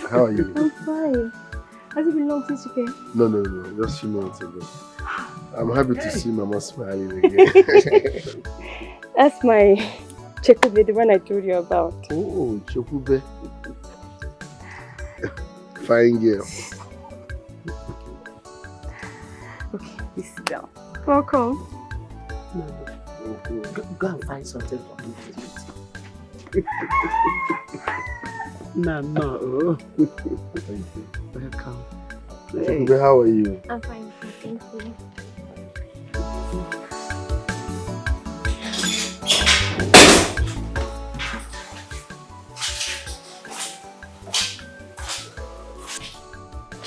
How are you? I'm fine. Has it been long since you came? No. Just a few minutes ago. I'm happy to see Mama smiling again. That's my Chekube, the one I told you about. Oh, Chekube. Fine girl. Okay, please sit down. Welcome. Go and find something for me to eat. No. Thank you. Welcome. Chekube, how are you? I'm fine, thank you.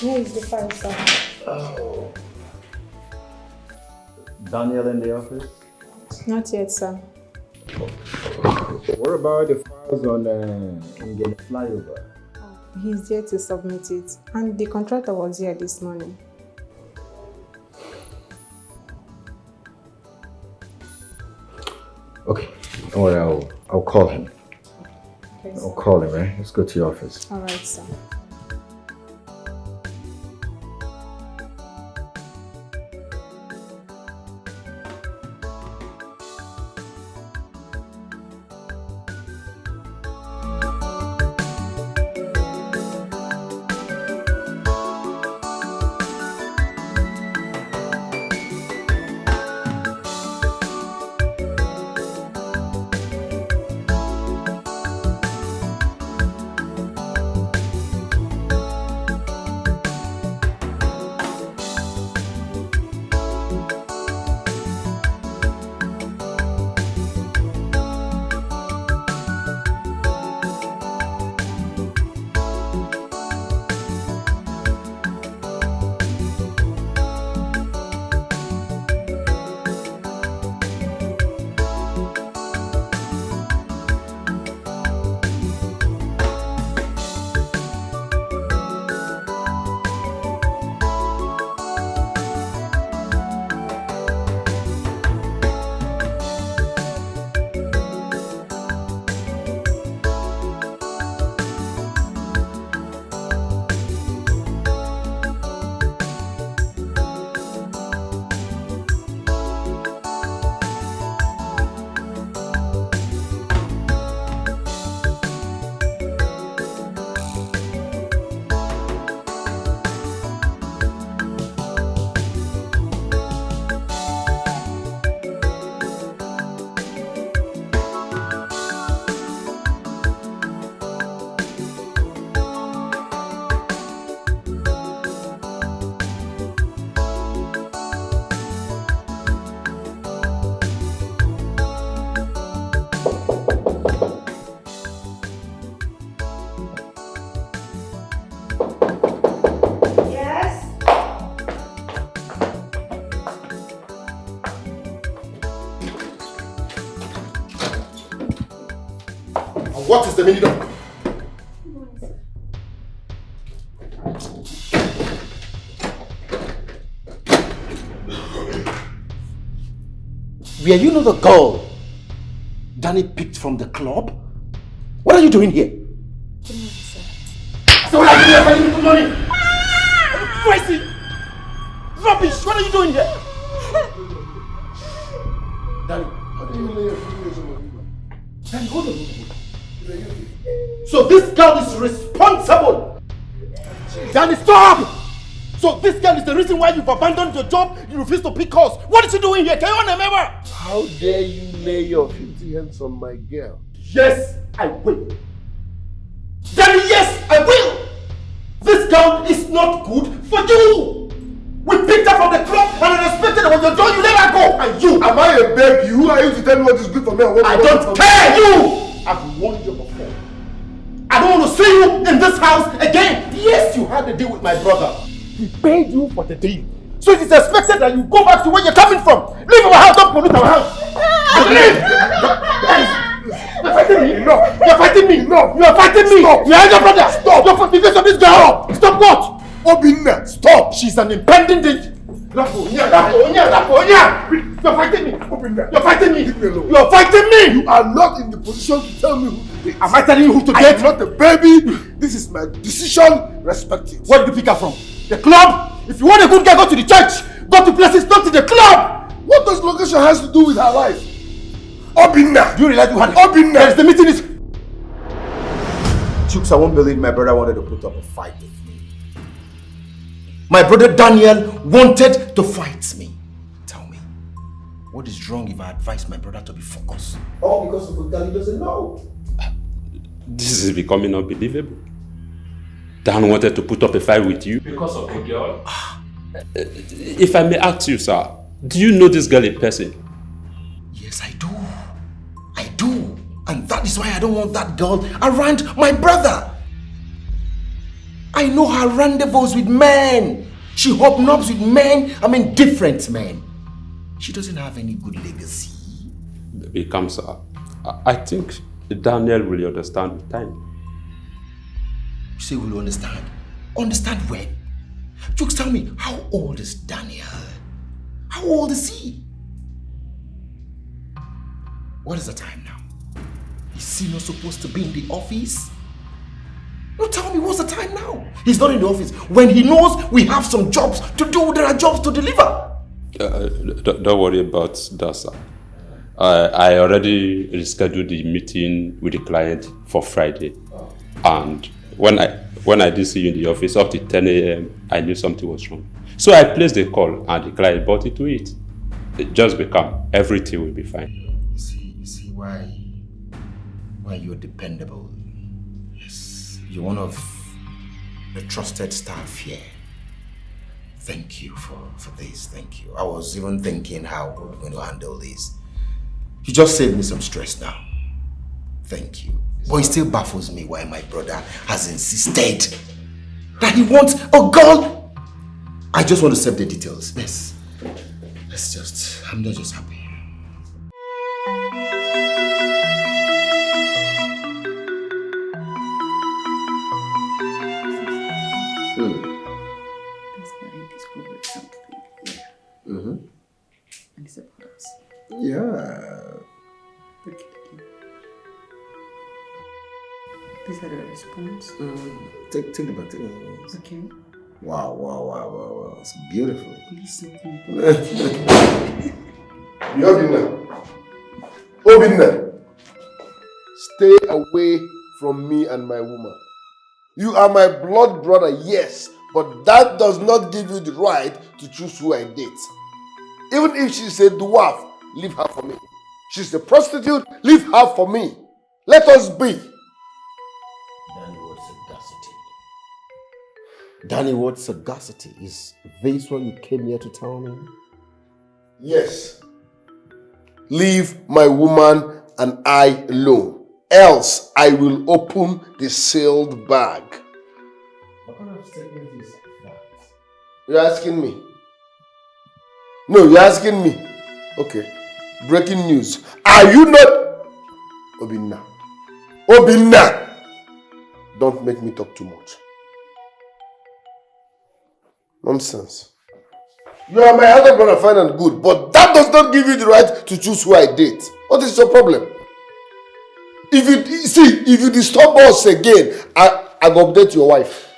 Where is the file, sir? Oh. Daniel in the office? Not yet, sir. What about the files on the flyover? He's there to submit it, and the contractor was here this morning. Okay, don't worry, I'll call him. Okay, I'll call him, right? Let's go to your office. All right, sir. What is the meaning of... Were you not the girl Danny picked from the club? What are you doing here? So what are you doing here? Good morning. Crazy! Rubbish! What are you doing here? Danny, Danny, hold on. So this girl is responsible. Danny, stop! So this girl is the reason why you've abandoned your job, you refuse to pick us. What is she doing here? Can you remember? How dare you lay your filthy hands on my girl? Yes, I will. Danny, yes, I will. This girl is not good for you. We picked her from the club and I respected her. When you're done, you let her go. And you. Am I a baby? Who are you to tell me what is good for me and what I don't care, you. I've warned you before. I don't want to see you in this house again. Yes, you had a deal with my brother. He paid you for the deal. So it is expected that you go back to where you're coming from. Leave our house, don't pollute our house. Leave! You're fighting me? No. You're fighting me? No. You're fighting me? Stop. You're your brother. Stop. You're fighting because of this girl. Stop what? Obinna, stop. She's an impending danger. You're fighting me. You're fighting me. You're fighting me. You are not in the position to tell me who to date. Am I telling you who to date? I'm not a baby. This is my decision. Respect it. Where did you pick her from? The club? If you want a good guy, go to the church. Go to places, not to the club. What does location has to do with her life? Obinna. Do you realize you had Obinna? Yes, the meeting is... Chooks, I won't believe my brother wanted to put up a fight with me. My brother Daniel wanted to fight me. Tell me, what is wrong if I advise my brother to be focused? All because of what he doesn't know. This is becoming unbelievable. Dan wanted to put up a fight with you because of the girl. If I may ask you, sir, do you know this girl in person? Yes, I do. I do. And that is why I don't want that girl around my brother. I know her rendezvous with men. She hobnobs with men, different men. She doesn't have any good legacy. Become, sir. I think Daniel will understand with time. You say will understand? Understand when? Jokes, tell me, how old is Daniel? How old is he? What is the time now? Is he not supposed to be in the office? No, tell me, what's the time now? He's not in the office. When he knows we have some jobs to do, there are jobs to deliver. Don't worry about that, sir. I already rescheduled the meeting with the client for Friday. And when I did see you in the office up to 10 a.m., I knew something was wrong. So I placed the call and the client bought into it. Just become, everything will be fine. You see why you're dependable. Yes, you're one of the trusted staff here. Thank you for this, thank you. I was even thinking how we're going to handle this. You just saved me some stress now. Thank you. But it still baffles me why my brother has insisted that he wants a girl. I just want to save the details. Yes. I'm not just happy. And it's about us. Yeah. These are the response. Take the back. Okay. Wow. It's beautiful. Please something. Obinna. Stay away from me and my woman. You are my blood brother, yes, but that does not give you the right to choose who I date. Even if she's a dwarf, leave her for me. She's a prostitute, leave her for me. Let us be. Danny, what sagacity? Is this what you came here to tell me? Yes. Leave my woman and I alone. Else I will open the sealed bag. What kind of statement is that? You're asking me? No, you're asking me. Okay. Breaking news. Are you not... Obinna, Obinna! Don't make me talk too much. Nonsense. You are my elder brother, fine and good, but that does not give you the right to choose who I date. What is your problem? If you disturb us again, I go update your wife.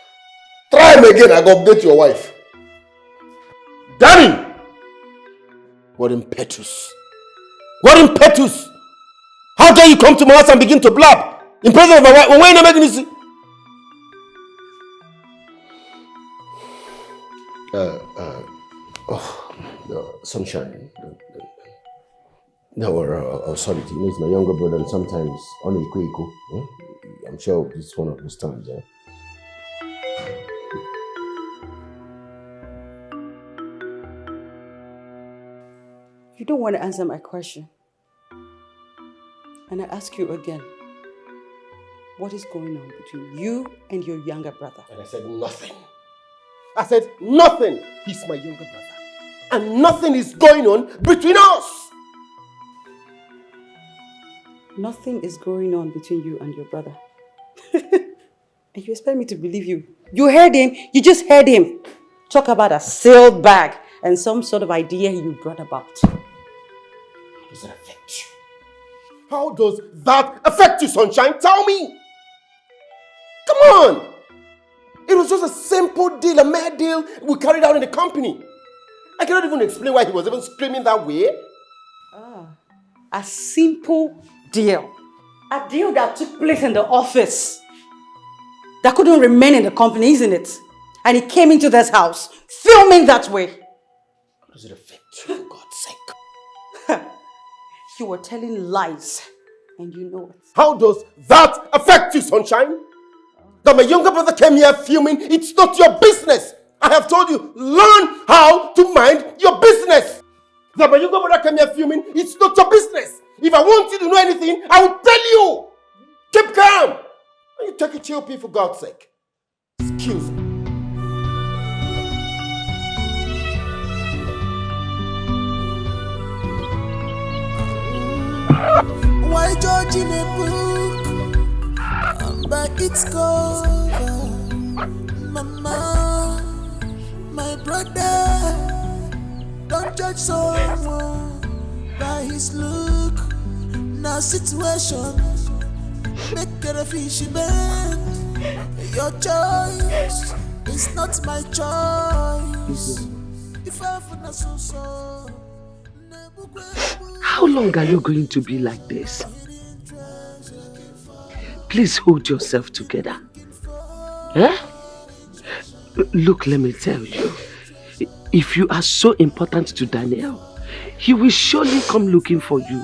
Try him again, I go update your wife. Danny! What impetus? What impetus? How dare you come to my house and begin to blab in presence of my wife? Why not making this? No, sunshine. No, sorry, you know, it's my younger brother, and sometimes on a I'm sure this one understands. Yeah? You don't want to answer my question. And I ask you again, what is going on between you and your younger brother? And I said nothing. I said nothing. He's my younger brother. And nothing is going on between us. Nothing is going on between you and your brother. And you expect me to believe you? You heard him. You just heard him. Talk about a sealed bag and some sort of idea you brought about. How does that affect you? How does that affect you, Sunshine? Tell me. Come on. It was just a simple deal, a mere deal we carried out in the company. I cannot even explain why he was even screaming that way. A simple deal. A deal that took place in the office. That couldn't remain in the company, isn't it? And he came into this house, filming that way. How does it affect you, for God's sake? You were telling lies, and you know it. How does that affect you, Sunshine? That my younger brother came here filming, it's not your business. I have told you, learn how to mind your business. That my younger brother came here filming, it's not your business. If I want you to know anything, I will tell you. Keep calm. You take a chill pill, for God's sake. Excuse me. Why judge in a book by its cover? Mama, my brother, don't judge someone by his look. Now situation make it a fishy bend. Your choice is not my choice. If I find so. How long are you going to be like this? Please hold yourself together. Eh? Look, let me tell you. If you are so important to Daniel, he will surely come looking for you.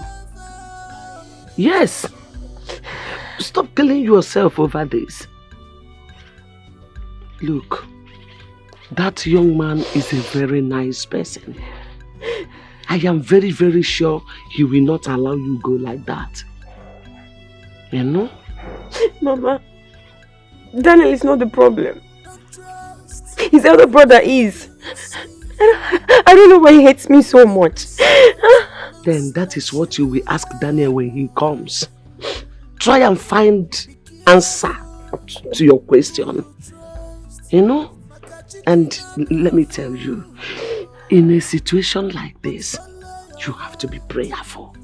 Yes. Stop killing yourself over this. Look, that young man is a very nice person. I am very, very sure he will not allow you go like that. You know? Mama, Daniel is not the problem. His elder brother is. I don't know why he hates me so much. Then that is what you will ask Daniel when he comes. Try and find answer to your question. You know? And let me tell you, in a situation like this, you have to be prayerful.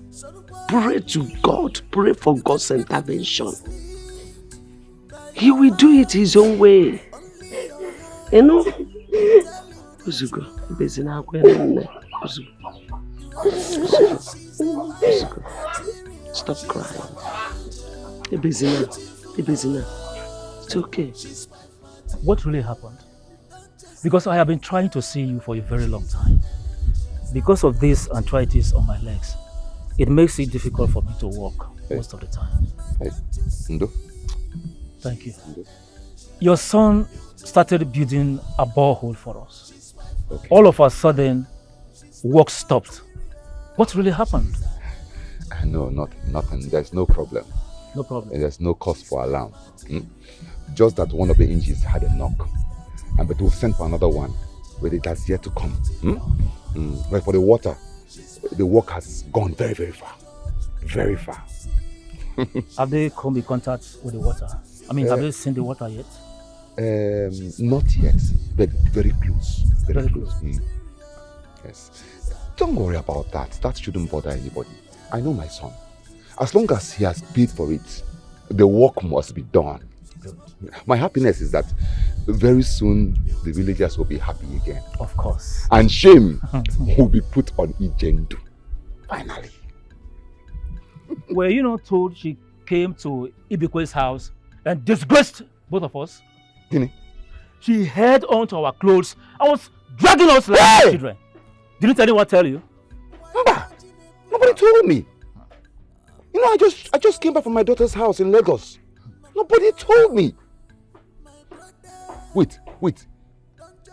Pray to God. Pray for God's intervention. He will do it his own way. You know? Uzugo, stop crying. It's okay. What really happened? Because I have been trying to see you for a very long time. Because of this arthritis on my legs, it makes it difficult for me to walk most of the time. Hey, Ndo. Thank you. Ndo. Your son started building a borehole for us. Okay. All of a sudden, work stopped. What really happened? No, nothing. There's no problem. No problem. There's no cause for alarm. Just that one of the engines had a knock. But we'll send for another one, but it has yet to come. But for the water, the work has gone very, very far. Very far. Have they come in contact with the water? I mean, have they seen the water yet? Not yet, but very close. Very close. Yes. Don't worry about that. That shouldn't bother anybody. I know my son. As long as he has paid for it, the work must be done. Good. My happiness is that very soon the villagers will be happy again. Of course. And shame will be put on Ijendu. Finally. Were you not told she came to Ibikwe's house and disgraced both of us? Ini? She held on to our clothes and was dragging us like children. Didn't anyone tell you? Nobody told me. You know, I just came back from my daughter's house in Lagos. Nobody told me. Wait.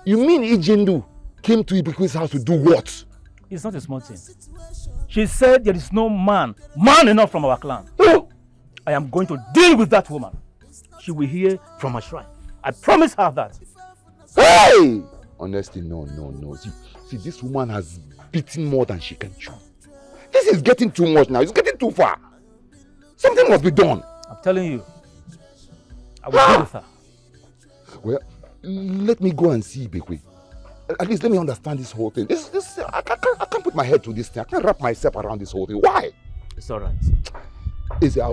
You mean Ijendu came to Ibikwe's house to do what? It's not a small thing. She said there is no man enough from our clan. I am going to deal with that woman. She will hear from her shrine. I promise her that. Hey! Honestly, no. See, this woman has beaten more than she can chew. This is getting too much now. It's getting too far. Something must be done. I'm telling you. I will deal with her. Well, let me go and see Ibekwe. At least let me understand this whole thing. I can't put my head to this thing. I can't wrap myself around this whole thing. Why? It's all right.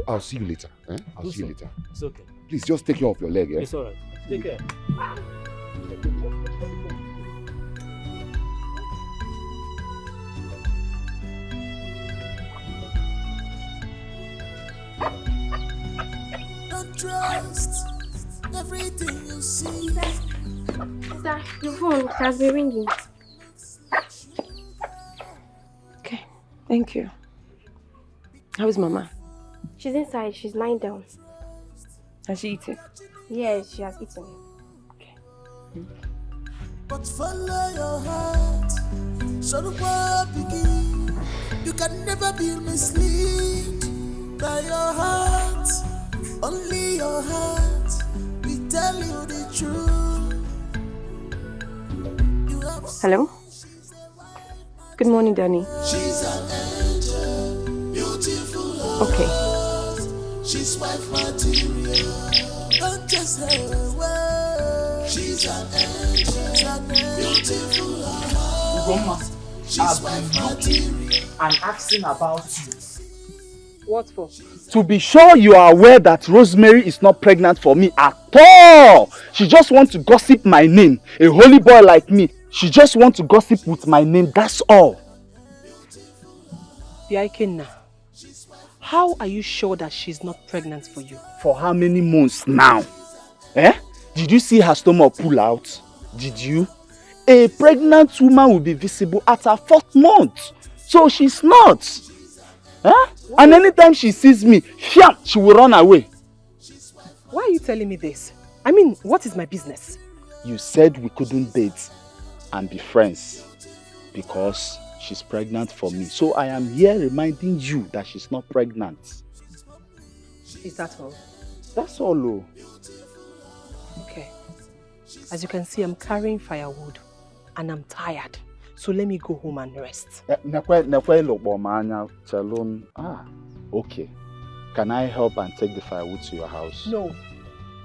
I'll see you later. I'll see you later. It's okay. Please just take care of your leg. It's all right. Take care. Don't trust everything you see. Sister, your phone has been ringing. Okay, thank you. How is Mama? She's inside. She's lying down. Has she eaten? Yes, she has eaten. But follow your heart. So the world begin. You can never be misled by your heart. Only your heart will tell you the truth. Hello? Good morning, Danny. She's an angel, beautiful. Okay. She's wife material. Don't just her away. She's an angel, beautiful. She's wife material. And asking about you. What for? To be sure you are aware that Rosemary is not pregnant for me at all. She just wants to gossip my name. A holy boy like me. She just wants to gossip with my name. That's all. Biakenna, how are you sure that she's not pregnant for you? For how many months now? Did you see her stomach pull out? Did you? A pregnant woman will be visible at her 4th month. So she's not. And anytime she sees me, she will run away. Why are you telling me this? I mean, what is my business? You said we couldn't date and be friends because she's pregnant for me. So I am here reminding you that she's not pregnant. Is that all? That's all. Oh. Okay. As you can see, I'm carrying firewood and I'm tired. So let me go home and rest. Okay. Can I help and take the firewood to your house? No.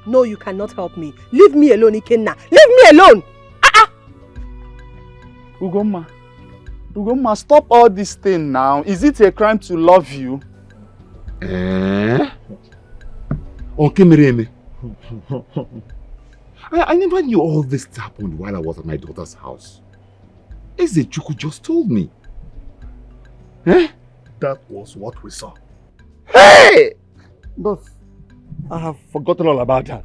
No, you cannot help me. Leave me alone, Ikenna. Leave me alone! Ugomma, stop all this thing now. Is it a crime to love you? Okay, I never knew all this happened while I was at my daughter's house. Ezechuku just told me. That was what we saw. Hey! But I have forgotten all about that.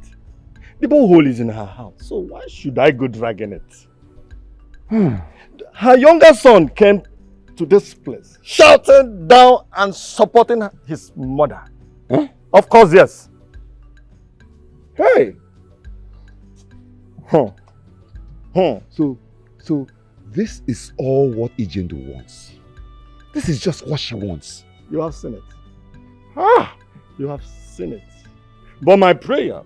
The borehole is in her house, so why should I go dragging it? Her younger son came to this place, shouting down and supporting his mother. Of course, yes. Hey! So this is all what Ijendu wants. This is just what she wants. You have seen it. You have seen it. But my prayer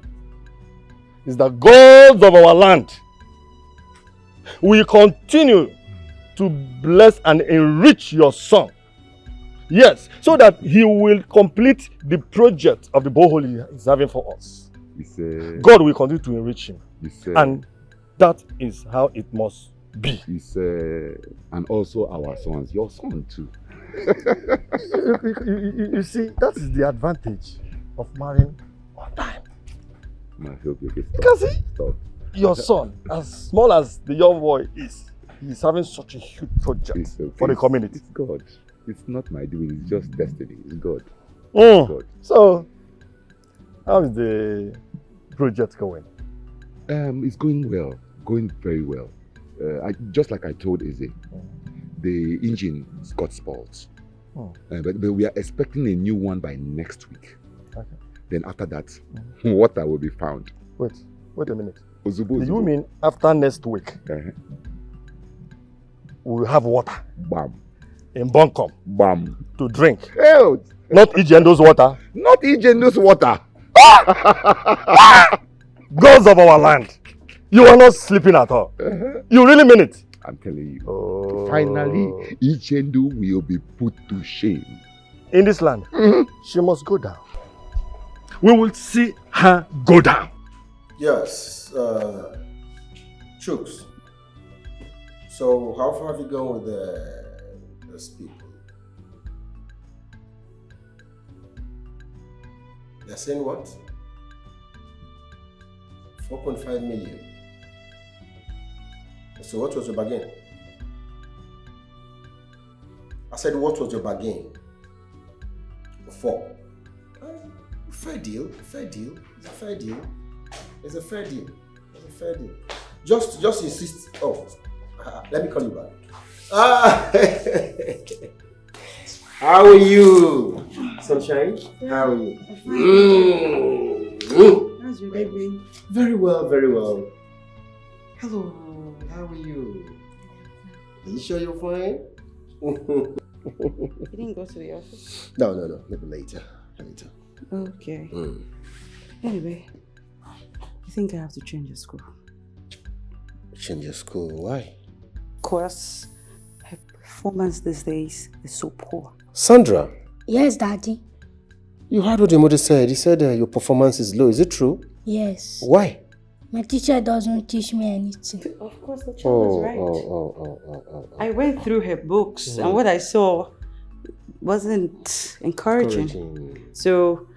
is that gods of our land will continue to bless and enrich your son Yes, so that he will complete the project of the borehole he is having for us. God will continue to enrich him. And that is how it must be. And also our sons, your son too. You see, that is the advantage of marrying on time. I hope you can Because see, your son, as small as the young boy is, he's having such a huge project for the community. It's God. It's not my doing, it's just destiny. It's God. God. So, how is the project going? It's going well. Going very well. Just like I told Eze, the engine got spoiled. But we are expecting a new one by next week. Okay. Then after that, water will be found. Wait a minute. Ozubo. Do you mean after next week, we'll have water? Bam. In Bunkum. Bam. To drink. Hell. Not Ijendo's water. Not Ijendo's water. Gods of our land. You are not sleeping at all. You really mean it? I'm telling you. Finally, Ichendu will be put to shame. In this land, she must go down. We will see her go down. Yes, Chooks. So how far have you gone with those people? They're saying what? 4.5 million. So what was your bargain? I said, what was your bargain? 4. Fair deal, fair deal. It's a fair deal. It's a fair deal. It's a fair deal. Just insist. Oh, let me call you back. How are you, Sunshine? How are you? How's your day going? Very well, very well. Hello, how are you? Are you sure you're fine? You didn't go to the office? No, maybe later. Okay. Anyway, I think I have to change your school. Change your school? Why? Because her performance these days is so poor. Sandra? Yes, Daddy. You heard what your mother said. He said your performance is low. Is it true? Yes. Why? My teacher doesn't teach me anything. Of course, the child is right. I went through her books and what I saw wasn't encouraging. So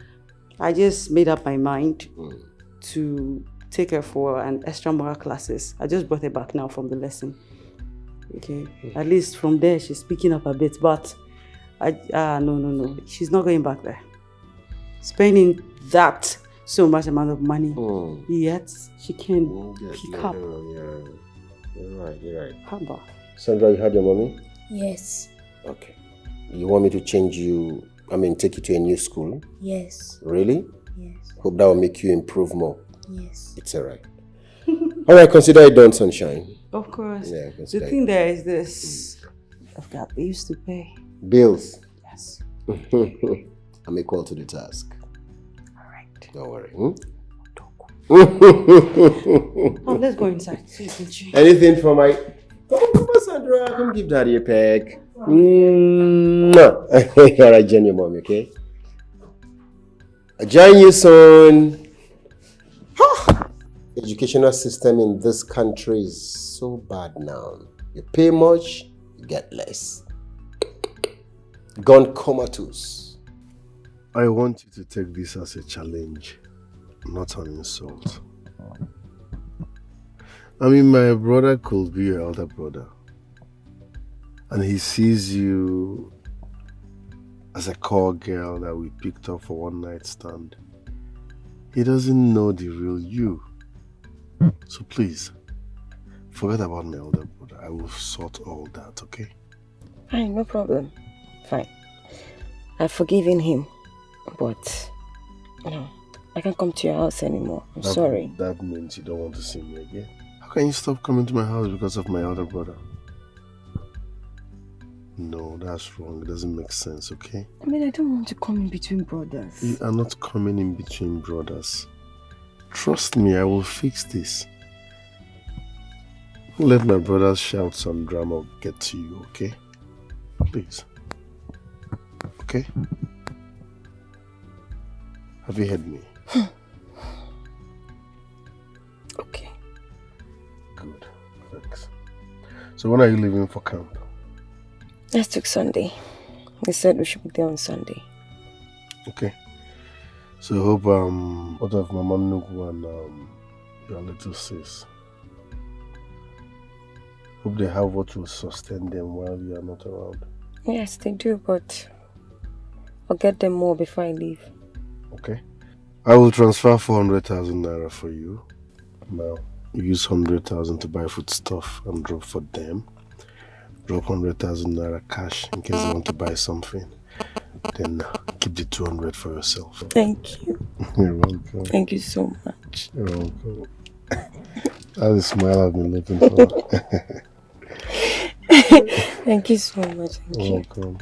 I just made up my mind to take her for an extra moral classes. I just brought her back now from the lesson. Okay. At least from there she's picking up a bit, but no. She's not going back there. Spending that so much amount of money, yet she can't pick up. You're right. How about? Sandra, you heard your mommy? Yes. Okay. You want me to take you to a new school? Yes. Really? Yes. Hope that will make you improve more. Yes. It's alright. Alright, consider it done, Sunshine. Of course. Yeah, the thing there is this. I've got bills to pay. Bills? Yes. I'm equal to the task. Alright. Don't worry. Let's go inside so you can change. Anything for my... Come on, Sandra. Come give Daddy a peck. Alright, join your mommy, okay? I'll join you soon. Educational system in this country is so bad now. You pay much, you get less. Gone comatose. I want you to take this as a challenge, not an insult. My brother could be your elder brother. And he sees you as a call girl that we picked up for one night stand. He doesn't know the real you. So please, forget about my elder brother. I will sort all that, okay? Fine, no problem. Fine. I've forgiven him. But, I can't come to your house anymore. I'm sorry. That means you don't want to see me again. How can you stop coming to my house because of my elder brother? No, that's wrong. It doesn't make sense, okay? I don't want to come in between brothers. You are not coming in between brothers. Trust me, I will fix this. Don't let my brother's shouts and drama get to you, okay? Please. okay? Have you heard me? Okay. Good, thanks. So when are you leaving for camp? Next week Sunday. They said we should be there on Sunday. Okay. So I hope what of Mama Nugu and your little sis. Hope they have what will sustain them while you are not around. Yes, they do, but I'll get them more before I leave. Okay. I will transfer 400,000 naira for you. Now, you use 100,000 to buy food stuff and drop for them. Drop 100,000 naira cash in case you want to buy something. Then keep the 200 for yourself. Thank you. You're welcome. Thank you so much. You're welcome. That's the smile I've been looking for. Thank you so much. Thank You're you. welcome.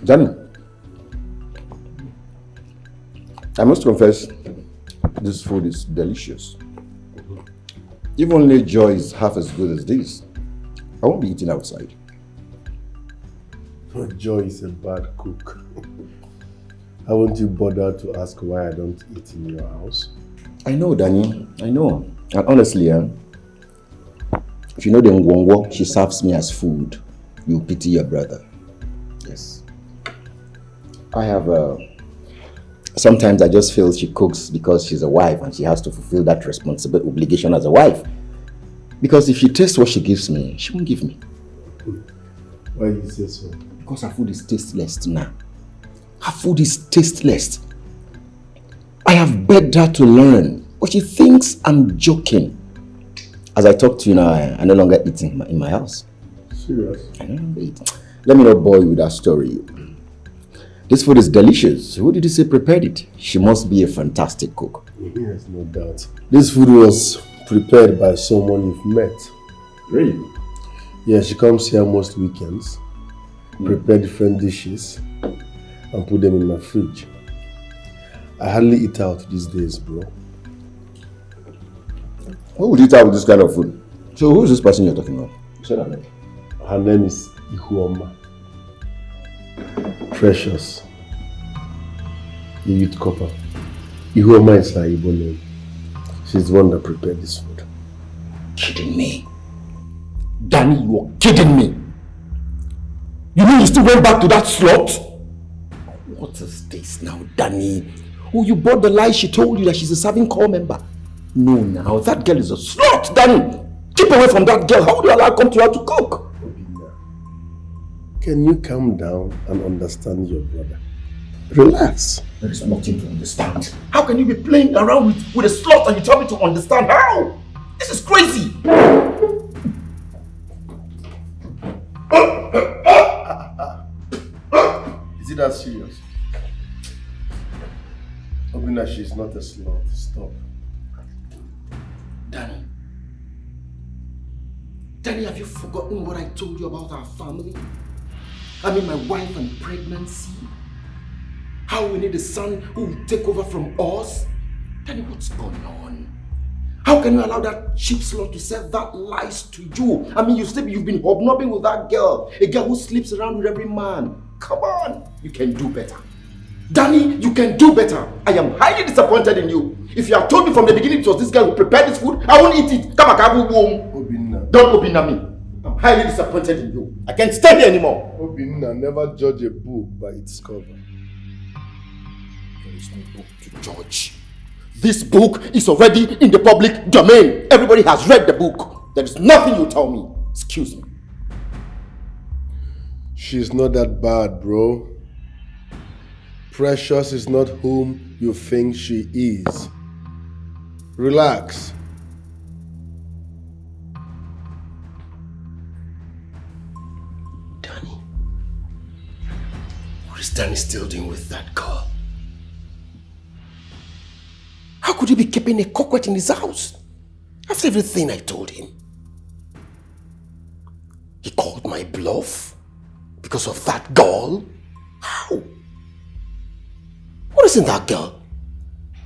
Danny, I must confess, this food is delicious. If only Joy is half as good as this, I won't be eating outside. Joy is a bad cook. Haven't you bothered to ask why I don't eat in your house? I know, Danny, I know. And honestly, if you know the ngwongwo she serves me as food, you pity your brother. Yes. I have sometimes I just feel she cooks because she's a wife and she has to fulfill that responsible obligation as a wife. Because if she tastes what she gives me, she won't give me. Why do you say so? Because her food is tasteless now. Her food is tasteless. I have begged her to learn, but she thinks I'm joking. As I talk to you now, I no longer eat in my house. Serious? I no longer eat. Let me not bore you with that story. This food is delicious. Who did you say prepared it? She must be a fantastic cook. Yes, no doubt. This food was prepared by someone you've met. Really? Yeah, she comes here most weekends, prepare different dishes, and put them in my fridge. I hardly eat out these days, bro. Who would eat out with this kind of food? So who is this person you're talking about? You said her name. Her name is Ihuoma. Precious. The youth copper. Ihuoma is her Igbo name. She's the one that prepared this food. Kidding me? Danny, you're kidding me! You mean you still went back to that slut? What is this now, Danny? Oh, you bought the lie she told you that she's a serving corps member. No, now, that girl is a slut, Danny! Keep away from that girl. How would you allow her come to her to cook? Can you calm down and understand your brother? Relax. There is nothing to understand. How can you be playing around with a slut and you tell me to understand? How? This is crazy! Is it that serious? Obina, she's not a slut. Stop. Danny, have you forgotten what I told you about our family? I mean, my wife and pregnancy? How we need a son who will take over from us? Danny, what's going on? How can you allow that cheap slut to sell that lies to you? I mean, you've been hobnobbing with that girl, a girl who sleeps around with every man. Come on, you can do better. Danny, you can do better. I am highly disappointed in you. If you had told me from the beginning it was this girl who prepared this food, I won't eat it. Come on, Obinna. Don't Obinna me. I'm highly disappointed in you. I can't stand here anymore. Obinna, never judge a book by its cover. There is no book to judge. This book is already in the public domain. Everybody has read the book. There is nothing you tell me. Excuse me. She's not that bad, bro. Precious is not whom you think she is. Relax. What is Danny still doing with that girl? How could he be keeping a coquette in his house? After everything I told him. He called my bluff because of that girl? How? What is in that girl?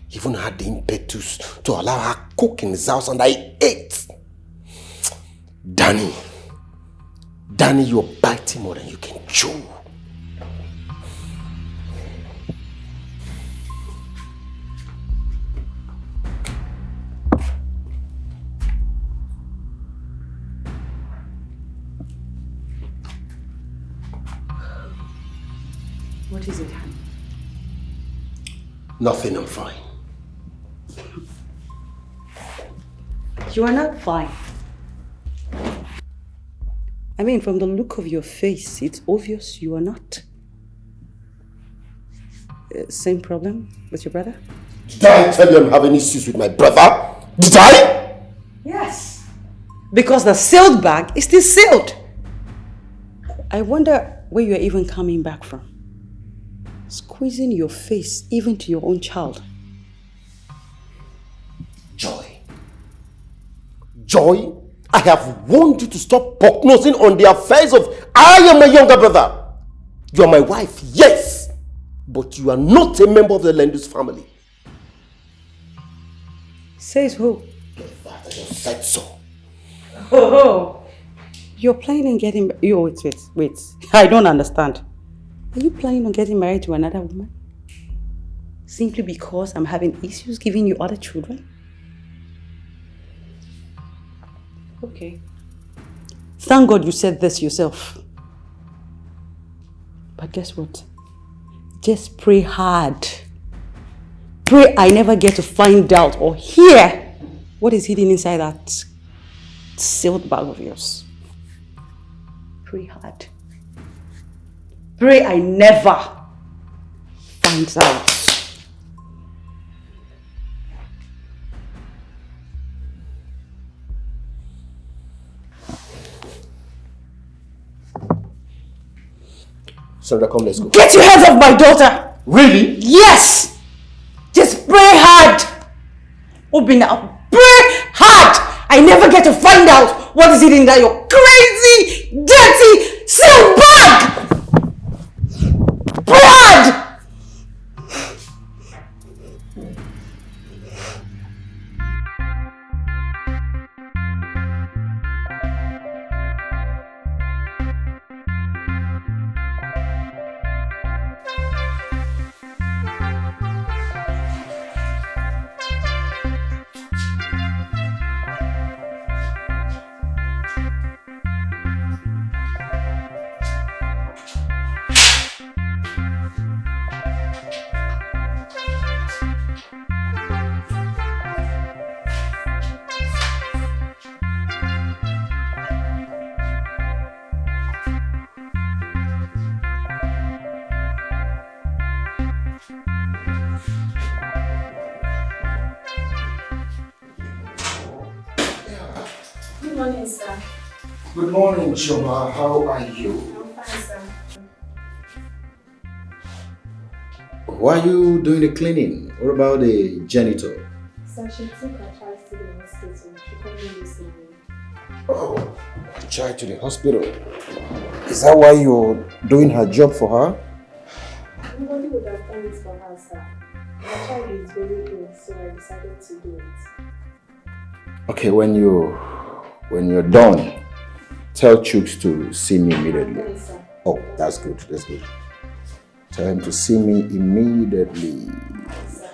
He even had the impetus to allow her cook in his house and I ate. Danny, you're biting more than you can chew. What is it, honey? Nothing, I'm fine. You are not fine. I mean, from the look of your face, it's obvious you are not. Same problem with your brother? Did I tell you I'm having issues with my brother? Did I? Yes. Because the sealed bag is still sealed. I wonder where you're even coming back from. Squeezing your face even to your own child. Joy, I have warned you to stop poke-nosing on the affairs of I am my younger brother. You are my wife, yes, but you are not a member of the Lendus family. Says who? Your father just said so. Oh, you're planning on getting... Wait. I don't understand. Are you planning on getting married to another woman? Simply because I'm having issues giving you other children? Okay. Thank God you said this yourself. But guess what? Just pray hard. Pray I never get to find out or hear what is hidden inside that sealed bag of yours. Pray hard. Pray I never find out. Sandra, come, let's go. Get your hands off my daughter! Really? Yes! Just pray hard! Open up. Pray hard! I never get to find out what is in that your crazy, dirty, sealed bag! Pray hard! Good morning, sir. Good morning, Choma. How are you? I'm fine, sir. Why are you doing the cleaning? What about the janitor? Sir, she took her child to the hospital. She called me this morning. Oh, a child to the hospital. Is that why you're doing her job for her? Nobody would have done it for her, sir. Her child is very ill, so I decided to do it. Okay, when you're done, tell Chooks to see me immediately. Okay, sir. Oh, that's good. That's good. Tell him to see me immediately. Sir.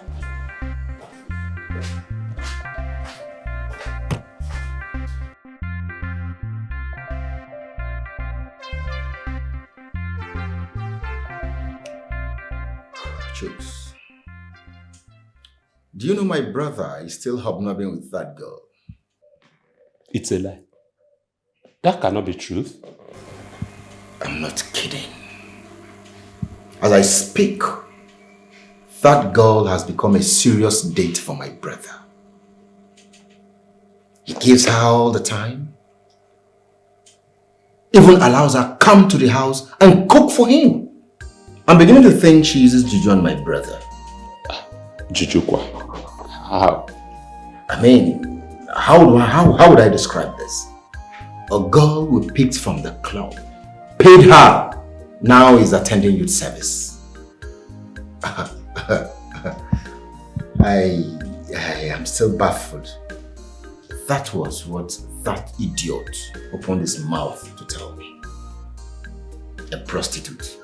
Chooks, do you know my brother is still hobnobbing with that girl? It's a lie. That cannot be truth. I'm not kidding. As I speak, that girl has become a serious date for my brother. He gives her all the time. Even allows her come to the house and cook for him. I'm beginning to think she uses juju on my brother. Juju kwa? How? I mean, how would I describe this? A girl we picked from the club, paid her, now is attending youth service. I am still baffled. That was what that idiot opened his mouth to tell me. A prostitute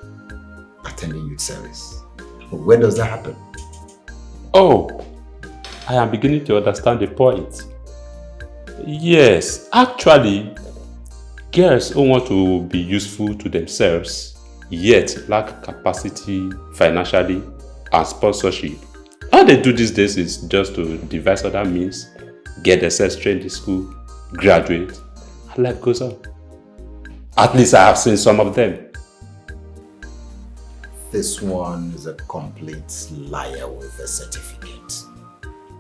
attending youth service. Where does that happen? Oh, I am beginning to understand the point. Yes, actually, girls who want to be useful to themselves, yet lack capacity financially and sponsorship. All they do these days is just to devise other means, get themselves trained in school, graduate, and life goes on. At least I have seen some of them. This one is a complete liar with a certificate.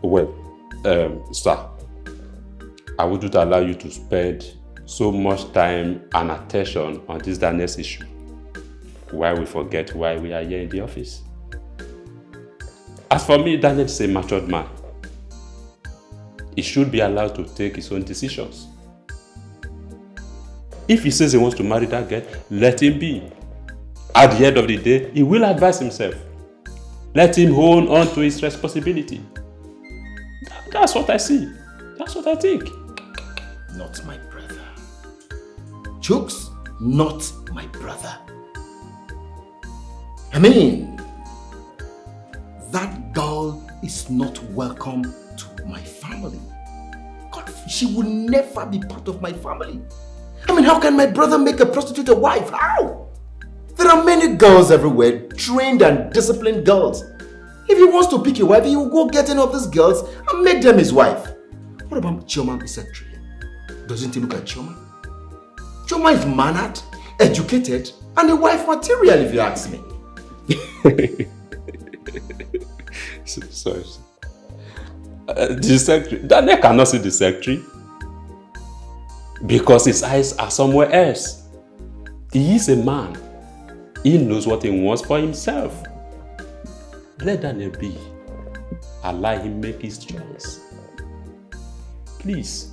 Well, sir, I wouldn't allow you to spend so much time and attention on this Daniel's issue while we forget why we are here in the office. As for me, Daniel is a matured man. He should be allowed to take his own decisions. If he says he wants to marry that girl, let him be. At the end of the day, he will advise himself. Let him hold on to his responsibility. That's what I see. That's what I think. Not my brother. Jokes, not my brother. I mean, that girl is not welcome to my family. God, she will never be part of my family. I mean, how can my brother make a prostitute a wife? How? There are many girls everywhere, trained and disciplined girls. If he wants to pick a wife, he will go get any of these girls and make them his wife. What about Chioma, the secretary? Doesn't he look like Chioma? Chioma is mannered, educated, and a wife material, if you ask me. Sorry. The secretary, Daniel cannot see the secretary because his eyes are somewhere else. He is a man. He knows what he wants for himself. Let Daniel be. Allow him make his choice. Please.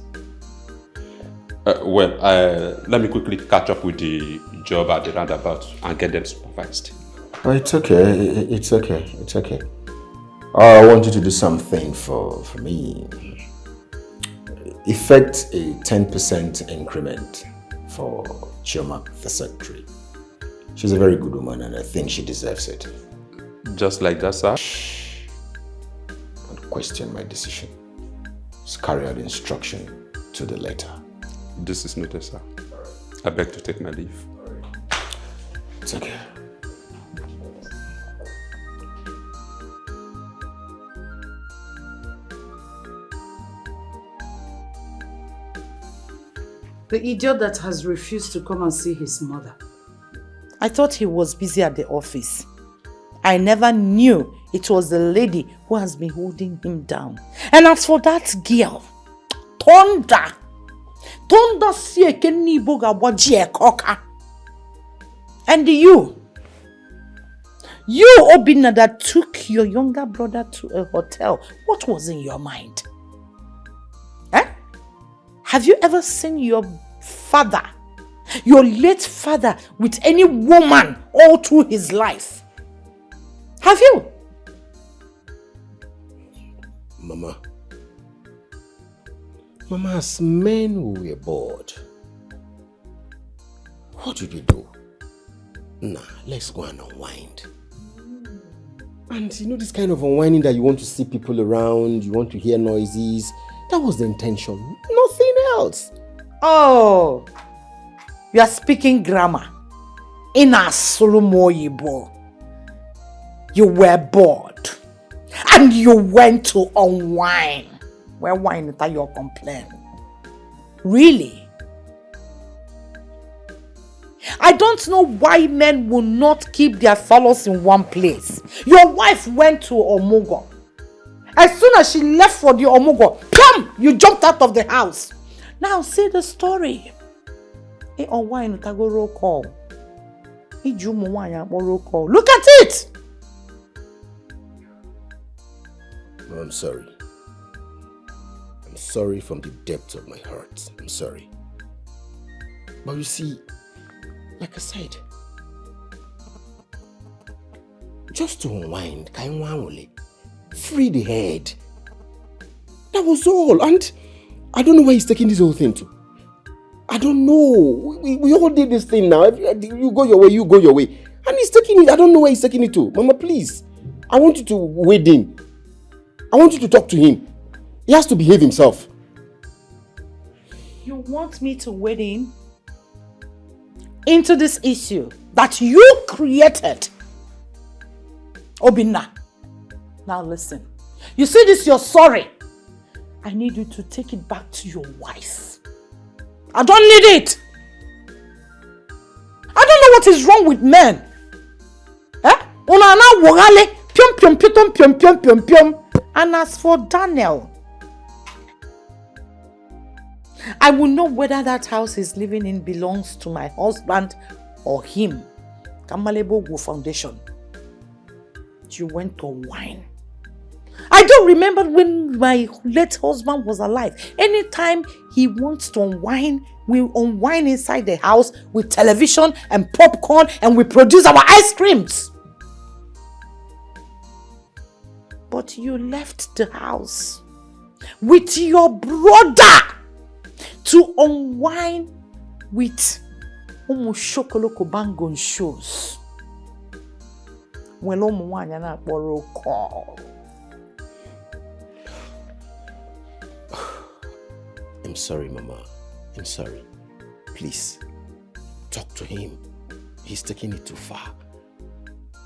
Let me quickly catch up with the job at the roundabout and get them supervised. Oh, it's okay. It's okay. It's okay. I want you to do something for me. Effect a 10% increment for Chioma, the secretary. She's a very good woman and I think she deserves it. Just like that, sir? Don't question my decision. Just carry out the instruction to the letter. This is noted, sir. I beg to take my leave. It's okay. The idiot that has refused to come and see his mother. I thought he was busy at the office. I never knew it was the lady who has been holding him down. And as for that girl, Tonto siekeni boga wajie koka. And you Obina that took your younger brother to a hotel, what was in your mind? Have you ever seen your father, your late father, with any woman all through his life? Have you? Mama, as men who were bored, what did we do? Nah, let's go and unwind. And you know this kind of unwinding that you want to see people around, you want to hear noises, that was the intention, nothing else. Oh, you are speaking grammar. In a Solomoyibo, you were bored and you went to unwind. Where wine is your complaint? Really? I don't know why men will not keep their fellows in one place. Your wife went to Omugo. As soon as she left for the Omugo, come! You jumped out of the house. Now say the story. On wine, go roll call. Look at it! I'm sorry. I'm sorry from the depths of my heart. I'm sorry. But you see, like I said, just to unwind, free the head. That was all. And I don't know where he's taking this whole thing to. I don't know. We all did this thing now. You go your way, you go your way. And he's taking it. I don't know where he's taking it to. Mama, please. I want you to wade in. I want you to talk to him. He has to behave himself. You want me to wade in into this issue that you created? Obinna, now listen. You see this, you're sorry. I need you to take it back to your wife. I don't need it. I don't know what is wrong with men. And as for Daniel, I will know whether that house he's living in belongs to my husband or him. Kamalebo Foundation. You went to wine. I don't remember when my late husband was alive. Anytime he wants to unwind, we unwind inside the house with television and popcorn, and we produce our ice creams. But you left the house with your brother to unwind with Shokoloko Bangon shows. When call. I'm sorry, Mama. I'm sorry. Please, talk to him. He's taking it too far.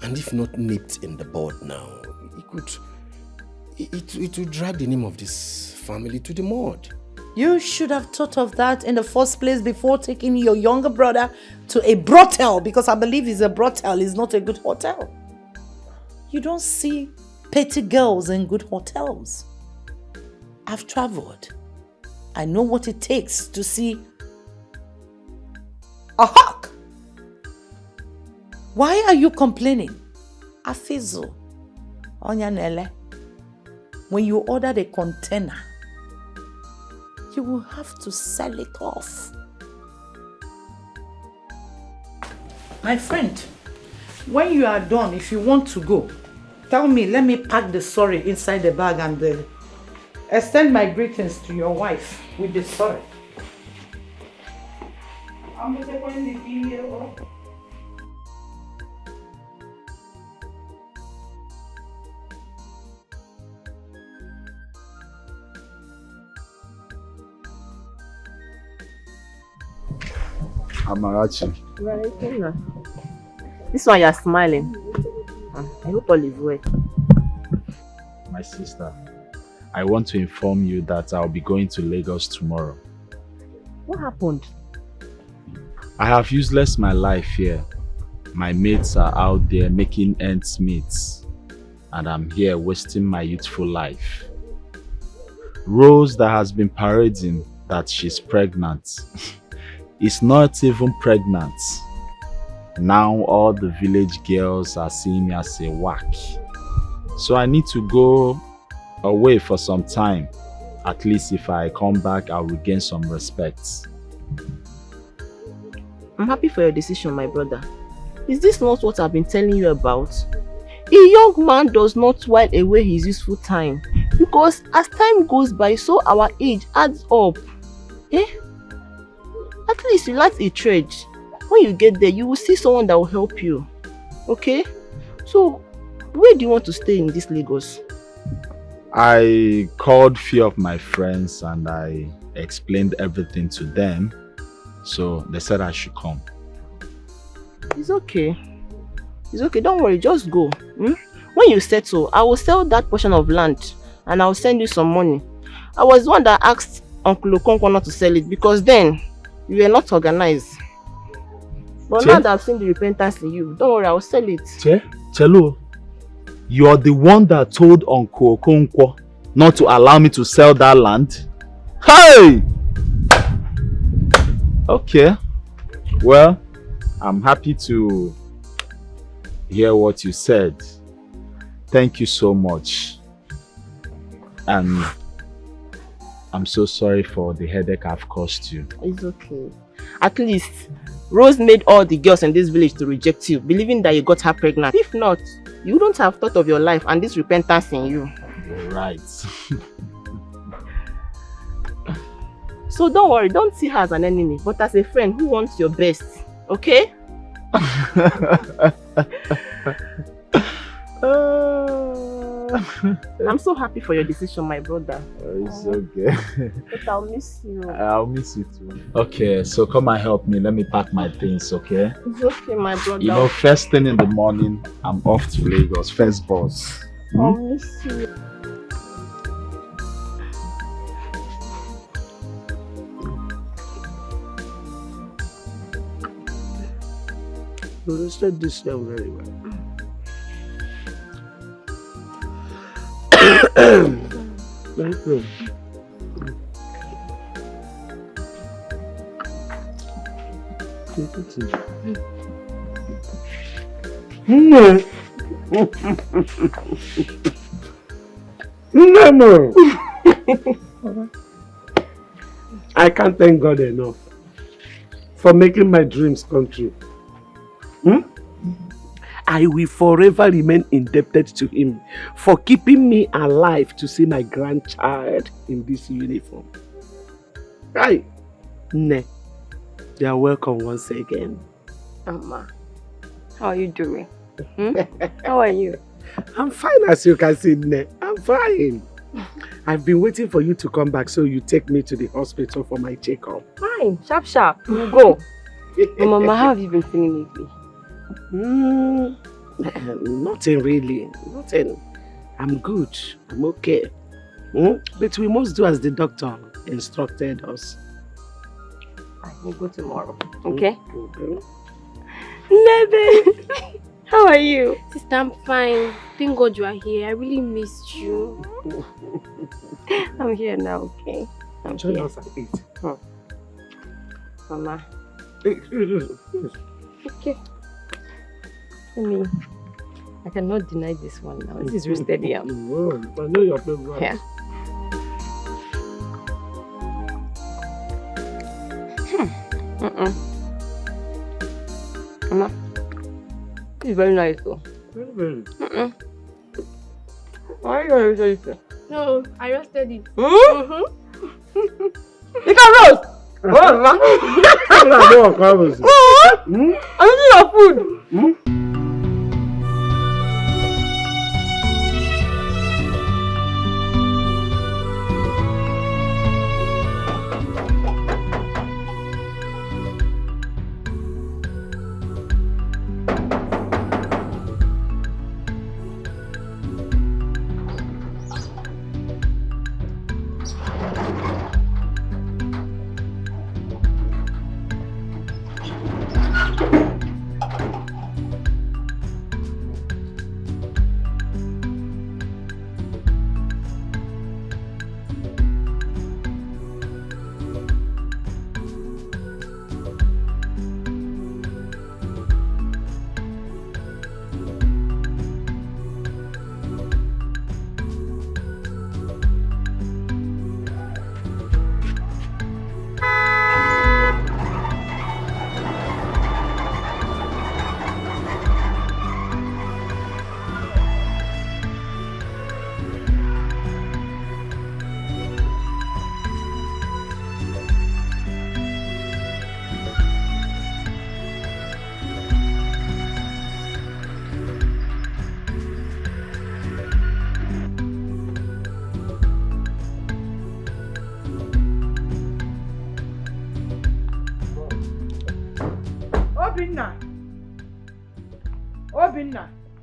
And if not nipped in the bud now, it would drag the name of this family to the mud. You should have thought of that in the first place before taking your younger brother to a brothel, because I believe it's a brothel, it's not a good hotel. You don't see petty girls in good hotels. I've traveled. I know what it takes to see a hawk. Why are you complaining? Afizu, Onyanele, when you order the container, you will have to sell it off. My friend, when you are done, if you want to go, tell me, let me pack the sorry inside the bag and extend my greetings to your wife with the sorry. Amarachi. Right, this one you're smiling. I hope all is well. My sister, I want to inform you that I'll be going to Lagos tomorrow. What happened? I have useless my life here. My mates are out there making ends meet, and I'm here wasting my youthful life. Rose that has been parading that she's pregnant is not even pregnant. Now all the village girls are seeing me as a whack. So I need to go away for some time. At least if I come back, I'll regain some respect. I'm happy for your decision, my brother. Is this not what I've been telling you about? A young man does not while away his useful time, because as time goes by, so our age adds up. At least you like a trade. When you get there, you will see someone that will help you. Okay? So, where do you want to stay in this Lagos? I called few of my friends and I explained everything to them. So they said I should come. It's okay. It's okay. Don't worry. Just go. When you settle, I will sell that portion of land and I will send you some money. I was the one that asked Uncle Okonkwo not to sell it because then you were not organized. But now that I've seen the repentance in you, don't worry, I will sell it. Chelo, you are the one that told Uncle Okonkwo not to allow me to sell that land? Hey! Okay. Well, I'm happy to hear what you said. Thank you so much. And I'm so sorry for the headache I've caused you. It's okay. At least, Rose made all the girls in this village to reject you, believing that you got her pregnant. If not, you wouldn't have thought of your life and this repentance in you. You're right. So don't worry, don't see her as an enemy, but as a friend who wants your best, okay? I'm so happy for your decision, my brother. It's okay. But I'll miss you. I'll miss you too. Okay, so come and help me. Let me pack my things, okay? It's okay, my brother. You know, first thing in the morning, I'm off to Lagos. First bus. I'll miss you. You understand this young very well. Thank you. No. I can't thank God enough for making my dreams come true. I will forever remain indebted to him for keeping me alive to see my grandchild in this uniform. Right? Ne, you are welcome once again. Mama, how are you doing? How are you? I'm fine, as you can see, Ne. I'm fine. I've been waiting for you to come back so you take me to the hospital for my checkup. Fine, sharp. You go. Mama, how have you been feeling lately? Nothing really. Nothing. I'm good. I'm okay. But we must do as the doctor instructed us. I will go tomorrow. Okay? Okay. Nebe, how are you? Sister, I'm fine. Thank God you are here. I really missed you. I'm here now, okay? I'm Join here. us and eat. Mama. Okay. I cannot deny this one now. This is roasted yam. I know your favorite. Yeah. Mama, this is very nice though. Why are you very nice? No, I roasted it. You can roast! What, Mama? I'm eating your food!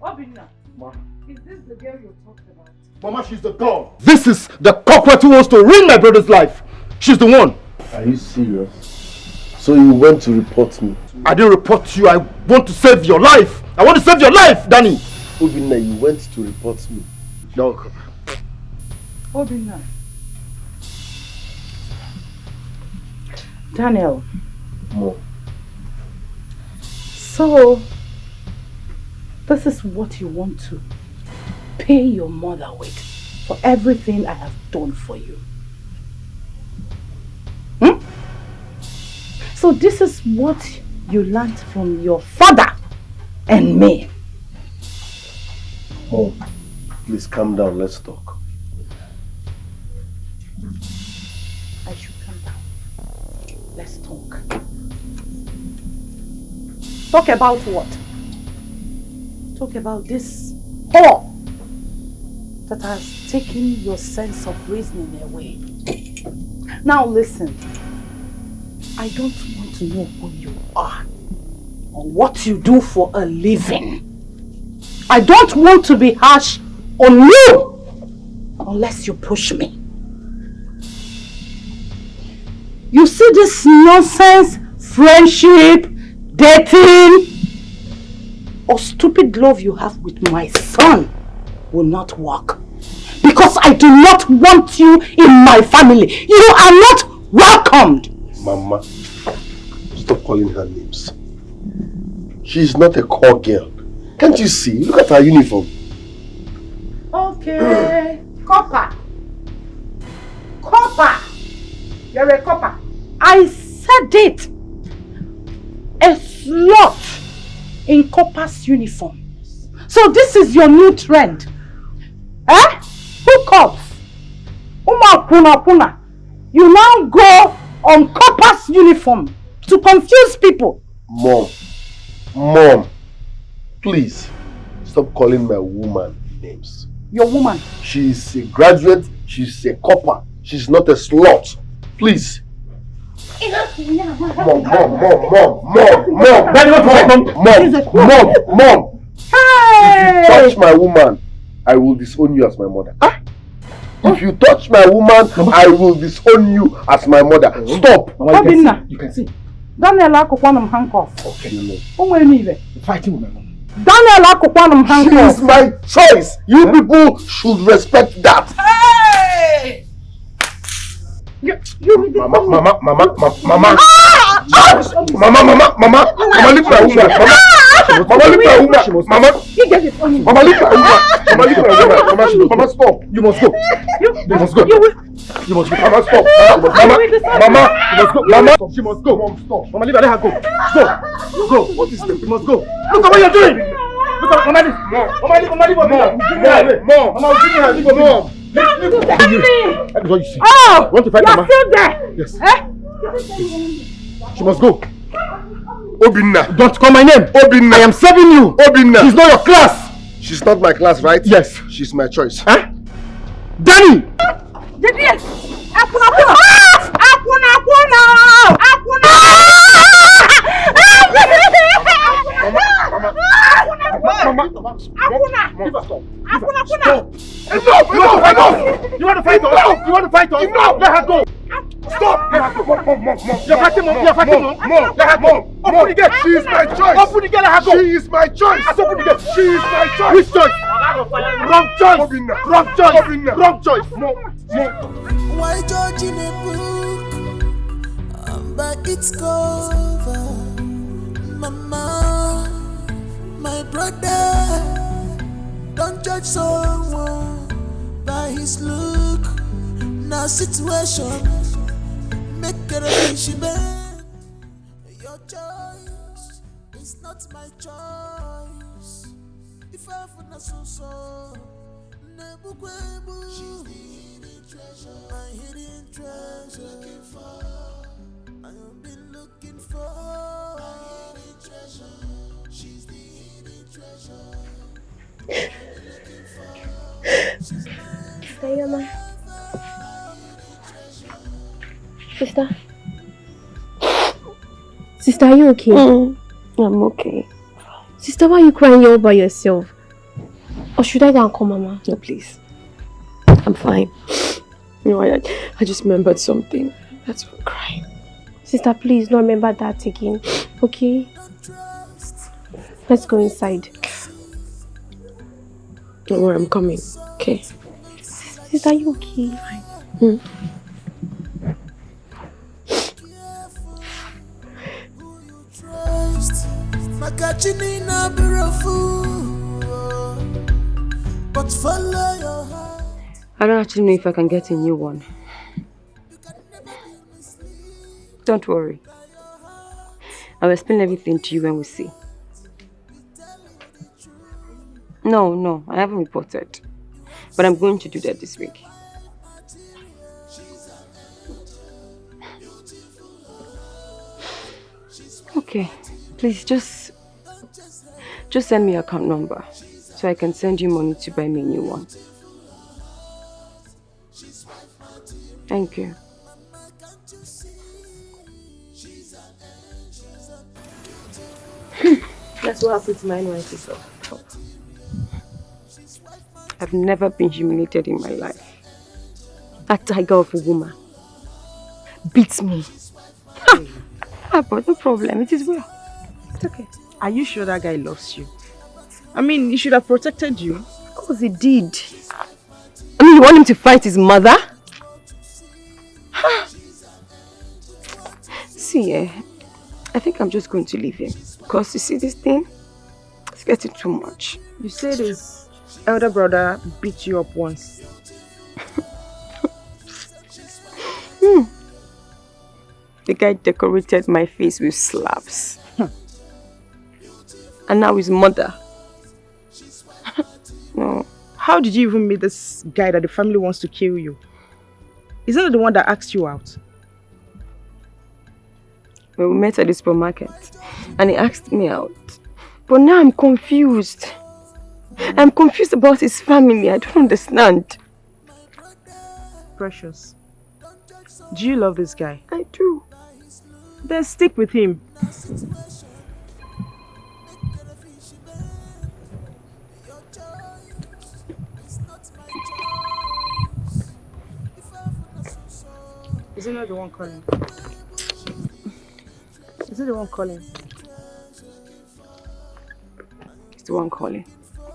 Obinna. Ma. Is this the girl you talked about? Mama, she's the dog. This is the cockroach who wants to ruin my brother's life. She's the one. Are you serious? So you went to report me? I didn't report you. I want to save your life. I want to save your life, Danny. Obinna, you went to report me. Dog. Obinna. Daniel. Mom. So, This is what you want to pay your mother with for everything I have done for you. So this is what you learned from your father and me. Mom, please calm down, let's talk. I should calm down. Let's talk. Talk about what? Talk about this whore that has taken your sense of reasoning away. Now listen, I don't want to know who you are or what you do for a living. I don't want to be harsh on you unless you push me. You see this nonsense, friendship, dating, or stupid love you have with my son will not work. Because I do not want you in my family. You are not welcomed. Mama, stop calling her names. She is not a core girl. Can't you see? Look at her uniform. Okay, copper. Copper. You're a copper. I said it. A slut in copper's uniform. So this is your new trend. Eh? Hookups. Puna. You now go on copper's uniform to confuse people. Mom, please stop calling my woman names. Your woman? She is a graduate, she's a copper, she's not a slut. Please. Mom. If you touch my woman, I will disown you as my mother. If you touch my woman, I will disown you as my mother. Stop. You can see. Daniel Akokwanum handcuff. Okay. Fighting with my mom. Daniel Akokwanum handcuff. She is my choice. You people should respect that. Hey! Mama, leave my woman. Mama, leave my woman. Mama, leave my woman. Mama, stop. You must go. You must go. You must go. Mama, stop. Mama, you must go. Mama, she must go. Mom, stop. Mama, leave her. Let her go. Go. What is this? You must go. Look at what you're doing. Look at Mama, leave. Mom. Mama, give me her. Leave her. Mom. That is what you see. Oh! Want to fight You're Mama? still there! Yes. Eh? She must go. Obinna. Don't call my name. Obinna. I am serving you. Obinna. She's not your class. She's not my class, right? Yes. She's my choice. Huh? Danny! You want to fight us? You want to fight us? No! Let her go! Stop! Let her go! Mom. You're fighting, Mom. You're fighting, Mom. Let her go! Open the gate! She is my choice! Open the gate, let her go! She is my choice! Open the gate! She is my choice! Which choice? Wrong choice! Wrong choice! Wrong choice! Mom. Why judge in a book by its cover? Mama, my brother, don't judge someone by his look. Now situation make a relationship. Your choice is not my choice. If I find a so she's the hidden treasure, my hidden treasure. Looking for, I have been looking for my hidden treasure. She's the hidden treasure. Sister Yoma. Sister, are you okay? I'm okay. Sister, why are you crying all by yourself? Or should I go and call Mama? No, please. I'm fine. You know, I just remembered something. That's why I'm crying. Sister, please don't remember that again. Okay? Let's go inside. Don't worry, I'm coming. Okay? Sister, are you okay? Makachini na birafu but follow your heart. I don't actually know if I can get a new one. Don't worry. I'll explain everything to you when we see. No, I haven't reported. But I'm going to do that this week. Okay, please just send me your account number so I can send you money to buy me a new one. Thank you. That's what happened to my NYC stuff. I've never been humiliated in my life. That tiger of a woman beats me. But no problem, it is well. It's okay. Are you sure that guy loves you? I mean, he should have protected you. Of course he did. I mean, you want him to fight his mother? See, I think I'm just going to leave him. Because you see this thing? It's getting too much. You said his elder brother beat you up once. The guy decorated my face with slaps. And now his mother. No. How did you even meet this guy that the family wants to kill you? Isn't it the one that asked you out? Well, we met at the supermarket and he asked me out. But now I'm confused. I'm confused about his family. I don't understand. Precious, do you love this guy? I do. Then stick with him. Isn't that the one calling? Is it the one calling? It's the one calling.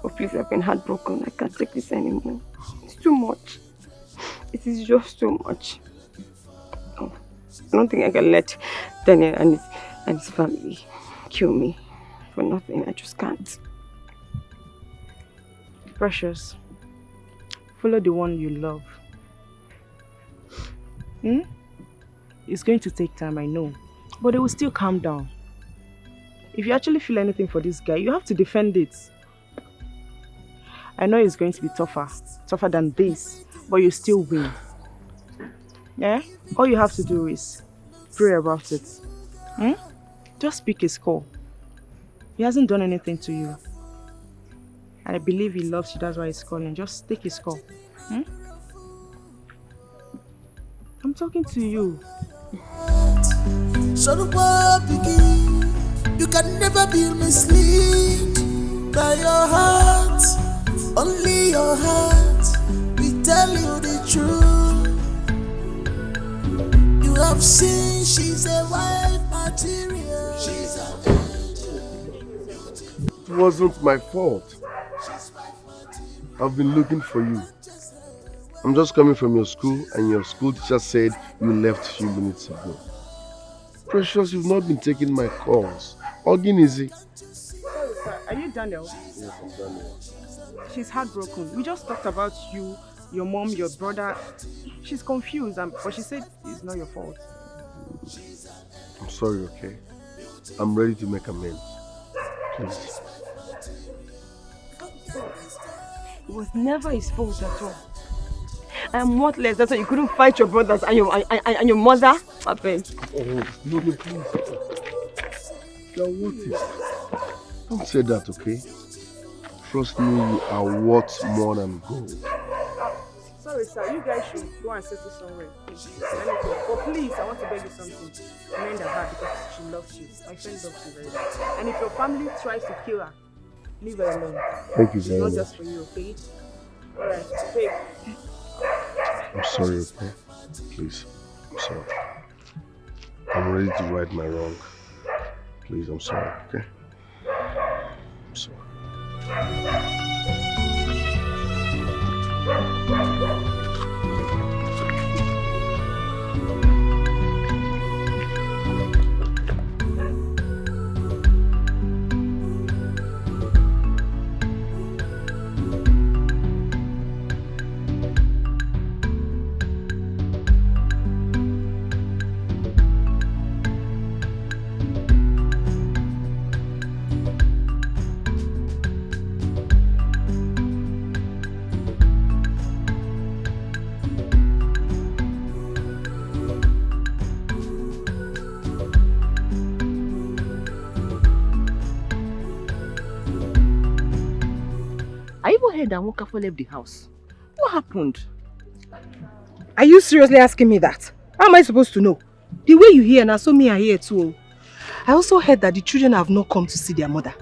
Oh please, I've been heartbroken. I can't take this anymore. It's too much. It is just too much. Oh, I don't think I can let Daniel and his family kill me for nothing. I just can't. Precious, follow the one you love. It's going to take time, I know. But it will still calm down. If you actually feel anything for this guy, you have to defend it. I know it's going to be tougher than this, but you still win. Yeah? All you have to do is pray about it. Just speak his call. He hasn't done anything to you. And I believe he loves you, that's why he's calling. Just take his call. I'm talking to you. So the world begin. You can never be misled by your heart. Only your heart will tell you the truth. You have seen she's a wife material. It wasn't my fault. I've been looking for you. I'm just coming from your school and your school teacher said you left a few minutes ago. Precious, you've not been taking my calls. Ogin easy. Sorry, sir. Are you Daniel? Yes, I'm Daniel. She's heartbroken. We just talked about you, your mom, your brother. She's confused, but she said it's not your fault. I'm sorry, okay? I'm ready to make amends. Please. It was never his fault at all. I'm worthless. That's why you couldn't fight your brothers and your mother. I beg. Oh, no, please. You're worth it. Don't say that, okay? Trust me, you are worth more than gold. Sorry, sir. You guys should go and settle somewhere. Please. But please, I want to beg you something. Mend her heart because she loves you. My friend loves you very much. And if your family tries to kill her, leave her alone. Thank you very much. It's not just for you, okay? Alright, babe. I'm sorry, okay? Please, I'm sorry. I'm ready to right my wrong. Please, I'm sorry, okay? I'm sorry. even heard that Nwokafo left the house. What happened? Are you seriously asking me that? How am I supposed to know? The way you hear now, so me I hear too. I also heard that the children have not come to see their mother.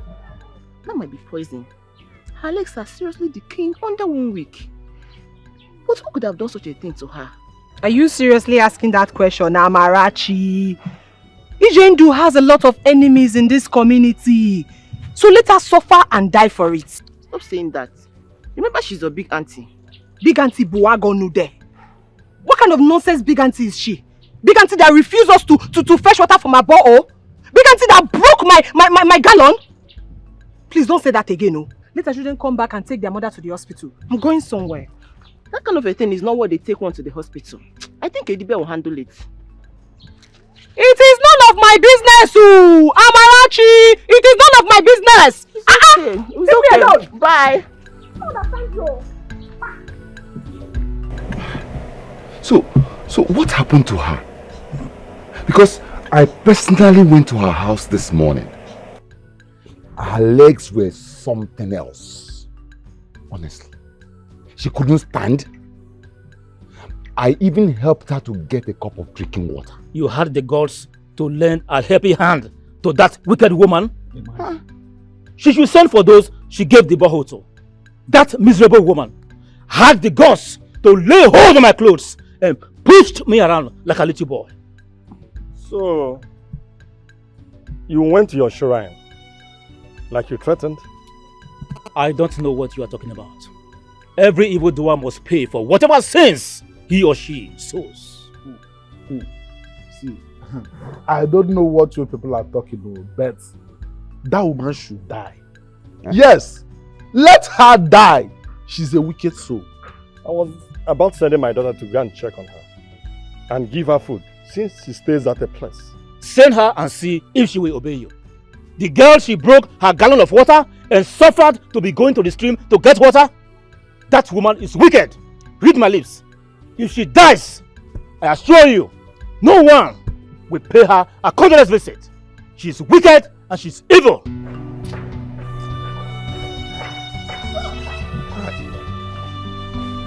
That might be poison. Her legs are seriously decaying under 1 week. But who could have done such a thing to her? Are you seriously asking that question, Amarachi? Ijendu has a lot of enemies in this community. So let her suffer and die for it. Stop saying that. Remember, she's your big auntie. Big auntie Buagonude. What kind of nonsense big auntie is she? Big auntie that refused us to fetch water from our borehole? Big auntie that broke my gallon? Please don't say that again, no. Let her children come back and take their mother to the hospital. I'm going somewhere. That kind of a thing is not what they take one to the hospital. I think Edibe will handle it. It is none of my business, ooh! Amarachi! It is none of my business! It's okay. It's okay. Alone. Bye. So what happened to her? Because I personally went to her house this morning. Her legs were something else. Honestly. She couldn't stand. I even helped her to get a cup of drinking water. You had the guts to lend a helping hand to that wicked woman? Huh? She should send for those she gave the borehole to. That miserable woman had the guts to lay hold of my clothes and pushed me around like a little boy. So, you went to your shrine, like you threatened? I don't know what you are talking about. Every evildoer must pay for whatever sins he or she sows. See, I don't know what you people are talking about, but that woman should die. Yes, let her die. She's a wicked soul. I was about sending my daughter to go and check on her and give her food since she stays at a place. Send her and see if she will obey you. The girl, she broke her gallon of water and suffered to be going to the stream to get water. That woman is wicked. Read my lips. If she dies, I assure you, no one will pay her a condolence visit. She's wicked and she's evil.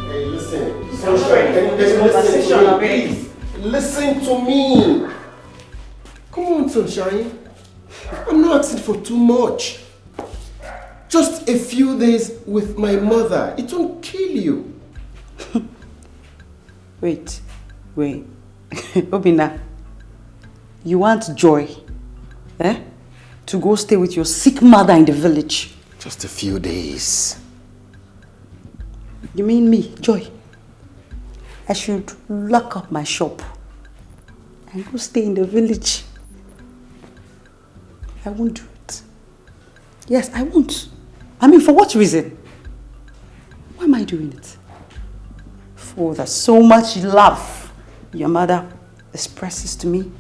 Hey, listen. Sunshine, can you listen to me, please? Listen to me. Come on, Sunshine. I'm not asking for too much. Just a few days with my mother. It won't kill you. Wait. Obina, you want Joy, to go stay with your sick mother in the village? Just a few days. You mean me, Joy? I should lock up my shop and go stay in the village. I won't do it. Yes, I won't. I mean, for what reason? Why am I doing it? For the so much love your mother expresses to me.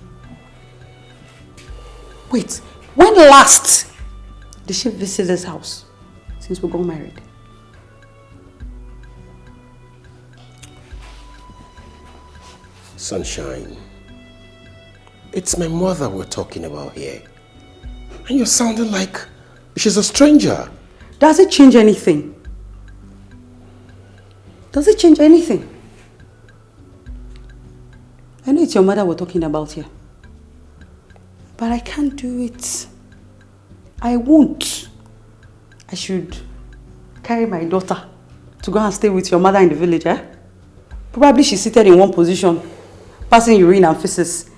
Wait, when last did she visit this house since we got married? Sunshine, it's my mother we're talking about here. And you're sounding like she's a stranger. Does it change anything? Does it change anything? I know it's your mother we're talking about here. But I can't do it. I won't. I should carry my daughter to go and stay with your mother in the village, Probably she's seated in one position, passing urine and feces.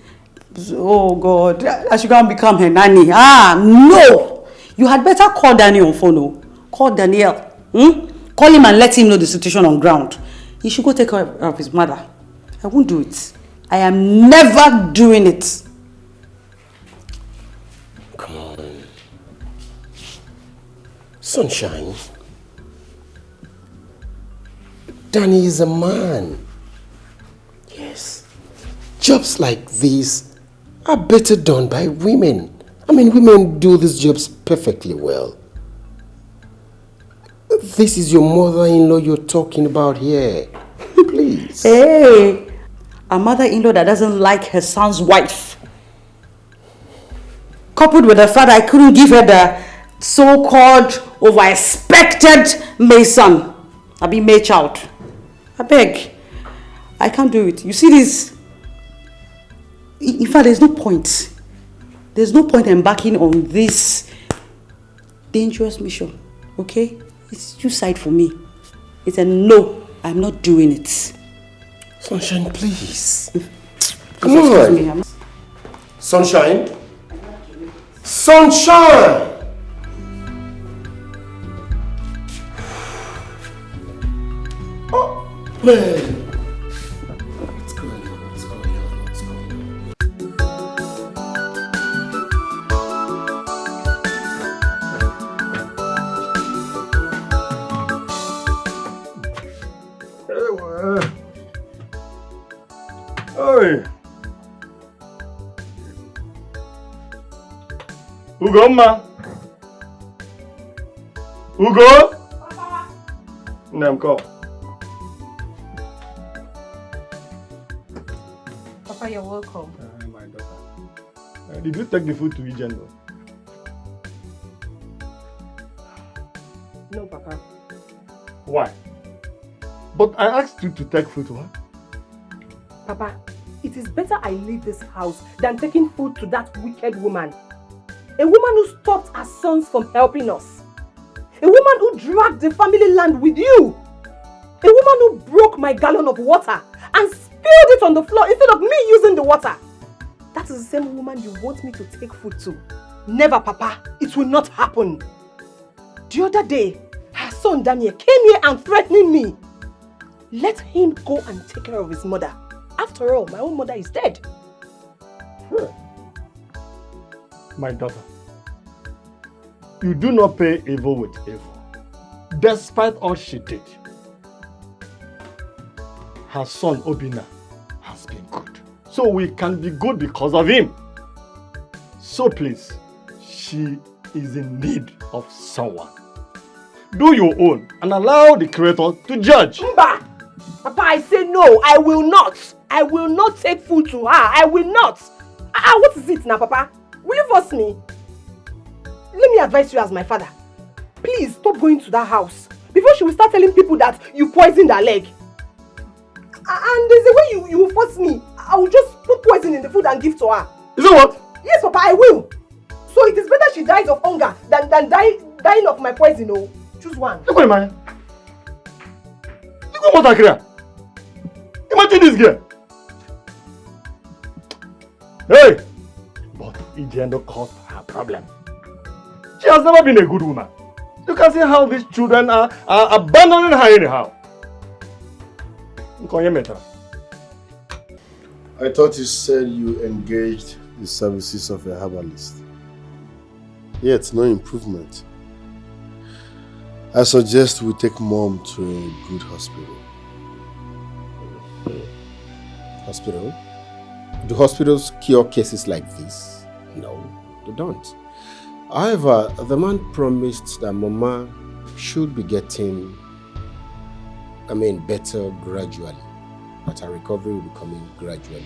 Oh God, I should go and become her nanny. No! You had better call Daniel on phone. Call Daniel. Call him and let him know the situation on ground. He should go take care of his mother. I won't do it. I am never doing it. Come on. Sunshine. Danny is a man. Yes. Jobs like these are better done by women. I mean, women do these jobs perfectly well. This is your mother-in-law you're talking about here. Please. Hey, a mother-in-law that doesn't like her son's wife. Coupled with the fact I couldn't give her the so-called over-expected Mason. I be May child. I beg. I can't do it. You see this? In fact, there's no point. There's no point embarking on this dangerous mission. Okay? It's too side for me. It's a no. I'm not doing it. Sunshine, please. Come on. Sunshine? Sunshine! Oh, man. What's going on? What's going on? What's going Hey. Ugomma. Ugo. Nam come. Papa, you're welcome. My daughter. Did you take the food to Ijendo? No, Papa. Why? But I asked you to take food to her. Papa, it is better I leave this house than taking food to that wicked woman. A woman who stopped her sons from helping us. A woman who dragged the family land with you. A woman who broke my gallon of water and spilled it on the floor instead of me using the water. That is the same woman you want me to take food to. Never, Papa. It will not happen. The other day, her son Daniel came here and threatening me. Let him go and take care of his mother. After all, my own mother is dead. My daughter, you do not pay evil with evil. Despite all she did, her son Obina has been good. So we can be good because of him. So please, she is in need of someone. Do your own and allow the Creator to judge. Mba! Papa, I say no, I will not. I will not take food to her. I will not. What is it now, Papa? Will you force me? Let me advise you as my father. Please stop going to that house before she will start telling people that you poisoned her leg. And there's a way you will force me. I will just put poison in the food and give to her. Is it what? Yes, Papa, I will. So it is better she dies of hunger than dying of my poison. Oh, choose one. Look at man. Look at what I create. Imagine this girl. Hey! But Ijendo caused her problem. She has never been a good woman. You can see how these children are abandoning her anyhow. I thought you said you engaged the services of a herbalist. Yet, no improvement. I suggest we take Mom to a good hospital. Hospital? Do hospitals cure cases like this? No, they don't. However, the man promised that Mama should be getting, better gradually. That her recovery will be coming gradually.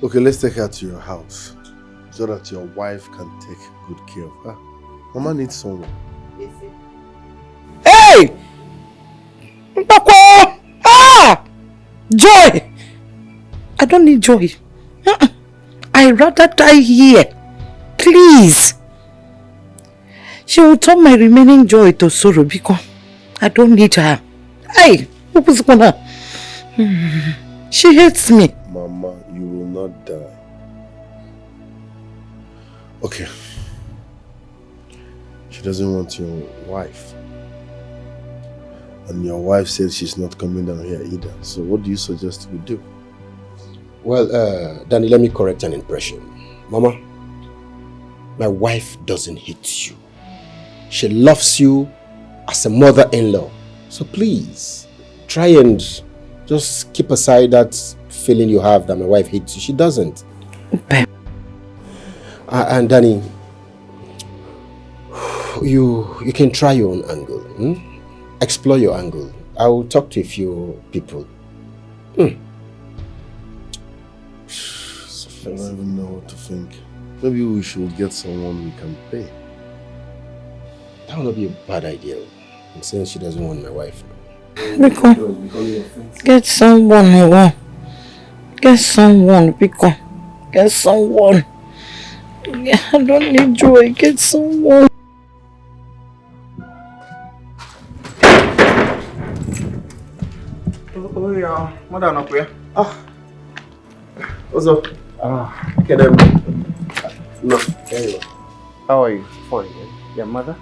Okay, let's take her to your house so that your wife can take good care of her. Mama needs someone. Hey! Mpako! Ah! Joy! I don't need joy. I'd rather die here. Please. She will turn my remaining joy to sorrow because I don't need her. Hey! What was going on? She hates me. Mama, you will not die. Okay. She doesn't want your wife. And your wife said she's not coming down here either. So what do you suggest we do? Well, Danny, let me correct an impression. Mama, my wife doesn't hate you. She loves you as a mother-in-law. So please, try and just keep aside that feeling you have that my wife hates you. She doesn't. And Danny, you can try your own angle. Explore your angle. I will talk to a few people. I don't even know what to think. Maybe we should get someone we can pay. That would not be a bad idea. I'm saying she doesn't want my wife now. Biko, get someone, Ewa. Get someone, Biko. Get someone. I don't need joy. Get someone. Oh yeah, madam up here. What's up? Okay, then. No, there you go. How are you? Fine. Your mother?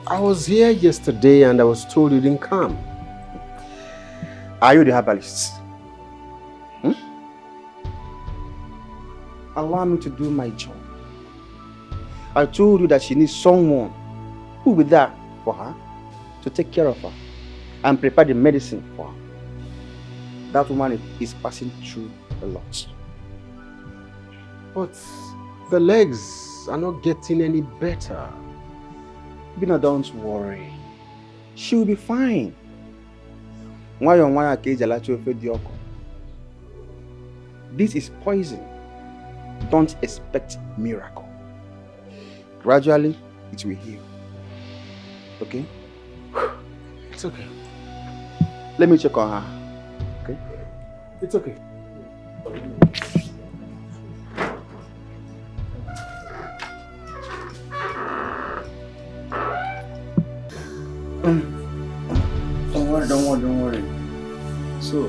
I was here yesterday and I was told you didn't come. Are you the herbalist? Allow me to do my job. I told you that she needs someone who will be there for her to take care of her and prepare the medicine for her. That woman is passing through a lot. But the legs are not getting any better. Bina, don't worry. She will be fine. This is poison. Don't expect miracle. Gradually, it will heal. Okay? It's okay. Let me check on her. Okay? It's okay. Don't worry. So,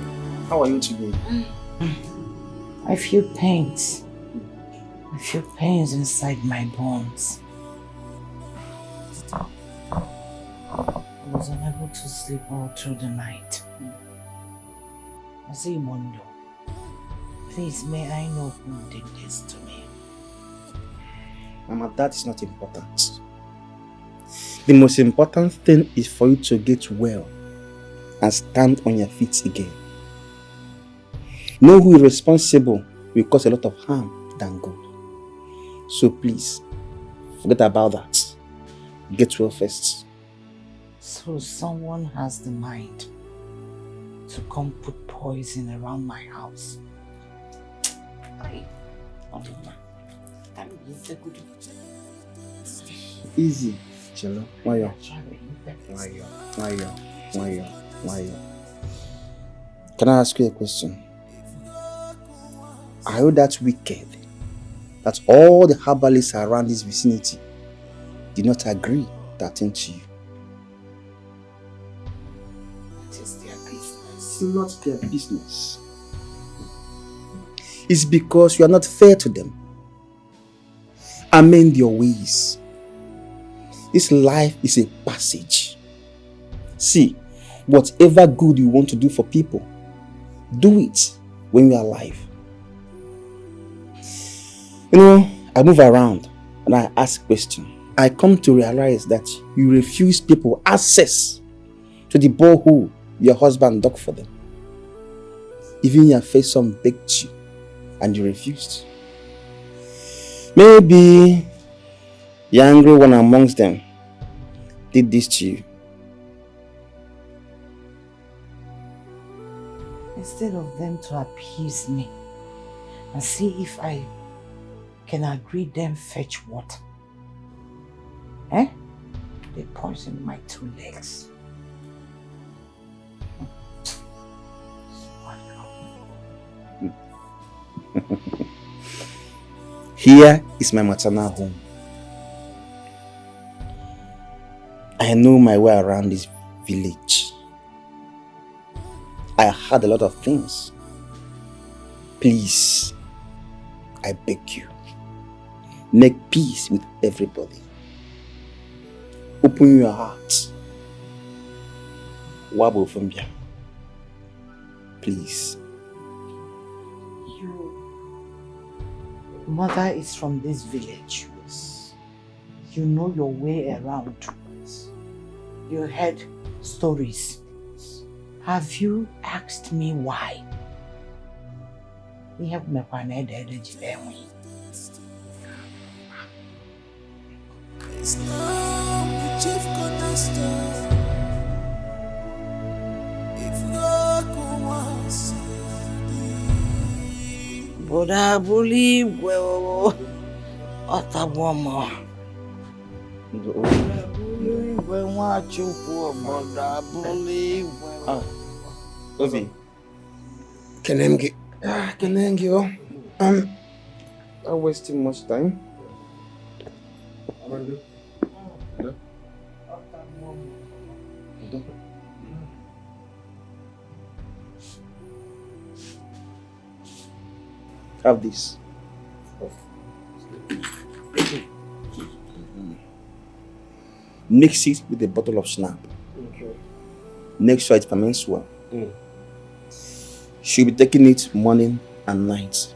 how are you today? I feel pains. I feel pains inside my bones. I was unable to sleep all through the night. I say, Mondo, please, may I know who did this to me? Mama, that is not important. The most important thing is for you to get well and stand on your feet again. Know who is responsible will cause a lot of harm than good. So please, forget about that. Get well first. So someone has the mind to come put poison around my house. Easy, Chelo. Why? Can I ask you a question? Are you that wicked that all the herbalists around this vicinity did not agree to attend to you? It is their business. It's not their business. It's because you are not fair to them. Amend your ways. This life is a passage. See, whatever good you want to do for people, do it when you are alive. You know, I move around and I ask questions. I come to realize that you refuse people access to the borehole your husband dug for them. Even your face son begged you and you refused. Maybe the angry one amongst them did this to you. Instead of them to appease me and see if I can agree them fetch water. They poisoned my 2 legs. Here is my maternal home. I know my way around this village. I heard a lot of things. Please, I beg you, make peace with everybody. Open your heart. Wabo Fumbia. Please. Your mother is from this village. You know your way around. You heard stories. Have you asked me why? We have my Boda bully, well, Otaboma. When what you poor Boda bully, well. Obi. Kenengi. Kenengi, I'm wasting much time. Have this. Mix it with a bottle of snap. Okay. Make sure it ferments well. She'll be taking it morning and night.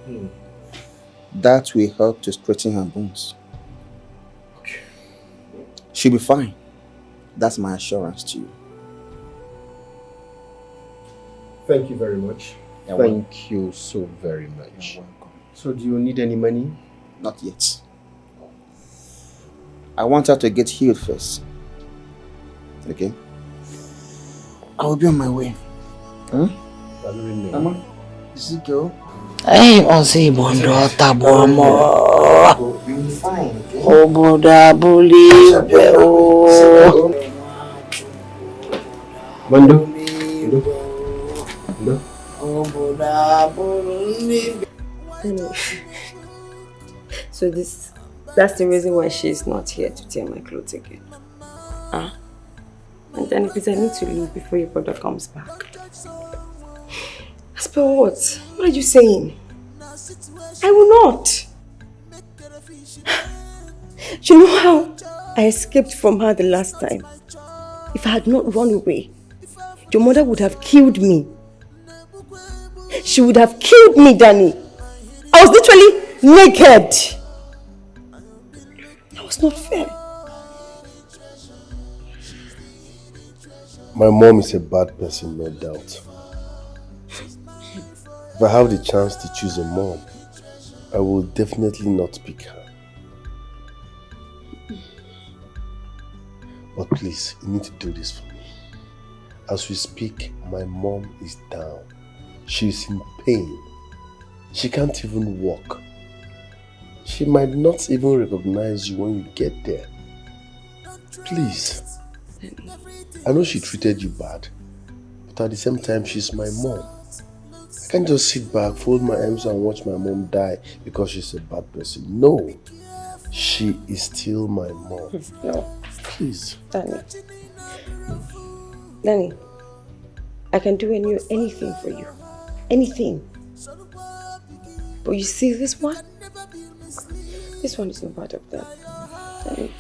That will help to straighten her bones. Okay. She'll be fine. That's my assurance to you. Thank you very much. Thank you so very much. You're welcome. So do you need any money? Not yet. I want her to get healed first. Okay? I will be on my way. Huh? Mama, is it go? Hey, Ozzy Bondo Tabomo. You'll be fine, okay? Oh, Boda bully, well. Mando. Oh, Boda bully. So that's the reason why she's not here to tear my clothes again. Ah? And then because I need to leave before your brother comes back. As per what? What are you saying? I will not. You know how I escaped from her the last time? If I had not run away, your mother would have killed me. She would have killed me, Danny. I was literally naked. That was not fair. My mom is a bad person, no doubt. If I have the chance to choose a mom, I will definitely not pick her. But please, you need to do this for me. As we speak, my mom is down. She is in pain. She can't even walk. She might not even recognize you when you get there. Please. I know she treated you bad, but at the same time, she's my mom. I can't just sit back, fold my arms and watch my mom die because she's a bad person. No, she is still my mom. No. Please. Danny, I can do anything for you. Anything. But you see this one? This one is not part of that. Danny,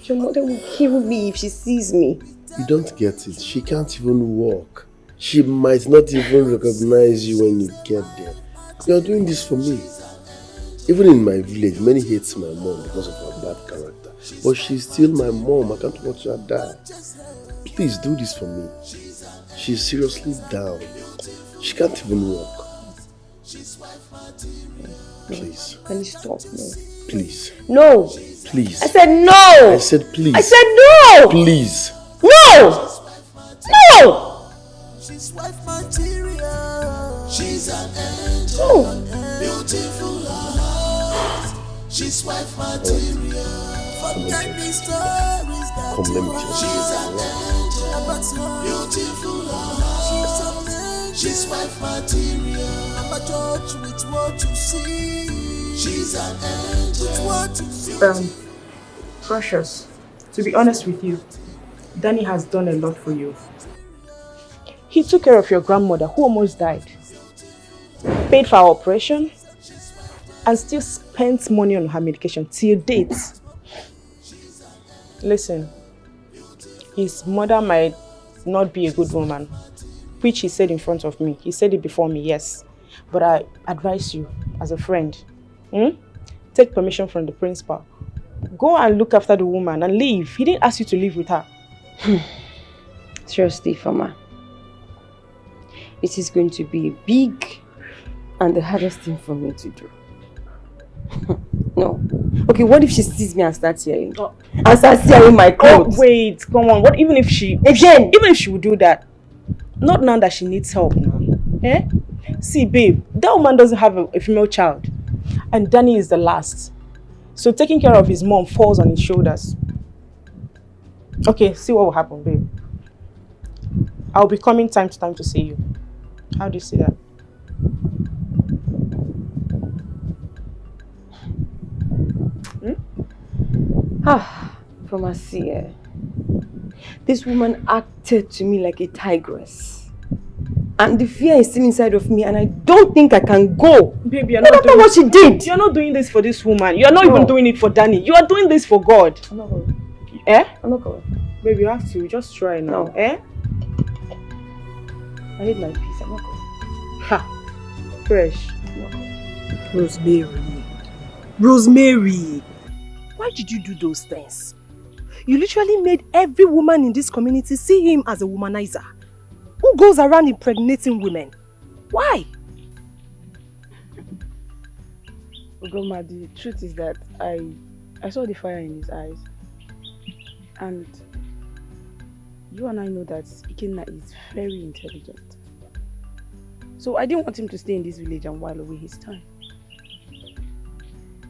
your mother will kill me if she sees me. You don't get it. She can't even walk. She might not even recognize you when you get there. You're doing this for me. Even in my village, many hate my mom because of her bad character. But she's still my mom. I can't watch her die. Please do this for me. She's seriously down. She can't even walk. Please. Can you stop? No. Please. No. Please. I said no. I said please. I said no. Please. No. No. She's wife material. She's an angel. Beautiful heart. She's wife material. Forget me stories that she's an angel. Beautiful heart. She's wife material. I'm a judge with what you see. She's an angel with what you see. Precious, to be honest with you, Danny has done a lot for you. He took care of your grandmother who almost died, paid for her operation, and still spent money on her medication till date. Listen, his mother might not be a good woman, which he said in front of me. He said it before me, yes. But I advise you, as a friend, take permission from the principal. Go and look after the woman and leave. He didn't ask you to live with her. Seriously, Fama. It is going to be big and the hardest thing for me to do. No. Okay, what if she sees me and starts yelling? And starts tearing my clothes? Oh, wait, come on. What even if she... Again! Even if she would do that, not now that she needs help now. Eh? See, babe, that woman doesn't have a female child. And Danny is the last. So taking care of his mom falls on his shoulders. Okay, see what will happen, babe. I'll be coming time to time to see you. How do you see that? From Asia, this woman acted to me like a tigress. And the fear is still inside of me and I don't think I can go. Baby, you're not doing what she did. You're not doing this for this woman. You're not even doing it for Danny. You are doing this for God. I'm not going. Eh? I'm not going. Baby, you have to. Just try now. No. Eh? I need my peace. I'm not going. Ha! Fresh. Rosemary. Rosemary. Why did you do those things? You literally made every woman in this community see him as a womanizer who goes around impregnating women. Why? Grandma, the truth is that I saw the fire in his eyes. And you and I know that Ikenna is very intelligent. So I didn't want him to stay in this village and while away his time.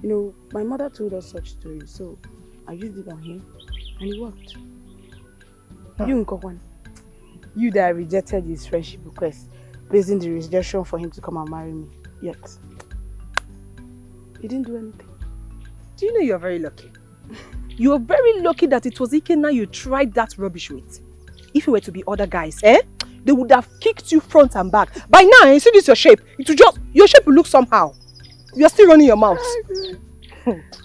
You know, my mother told us such stories, so I used it on him and it worked. You, Nkokwan, you that rejected his friendship request, placing the rejection for him to come and marry me, yet he didn't do anything. Do you know you're very lucky? You're very lucky that it was Ikenna you tried that rubbish with. If it were to be other guys, they would have kicked you front and back. By now, you see this your shape. It will just, your shape will look somehow. You're still running your mouth.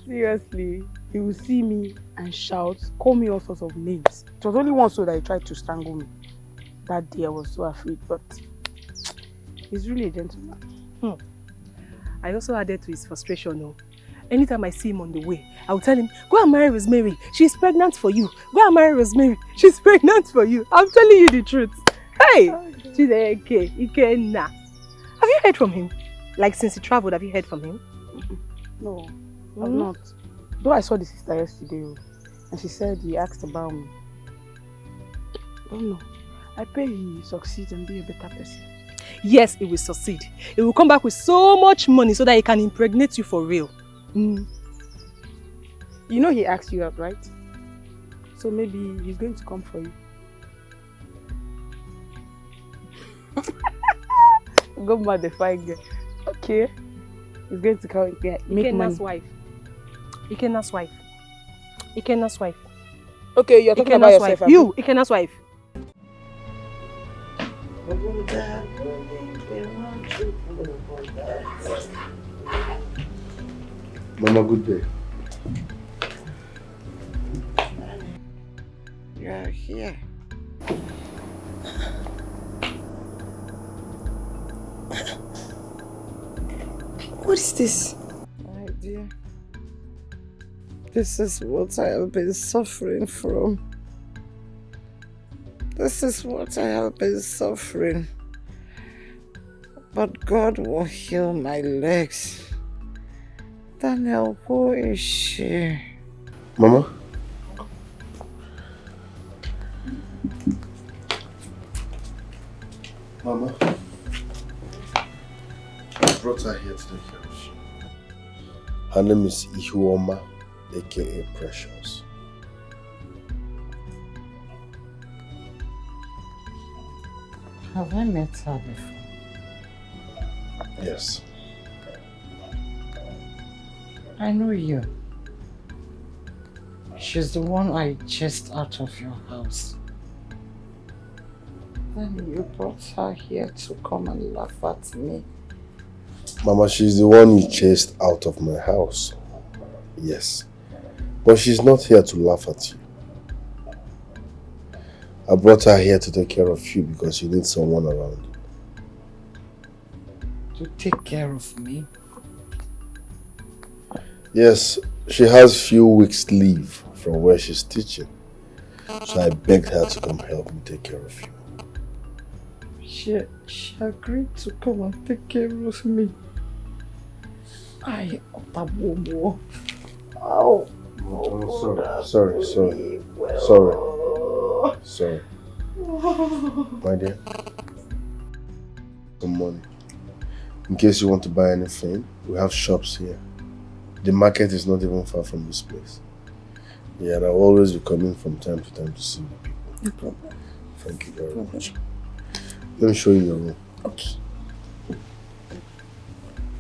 Seriously, he will see me and shout, call me all sorts of names. It was only once so that he tried to strangle me. That day I was so afraid, but he's really a gentleman. I also added to his frustration. No. Anytime I see him on the way, I will tell him, go and marry Rosemary. She's pregnant for you. Go and marry Rosemary. She's pregnant for you. I'm telling you the truth. Hey! Dikeh, Ikenna. Have you heard from him? Like since he traveled, have you heard from him? No, I've not. Though I saw the sister yesterday and she said he asked about me. Oh no. I pray he succeeds and be a better person. Yes, he will succeed. He will come back with so much money so that he can impregnate you for real. You know he asked you out, right? So maybe he's going to come for you. Go mad the fine girl. Okay. He's going to come here. Make money. Wife. Ikenna's wife. Ikenna's wife. Okay, you're talking about yourself. Wife. You, Ikenna's wife. Mama, good day. You are here. What is this? My dear, this is what I have been suffering from. This is what I have been suffering. But God will heal my legs. Daniel, who is she? Mama? Mama? I brought her here to take care of you. Her name is Ihuoma, aka Precious. Have I met her before? Yes. I know you. She's the one I chased out of your house. Then you brought her here to come and laugh at me. Mama, she's the one you chased out of my house. Yes. But she's not here to laugh at you. I brought her here to take care of you because you need someone around you. To take care of me? Yes, she has few weeks leave from where she's teaching. So I begged her to come help me take care of you. She agreed to come and take care of me. I Otabobo. Oh. Oh, sorry. Sorry. My dear. Some money. In case you want to buy anything, we have shops here. The market is not even far from this place. Yeah, and I'll always be coming from time to time to see you people. No problem. Thank you very much. Let me show you your room. Okay.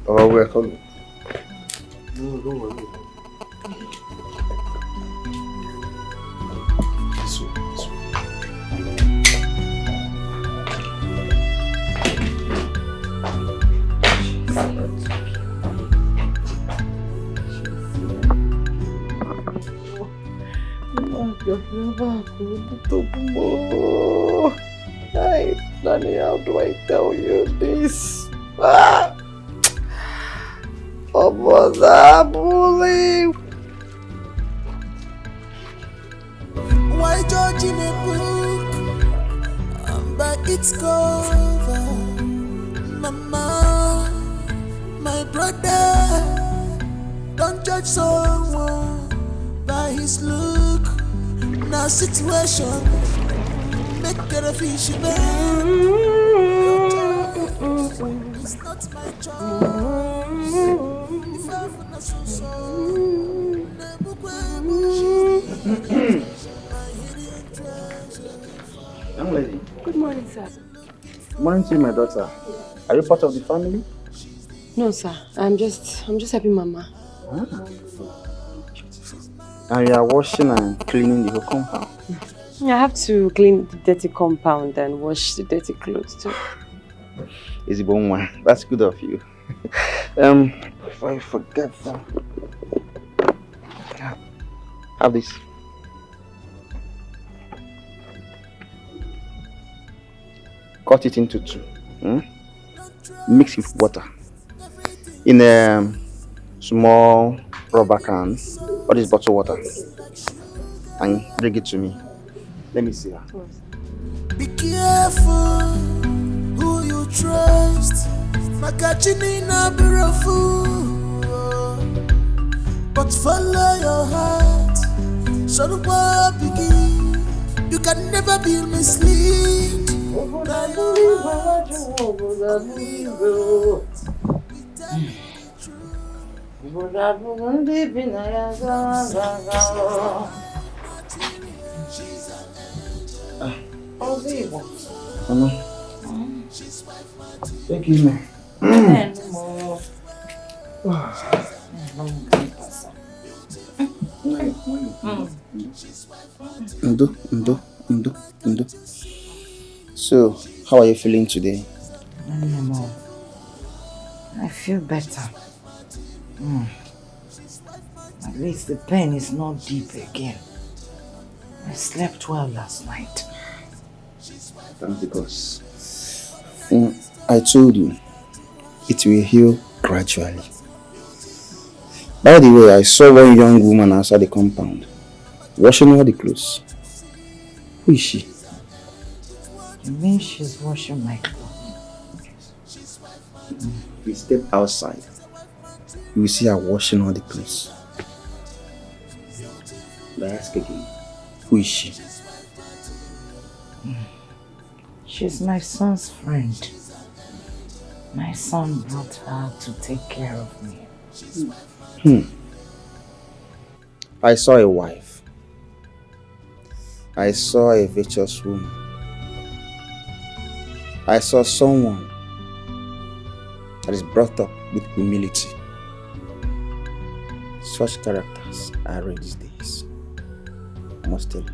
Oh, we're coming. No, don't worry. This way, this way. Hey, Danny, how do I tell you this? Ah! Oh, mother, bully! Why judge in a book by its cover? Mama, my brother, don't judge someone by his look. Now situation make a fish burn. It's not my choice. If I not so Young lady. Good morning, sir. Morning to you, my daughter. Are you part of the family? No, sir. I'm just helping Mama. And you are washing and cleaning the whole compound. I have to clean the dirty compound and wash the dirty clothes too. Easy one. That's good of you. Before I forget that, have this. Cut it into two. Mix it with water. In a small rubber can, or this bottled water. And bring it to me. Let me see her. Be careful who you trust. Makachini na beautiful, but follow your heart. So the world begin. You can never be misled. Thank you, man. Ndo. So, how are you feeling today? I feel better. At least the pain is not deep again. I slept well last night. Thank because I told you it will heal gradually. By the way, I saw one young woman outside the compound washing all the clothes. Who is she? You mean she's washing my clothes? If we step outside, you will see her washing all the clothes. But I ask again, who is she? She's my son's friend. My son brought her to take care of me. I saw a wife. I saw a virtuous woman. I saw someone that is brought up with humility. Such characters are rare these days. I must tell you.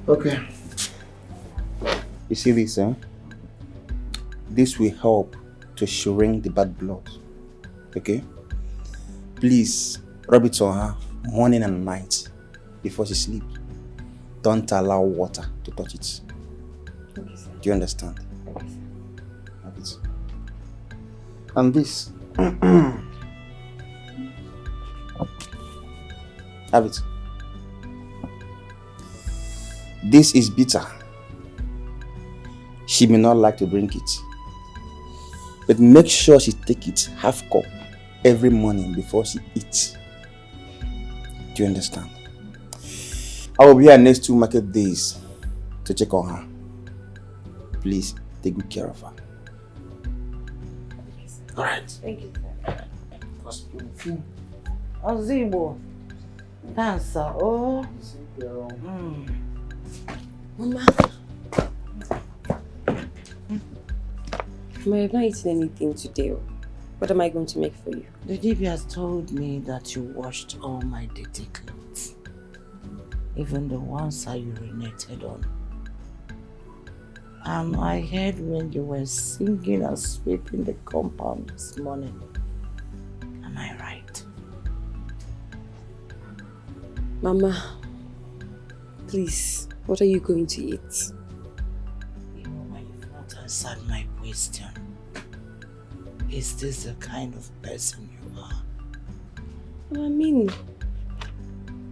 Okay. You see this, huh? This will help to shrink the bad blood. Okay? Please rub it on her morning and night before she sleeps. Don't allow water to touch it. Okay, sir. Do you understand? Okay, sir. Have it. And this. Have it. This is bitter. She may not like to drink it. But make sure she take it half cup every morning before she eats. Do you understand? I will be here next 2 market days to check on her. Please take good care of her. Alright. Thank you, sir. Ozigbo. Dancer. Oh. Mama. I have not eaten anything today. What am I going to make for you? The DB has told me that you washed all my dirty clothes. Even the ones I urinated on. And I heard when you were singing and sweeping the compound this morning. Am I right? Mama, please, what are you going to eat? You know why you've not answered my question. Is this the kind of person you are? I mean,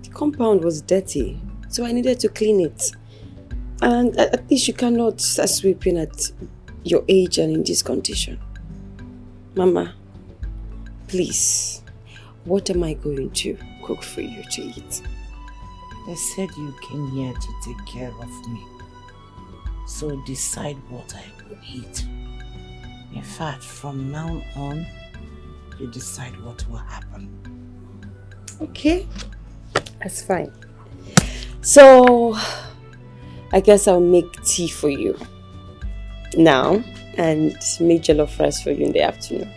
the compound was dirty, so I needed to clean it. And at least you cannot start sweeping at your age and in this condition. Mama, please, what am I going to cook for you to eat? They said you came here to take care of me. So decide what I will eat. In fact, from now on, you decide what will happen. Okay, that's fine. So, I guess I'll make tea for you now and make jollof rice for you in the afternoon.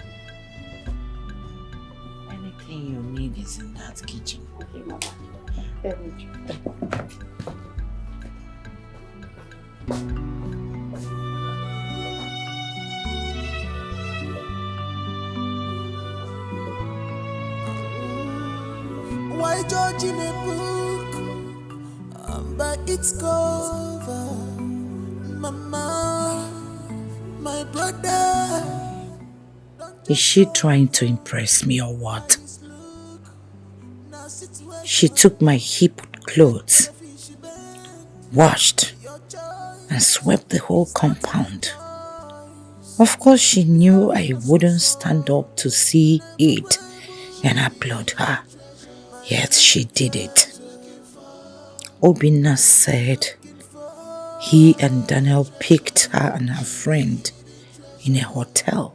Anything you need is in that kitchen. Okay, Mama. Why judge in a book by its cover? Mama, my brother. Is she trying to impress me or what? She took my heaped clothes, washed, and swept the whole compound. Of course, she knew I wouldn't stand up to see it and applaud her. Yet she did it. Obinna said he and Daniel picked her and her friend in a hotel,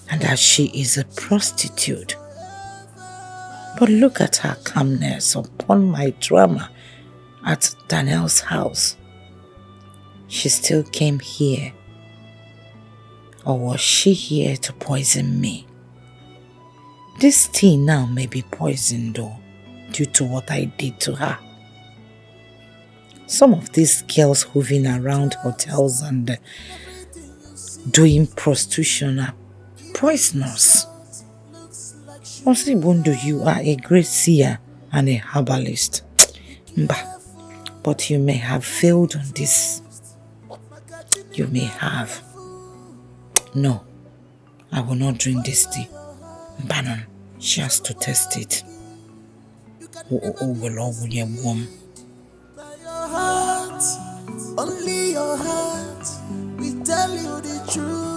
and that she is a prostitute. But look at her calmness upon my drama at Daniel's house. She still came here. Or was she here to poison me? This tea now may be poisoned though, due to what I did to her. Some of these girls hovering around hotels and doing prostitution are poisonous. Osibundo, you are a great seer and a herbalist. But you may have failed on this. You may have. No, I will not drink this tea. Bannon, she has to test it. Well, warm. Your heart, only your heart, we tell you the truth.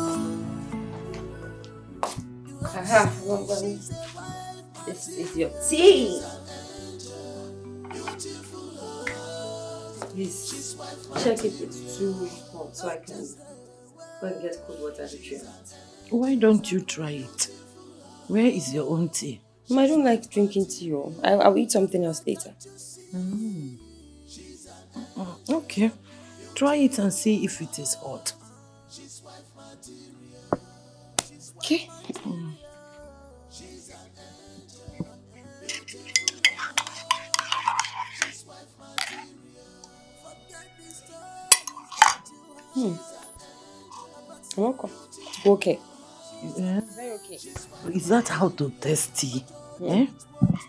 This is your tea. Please check if it's too hot so I can go and get cold water to drink it. Why don't you try it? Where is your own tea? I don't like drinking tea. I'll eat something else later. Okay. Try it and see if it is hot. Okay. I'm welcome. Okay. Yeah. Very okay. Is that how to test tea? Eh?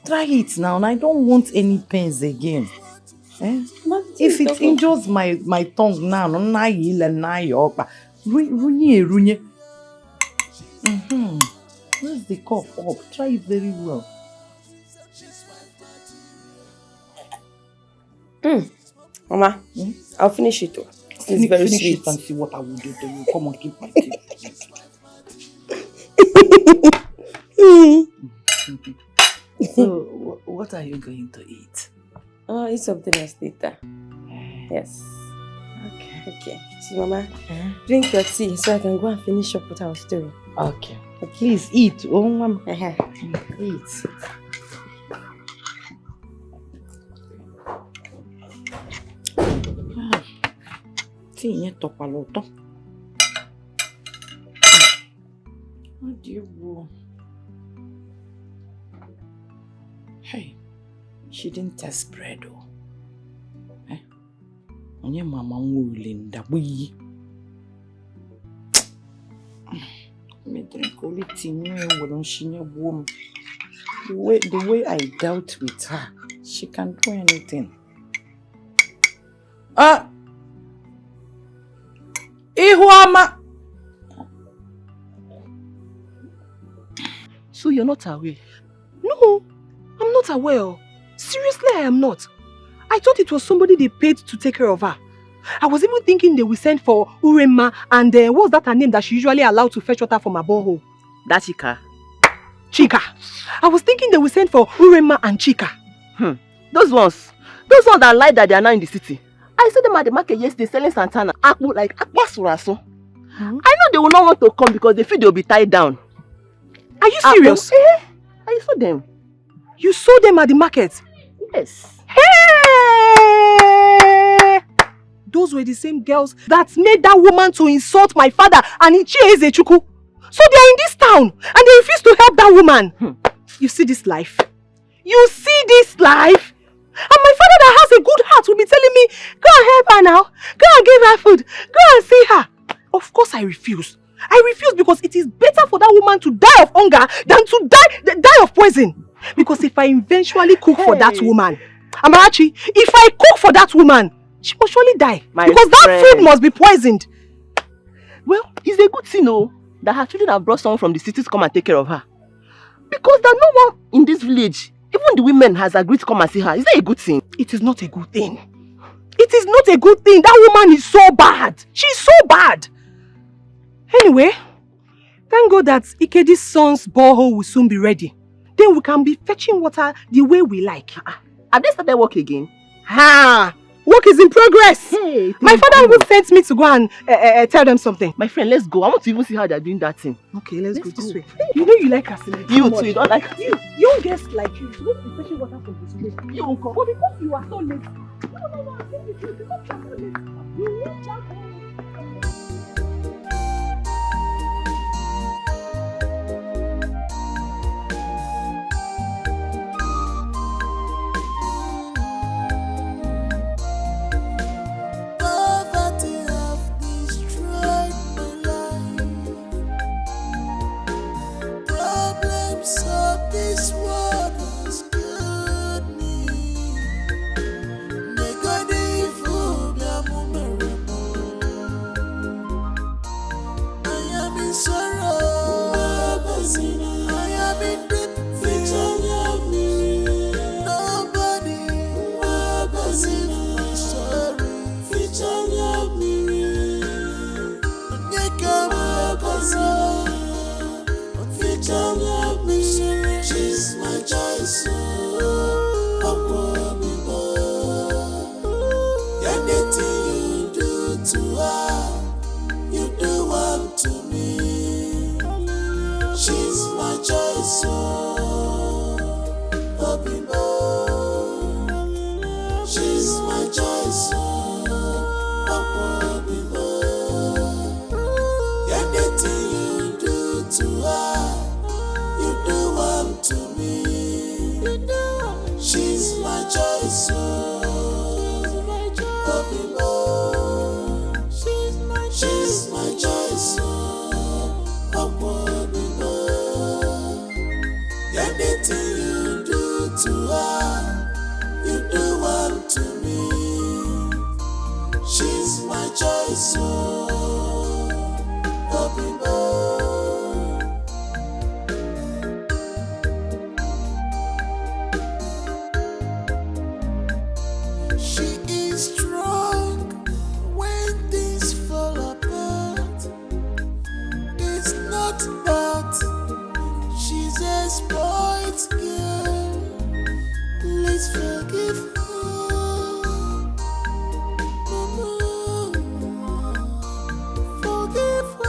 Try it now, and I don't want any pains again. Eh? If it injures my tongue now, where's the cup up? Try it very well. Mama, I'll finish it too. It's very finish sweet. it and see what I will do to you. Come on, keep my tea. So, what are you going to eat? Oh, eat something else later. Yes. Okay. So, Mama, drink your tea so I can go and finish up what I was doing. Okay. Please eat. Oh, Mama. Eat. Tea yẹn tọpa lọ́tọ̀. What do you want? Hey, she didn't test bread though. Eh? Onye mama nwule ndagbuyi. Me drink only tea when she warm. The way I dealt with her, she can do anything. Ihuama. So you're not aware? No, I'm not aware. Seriously, I am not. I thought it was somebody they paid to take care of her. I was even thinking they will send for Urema and what's that her name that she usually allowed to fetch water from a borehole? That Chika. Chika. I was thinking they will send for Urema and Chika. Those ones that lied that they are now in the city. I saw them at the market yesterday selling Santana. Akpu like Akpasuraso. I know they will not want to come because they feel they will be tied down. Are you serious? I saw them. You saw them at the market? Yes. Hey! Those were the same girls that made that woman to insult my father and Ichie Ezechukwu. So they are in this town and they refuse to help that woman. You see this life? You see this life? And my father that has a good heart will be telling me, go and help her now. Go and give her food. Go and see her. Of course I refuse. I refuse because it is better for that woman to die of hunger than to die of poison. Because if I eventually cook for that woman, Amarachi, if I cook for that woman, she must surely die. Because that food must be poisoned. Well, it's a good thing, that her children have brought someone from the city to come and take care of her. Because there's no one in this village, even the women has agreed to come and see her. Is that a good thing? It is not a good thing. It is not a good thing. That woman is so bad. She's so bad. Anyway, thank God that Ikedi's son's borehole will soon be ready. Then we can be fetching water the way we like. Have they started work again? Work is in progress. My father even sent me to go and tell them something. My friend, let's go. I want to even see how they're doing that thing. Okay, let's go this way. You know you like Casimir. You too, you don't like you. Young girls like you won't be fetching water from this way. You won't come. But because you are so late. No, I'm saying this. Because you are so late. You won't come. This world has good me. She is strong when things but she's a spoiled girl. Please forgive her. Forgive her.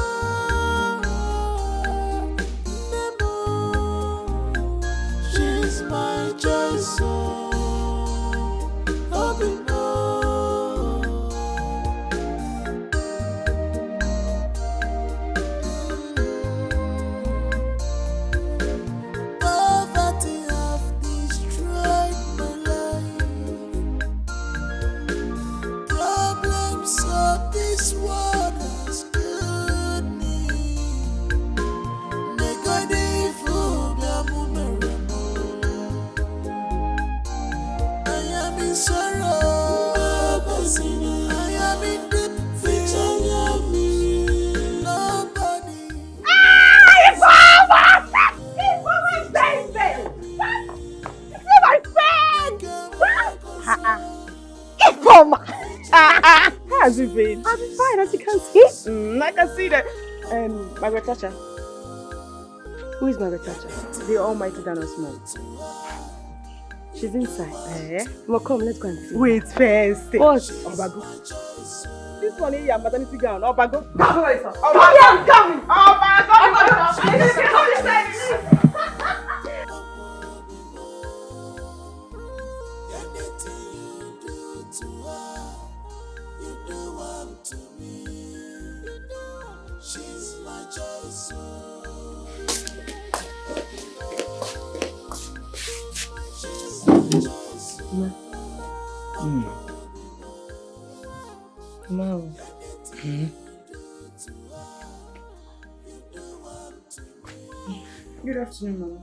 She's my choice. Poverty have destroyed my life. Problems of this world has killed me. May God evil be a moment. I am in sorrow. I am in deep pain. Nobody. How has it been? I've been fine, as you can see. I can see that. Margaret Thatcher. Who is Margaret Thatcher? The almighty Dana's mom. She's inside. Eh? Well, come, let's go and see. Wait first. What? Obago. This one here, your maternity gown. Obago. Obago. I'm coming. Obago. She's my choice. Mom. Good afternoon, Mama.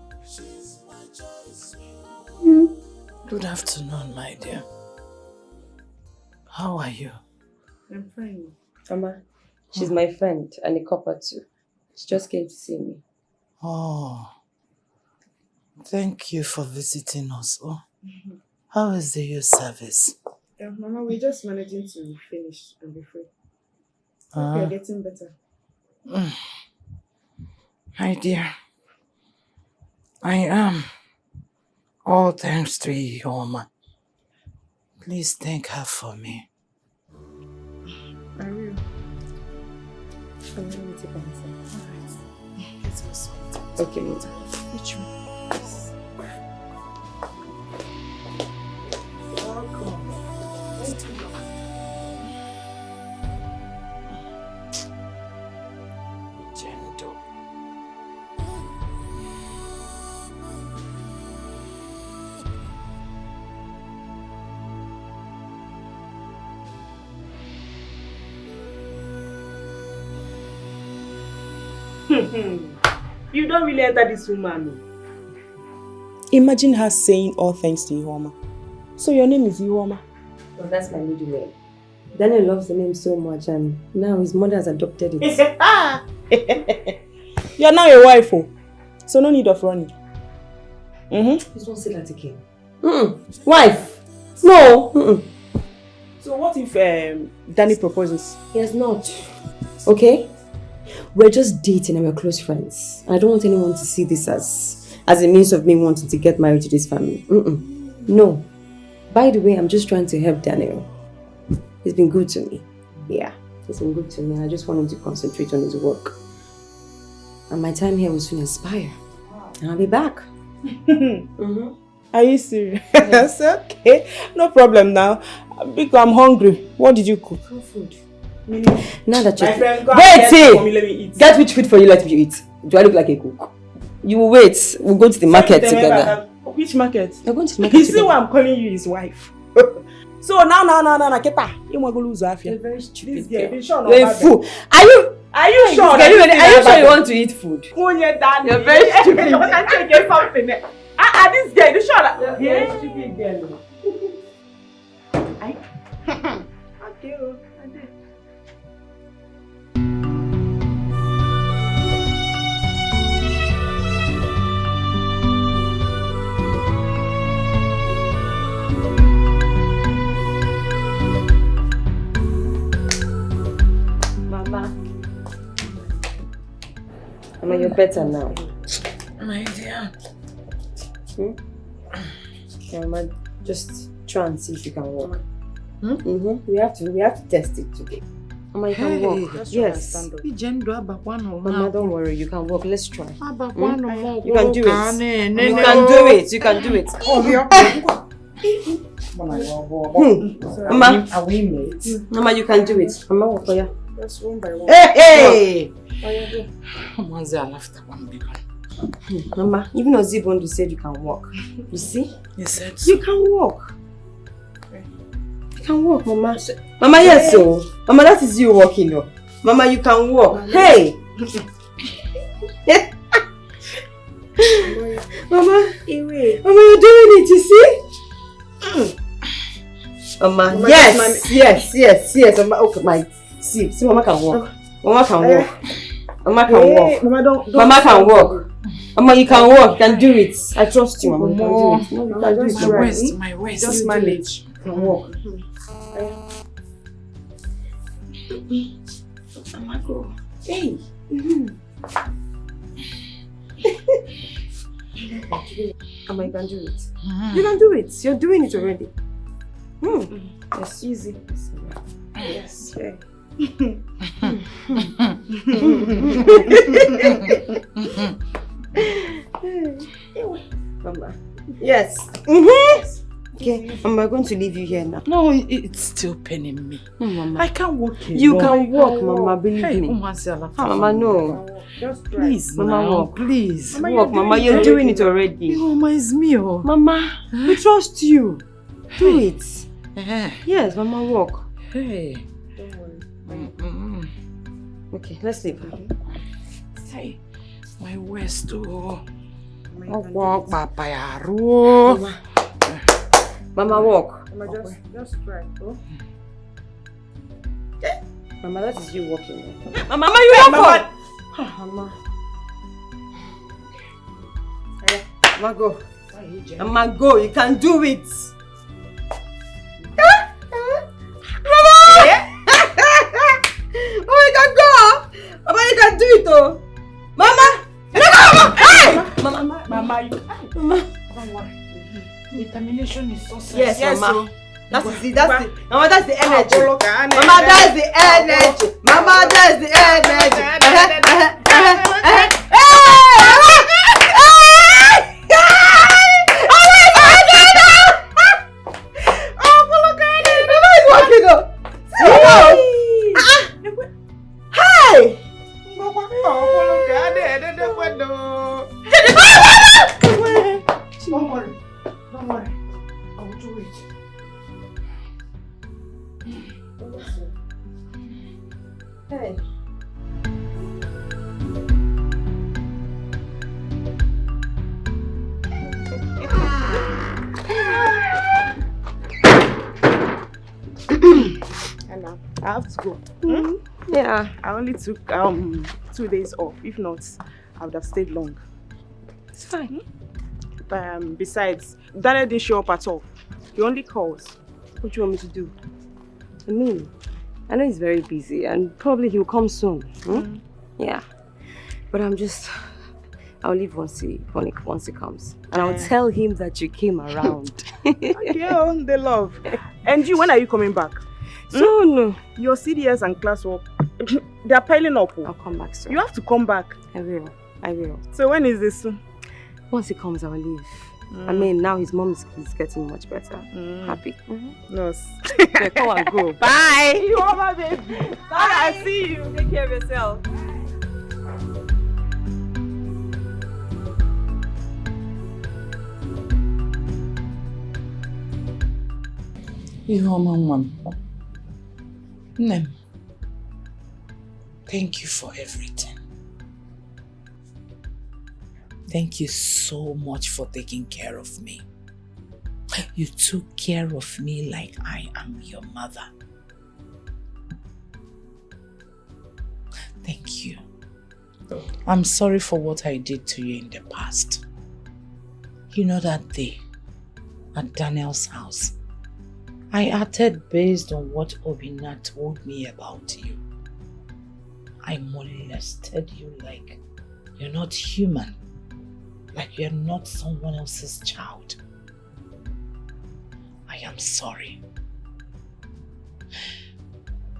Good afternoon, my dear. How are you? I'm fine. Mama, she's my friend and a copper too. She just came to see me. Oh, thank you for visiting us. Oh, how is the youth service? Yeah, Mama, we're just managing to finish and be free. We're getting better. My dear, I am. All thanks to Ioma. Please thank her for me. I will. I'm going to take answer. Alright. Let's go sweet. Okay, Mama. Which one? You don't really enter this woman. Imagine her saying all thanks to Iwoma. So your name is Iwoma? Well, that's my middle name. Daniel loves the name so much and now his mother has adopted it. You're now a wife, oh. So no need of running. Please don't say that again. Wife? No. So what if Danny proposes? He has not. Okay? We're just dating and we're close friends. I don't want anyone to see this as a means of me wanting to get married to this family. No. By the way, I'm just trying to help Daniel. He's been good to me. Yeah, he's been good to me. I just want him to concentrate on his work. And my time here will soon expire. And I'll be back. Are you serious? Yes. Okay. No problem now. Because I'm hungry. What did you cook? Food. Now that you're... My friend, go wait, for me, let me eat. Get which food for you, let me eat. Do I look like a cook? You will wait. We'll go to the market together. Which market? We're going to the market You see why I'm calling you his wife? So now, Keta, you want to lose Afia. You're very stupid. You're a fool. Are you sure? Are you sure you want to eat food? You're very stupid. You can't get something. This girl, you sure? You're a stupid girl. Okay. Mama, you're better now. My dear. Yeah, Mama, just try and see if you can walk. We have to test it today. Mama, you can walk. Yes. Mama, don't worry, you can walk. Let's try. You can do it. You can do it. You can do it. Mama, are we mates? Mama, you can do it. Mama, walk for you. That's one by one. Hey! Mama, even Ozibondo said you can walk. You see? You said so. You can walk. You can walk, Mama. Mama, yes, so. Mama, that is you walking, though. Mama, you can walk. Hey! Mama, Mama, you're doing it, you see? Mama, yes. Mama, okay, my. See, Mama can walk. Mama can walk. Mama can walk. Mama can walk. Mama, you can walk. You can do it. I trust you, Mama. You can do it. No, you can do it. My waist. Just manage. You can walk. Mama, go. Hey. Mama, you can do it. You can do it. You're doing it already. It's easy. Yes. Okay. Mama. Yes. Okay, I'm going to leave you here now. No, it's still paining me. No, Mama. I can't walk alone. You can walk, Mama, believe me. Mama, no. Just please, Mama, walk. Please. Mama, walk, Mama, you're doing it already. Mama, it's me. Mama, we trust you. Do it. Yes, Mama, walk. Hey. Okay, let's leave. Hey, my waist, oh. Walk, Papa, Mama, walk. Mama, just try. Oh. Mama, that is you walking. Mama, you walk. Mama. Mama, go. Mama, go. You can do it. Oh, you can go! Mama, you can do it, oh! Mama! Hey! Mama, you don't worry. Determination is so sad. Yes, Mama. That is it. That's it. Mama, that's the energy. Mama, that's the energy. Mama, that's the energy. Don't worry. I will do it. Hey. Anna, I have to go. Yeah. I only took 2 days off. If not, I would have stayed long. It's fine. Besides, Daniel didn't show up at all. He only calls. What do you want me to do? I mean, I know he's very busy and probably he'll come soon. Yeah. But I'll leave once he comes. And I'll tell him that you came around. Yeah, they love. And you, when are you coming back? Soon. Your CDS and classwork, they're piling up. I'll come back soon. You have to come back. I will. So when is this? Once he comes, I'll leave. I mean, now his mom is getting much better. Happy. Yes. Okay, come and go. Bye. You are my baby. Bye. I see you. Take care of yourself. Nem, thank you for everything. Thank you so much for taking care of me. You took care of me like I am your mother. Thank you. I'm sorry for what I did to you in the past. You know that day at Daniel's house, I acted based on what Obina told me about you. I molested you like You're not human. Like you're not someone else's child. I am sorry.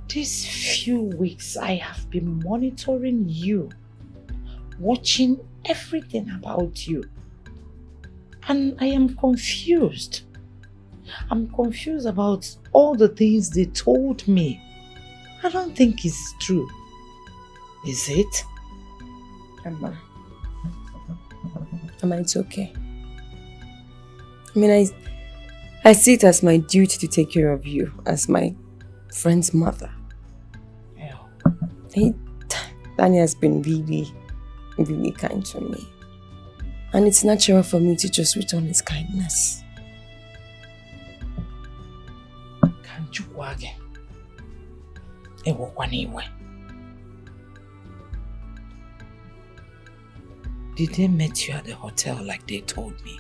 These few weeks I have been monitoring you, watching everything about you. And I am confused. I'm confused about all the things they told me. I don't think it's true. Is it? Mama, it's okay. I mean, I see it as my duty to take care of you as my friend's mother. Yeah. Danny has been really, really kind to me. And it's natural for me to just return his kindness. Can't you walk again? Did they meet you at the hotel like they told me?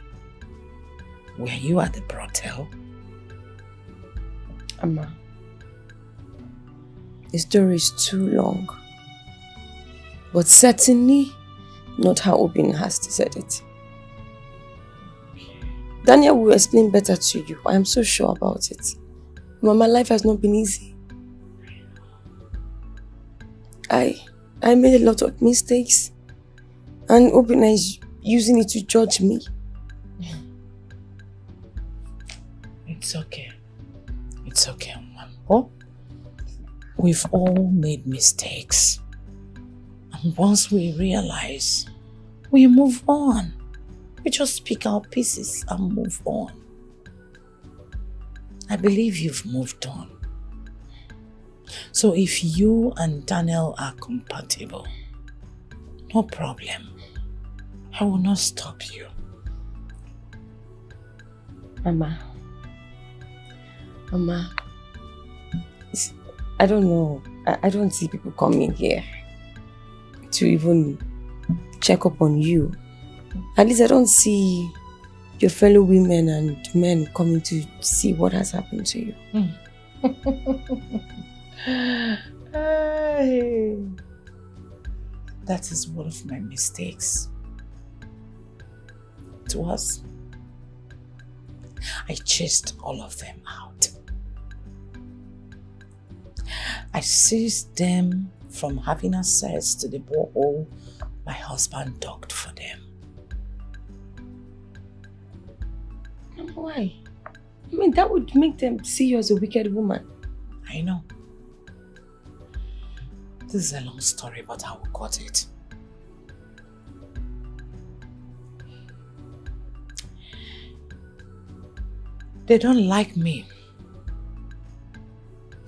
Were you at the brothel? Amma, the story is too long. But certainly not how Obin has said it. Daniel will explain better to you. I am so sure about it. Mama, life has not been easy. I made a lot of mistakes. And Obina is using it to judge me. It's okay. It's okay, Mom. Oh, we've all made mistakes. And once we realize, we move on. We just pick our pieces and move on. I believe you've moved on. So if you and Daniel are compatible, no problem. I will not stop you. Mama, I don't know. I don't see people coming here to even check up on you. At least I don't see your fellow women and men coming to see what has happened to you. That is one of my mistakes. It was. I chased all of them out. I seized them from having access to the borehole my husband dug for them. Why? I mean, that would make them see you as a wicked woman. I know. This is a long story, but I will cut it. They don't like me.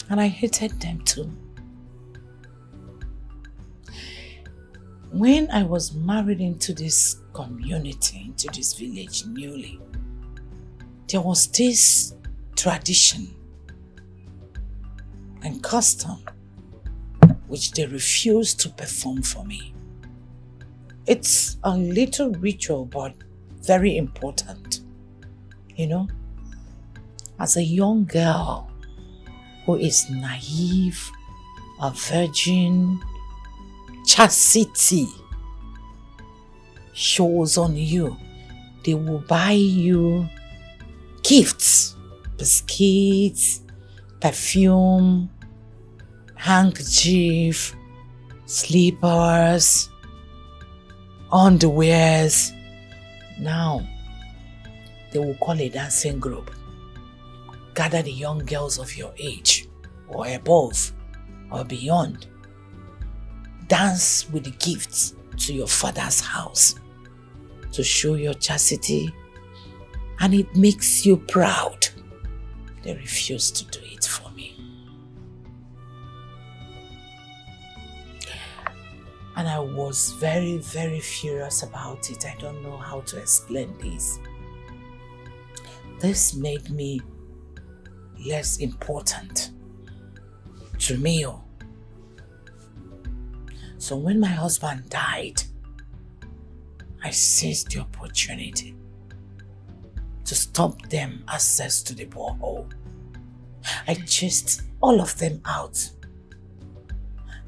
And I hated them too. When I was married into this community, into this village newly, there was this tradition and custom which they refused to perform for me. It's a little ritual, but very important. You know, as a young girl who is naive, a virgin, chastity shows on you. They will buy you gifts, biscuits, perfume, handkerchief, slippers, underwears. Now, they will call a dancing group. Gather the young girls of your age, or above, or beyond. Dance with the gifts to your father's house to show your chastity, and it makes you proud. They refuse to do it for me. And I was very, very furious about it. I don't know how to explain this. This made me less important to me. So when my husband died, I seized the opportunity to stop them access to the borehole. I chased all of them out.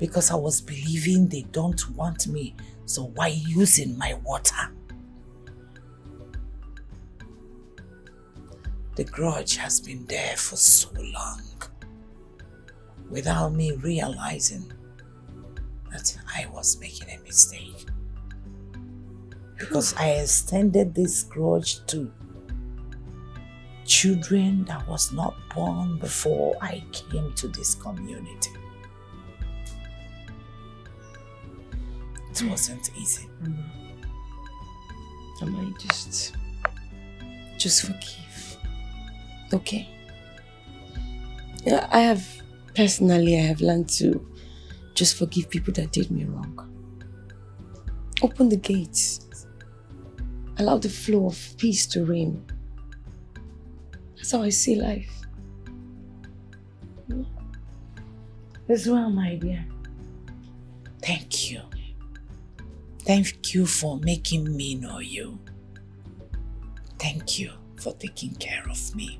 Because I was believing they don't want me, so why using my water? The grudge has been there for so long, without me realizing that I was making a mistake. Because I extended this grudge to children that was not born before I came to this community. It wasn't easy. Mama, just forgive. Okay? Yeah, I have learned to just forgive people that did me wrong. Open the gates. Allow the flow of peace to reign. That's how I see life. As well, my dear. Thank you. Thank you for making me know you. Thank you for taking care of me.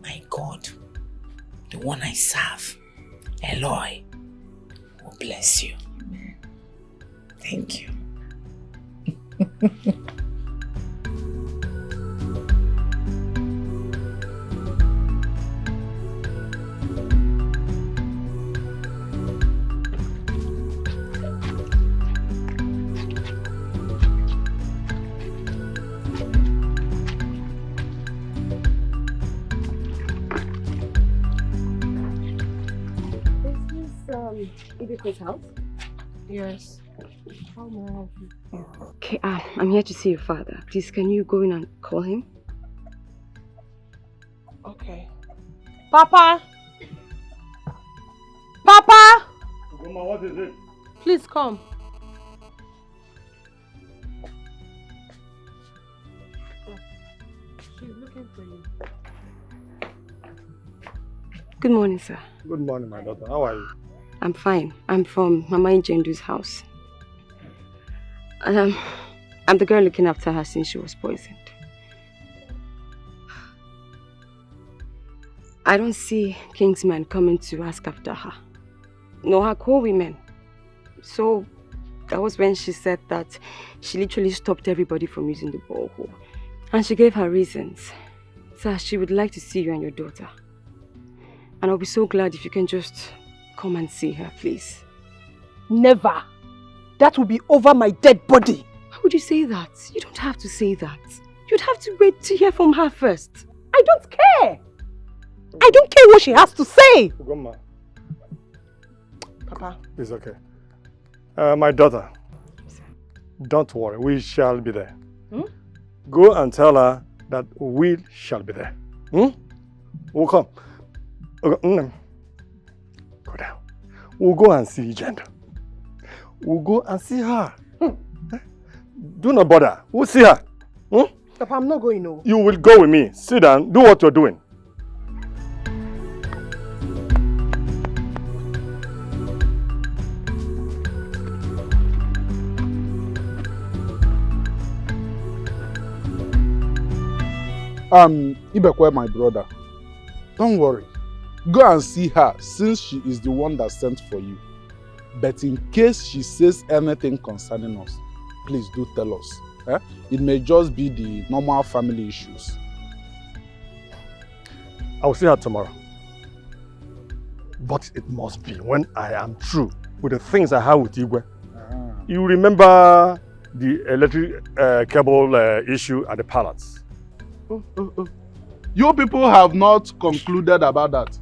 My God, the one I serve, Eloi, will bless you. Thank you. Ibeko's house? Yes. How may I help you? Okay, I'm here to see your father. Please, can you go in and call him? Okay. Papa! Papa! Goma, what is it? Please come. She's looking for you. Good morning, sir. Good morning, my daughter. How are you? I'm fine. I'm from Mama Injendu's house. I'm the girl looking after her since she was poisoned. I don't see Kingsman coming to ask after her. No, her co-women. So that was when she said that she literally stopped everybody from using the borehole. And she gave her reasons. Sir, she would like to see you and your daughter. And I'll be so glad if you can just come and see her, please. Never. That will be over my dead body. How would you say that? You don't have to say that. You'd have to wait to hear from her first. I don't care. I don't care what she has to say. Goma. Papa. It's okay. My daughter, don't worry. We shall be there. Go and tell her that we shall be there. We'll come. Go down. We'll go and see Jenda. We'll go and see her. Do not bother. We'll see her. Papa, I'm not going no. You will go with me. Sit down. Do what you're doing. Ibekwe, my brother, don't worry. Go and see her since she is the one that sent for you. But in case she says anything concerning us, please do tell us. It may just be the normal family issues. I will see her tomorrow. But it must be when I am through with the things I have with Igwe. You remember the electric cable issue at the palace? You people have not concluded about that.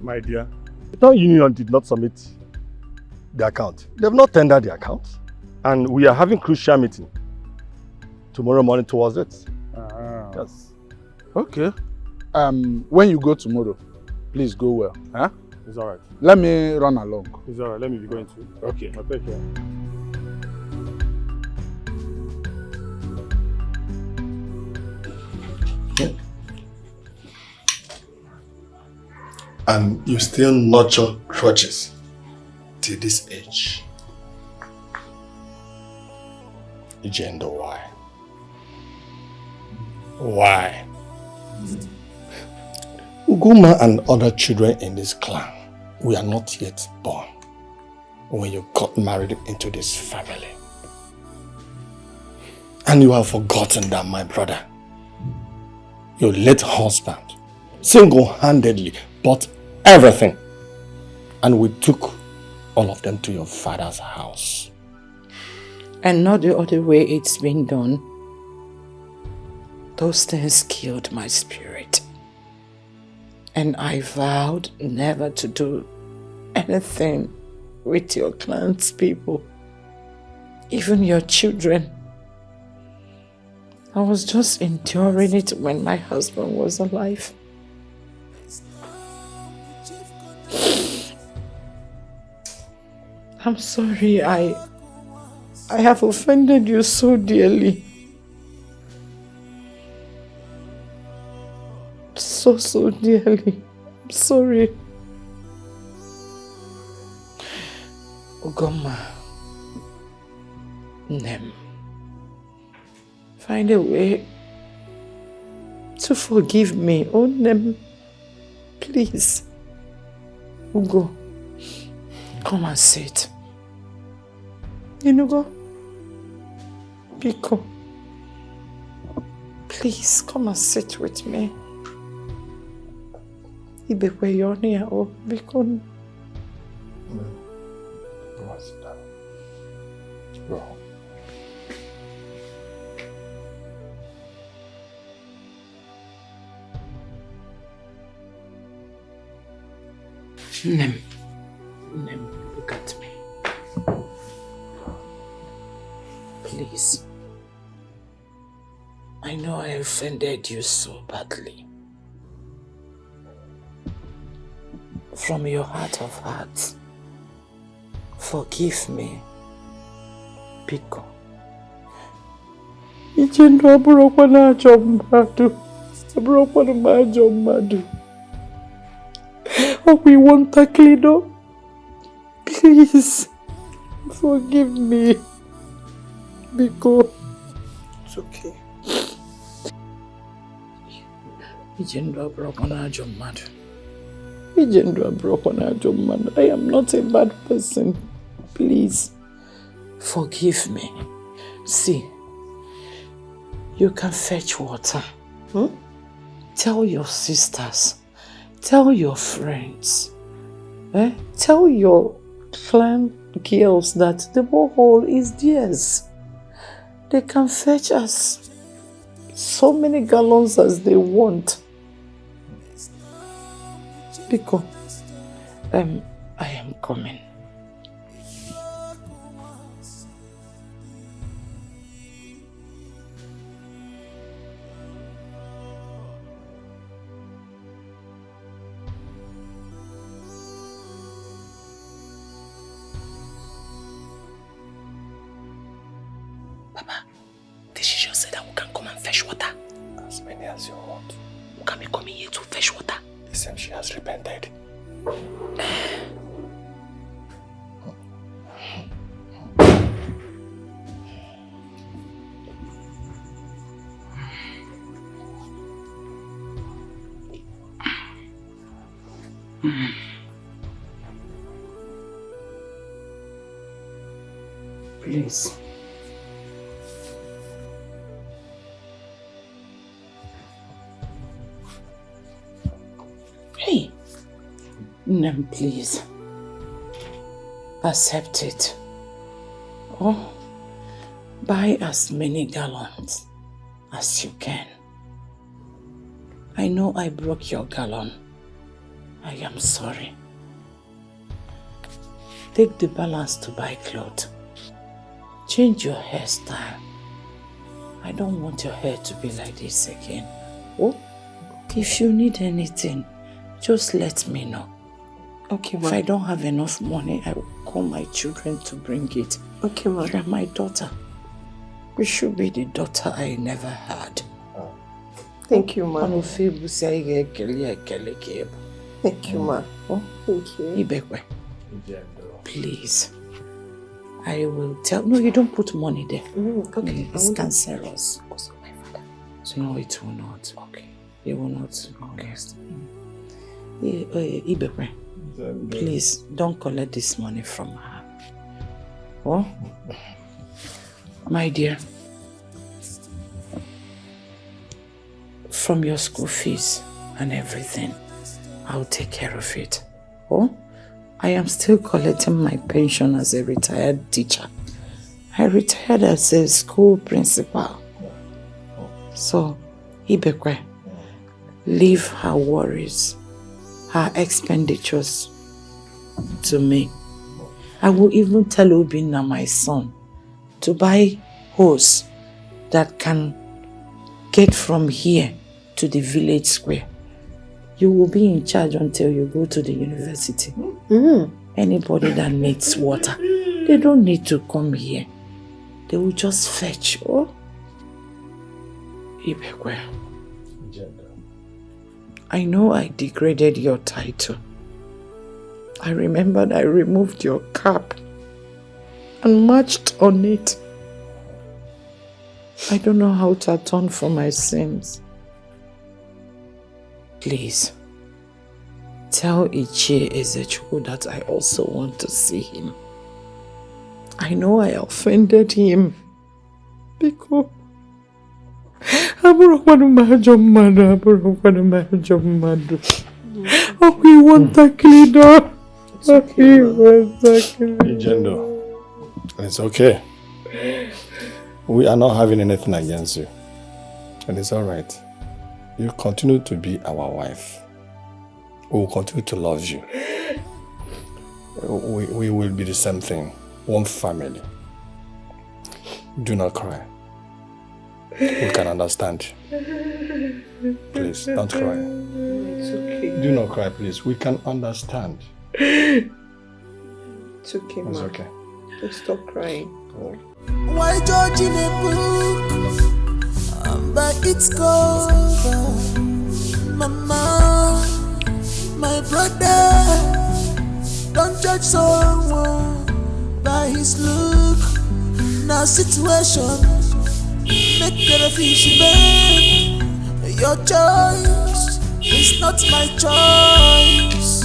My dear, the town union did not submit the account. They have not tendered the account. And we are having crucial meeting tomorrow morning towards it. Yes. Okay. When you go tomorrow, please go well. Huh? It's alright. Let me run along. It's alright. Let me be going too. Okay. I'll take care. And you still nurture grudges till this age. Gender, why? Why? Uguma and other children in this clan we are not yet born when you got married into this family. And you have forgotten that, my brother, your late husband single-handedly bought everything, and we took all of them to your father's house. And not the other way it's been done. Those things killed my spirit. And I vowed never to do anything with your clan's people. Even your children. I was just enduring it when my husband was alive. I'm sorry, I have offended you so dearly. So dearly. I'm sorry. Ugoma. Nem. Find a way to forgive me. Oh, Nem. Please. Ugo. Come and sit. Inugo. Biko. Please, come and sit with me. Ibekwe yoni ya o Biko. Go. Nem, look at me. Please. I know I offended you so badly. From your heart of hearts, forgive me. Biko. Ichendu aburokwa na ajo mmadu. Aburokwa na ajo mmadu. Oh, we want to clean up. Please, forgive me. Biko. It's okay. Ichendu aburokwa na ajo mmadu. Ichendu aburokwa na ajo mmadu. I am not a bad person. Please, forgive me. See, you can fetch water. Tell your sisters. Tell your friends. Tell your clan girls that the borehole is theirs. They can fetch us so many gallons as they want. Biko, I am coming. Papa, did she just say that we can come and fetch water? As many as you want. We can be coming here to fetch water. Listen, she has repented. Please. Hey, Nem, please. Accept it. Oh, buy as many gallons as you can. I know I broke your gallon. I am sorry. Take the balance to buy clothes. Change your hairstyle. I don't want your hair to be like this again. Oh, if you need anything, just let me know. Okay, If ma. I don't have enough money, I will call my children to bring it. Okay, ma. You are my daughter. You should be the daughter I never had. Thank you, ma. Thank you, ma. Oh, thank you. Ibekwe, please. I will tell. No, you don't put money there. Okay. It's cancerous. No, it will not. Okay. It will not. Okay. Ibekwe, Please, don't collect this money from her. Oh? My dear, from your school fees and everything, I'll take care of it. Oh? I am still collecting my pension as a retired teacher. I retired as a school principal. So, Ibekwe, leave her worries, her expenditures to me. I will even tell Obinna, my son, to buy hose that can get from here to the village square. You will be in charge until you go to the university. Anybody that needs water, they don't need to come here. They will just fetch. Oh, Ibekwe, I know I degraded your title. I remembered I removed your cap and marched on it. I don't know how to atone for my sins. Please, tell Ichie Ezechukwu that I also want to see him. I know I offended him because oh, we want that cleaner. Ijendo, it's okay. We are not having anything against you. And it's alright. You continue to be our wife. We will continue to love you. We will be the same thing. One family. Do not cry. We can understand. Please, don't cry. It's okay. Do not cry, please. We can understand. It's okay, It's ma. okay. Just stop crying. Why judge in a book by its cover? Mama, my brother, don't judge someone by his look. Now situation make the fish bend. Your choice is not my choice.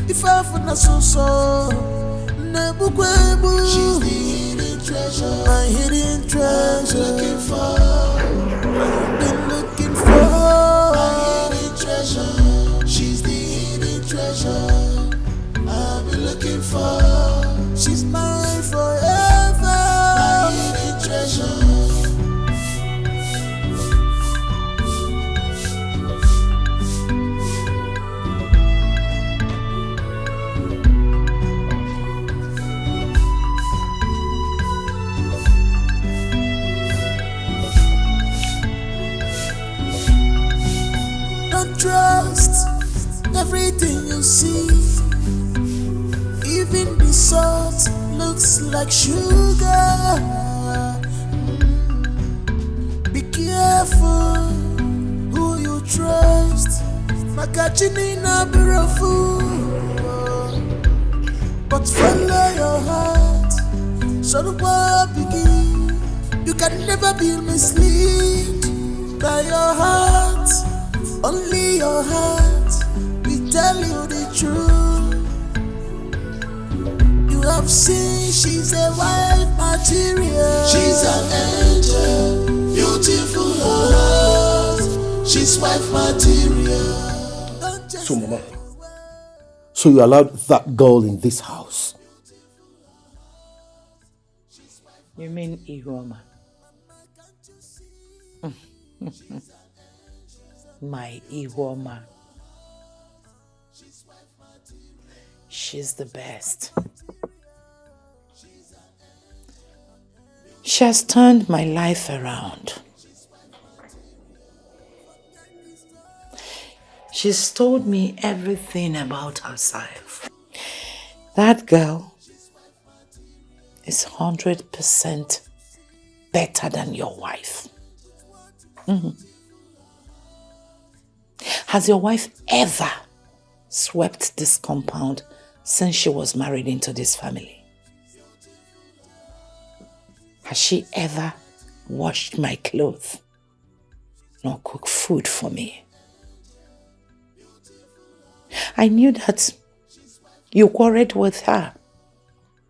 If I find a so she's the hidden treasure, my hidden treasure. I've been looking for my hidden treasure. She's the hidden treasure I've been looking for. She's mine forever. My hidden treasure. Trust everything you see. Even the salt looks like sugar. Be careful who you trust. Makachini na birafu. But follow your heart. So the world begin. You can never be misled by your heart. Only your heart will tell you the truth. You have seen she's a wife material. She's an angel, beautiful heart. She's wife material. So, Mama, so you allowed that girl in this house? You mean Ihuoma? My Ihuoma. She's the best. She has turned my life around. She's told me everything about herself. That girl is 100% better than your wife. Has your wife ever swept this compound since she was married into this family? Has she ever washed my clothes nor cooked food for me? I knew that You quarreled with her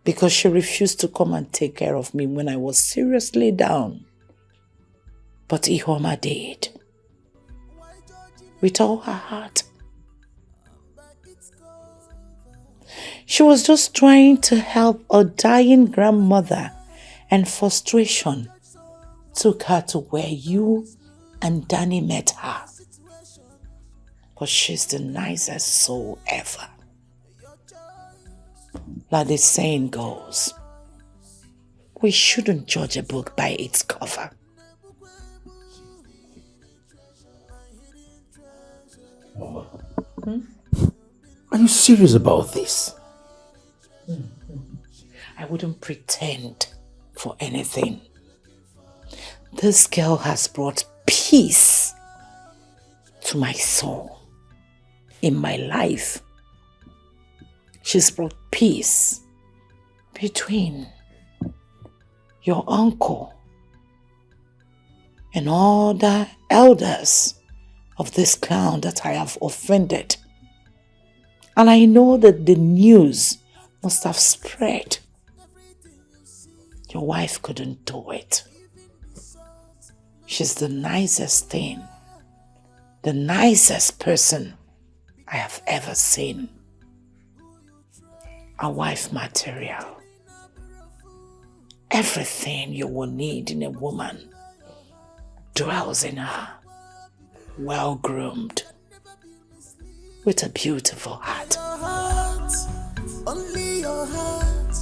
because she refused to come and take care of me when I was seriously down. But Ihoma did. With all her heart. She was just trying to help a dying grandmother, and frustration took her to where you and Danny met her. But she's the nicest soul ever. Like the saying goes, we shouldn't judge a book by its cover. Mama, are you serious about this? I wouldn't pretend for anything. This girl has brought peace to my soul, in my life. She's brought peace between your uncle and all the elders of this clan that I have offended. And I know that the news must have spread. Your wife couldn't do it. She's the nicest thing, the nicest person I have ever seen. A wife material. Everything you will need in a woman dwells in her. Well-groomed, with a beautiful heart. Only your heart,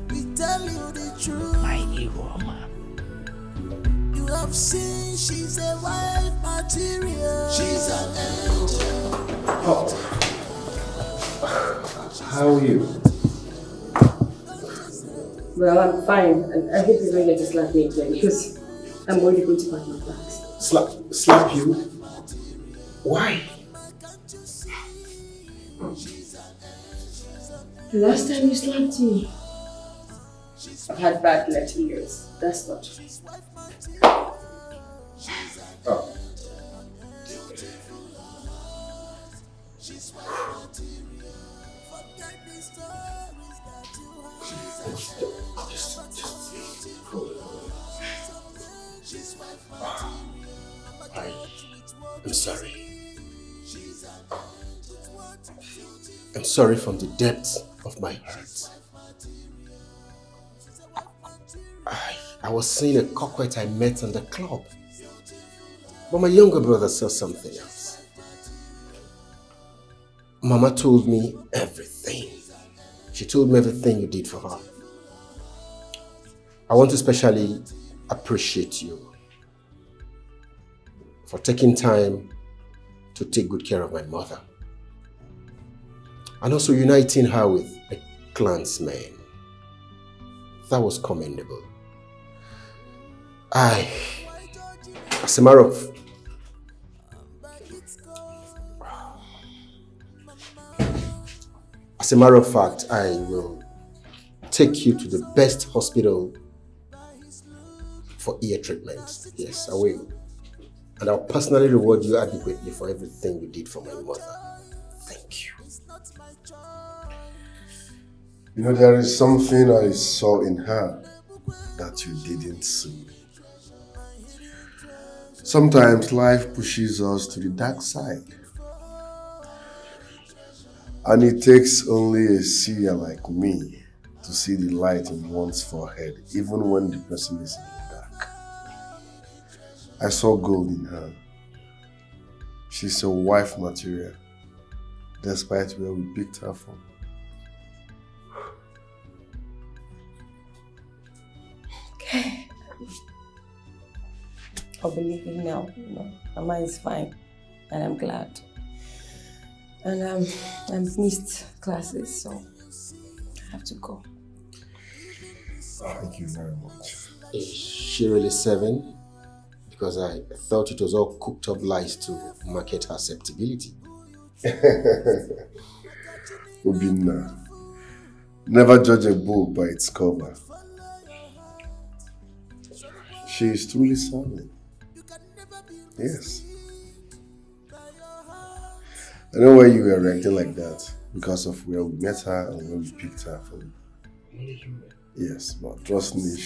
we tell you the truth. My Iwoma. You have seen she's a wife material. She's an angel. Oh. How are you? Well, I'm fine, and I hope you don't get to slap me again because I'm already going to pack my bags. Slap you? Why? The last time you slapped me, I've had bad left ears. That's not. Oh. I'm sorry. I'm sorry from the depths of my heart. I was seeing a coquette I met in the club. But my younger brother saw something else. Mama told me everything. She told me everything you did for her. I want to especially appreciate you for taking time to take good care of my mother. And also uniting her with a clansman. That was commendable. As a matter of fact, I will take you to the best hospital for ear treatment. Yes, I will. And I'll personally reward you adequately for everything you did for my mother. Thank you. You know, there is something I saw in her that you didn't see. Sometimes life pushes us to the dark side. And it takes only a seer like me to see the light in one's forehead, even when the person is in the dark. I saw gold in her. She's a wife material, despite where we picked her from. Okay. I'll believe it now. You know, Mama is fine, and I'm glad. And I've missed classes, so I have to go. Thank you very much. Is she really 7? Because I thought it was all cooked up lies to market her acceptability. Obinna, never judge a book by its cover. She is truly solid. Yes. I know why you were reacting like that. because of where we met her and where we picked her from. Yes, but trust me,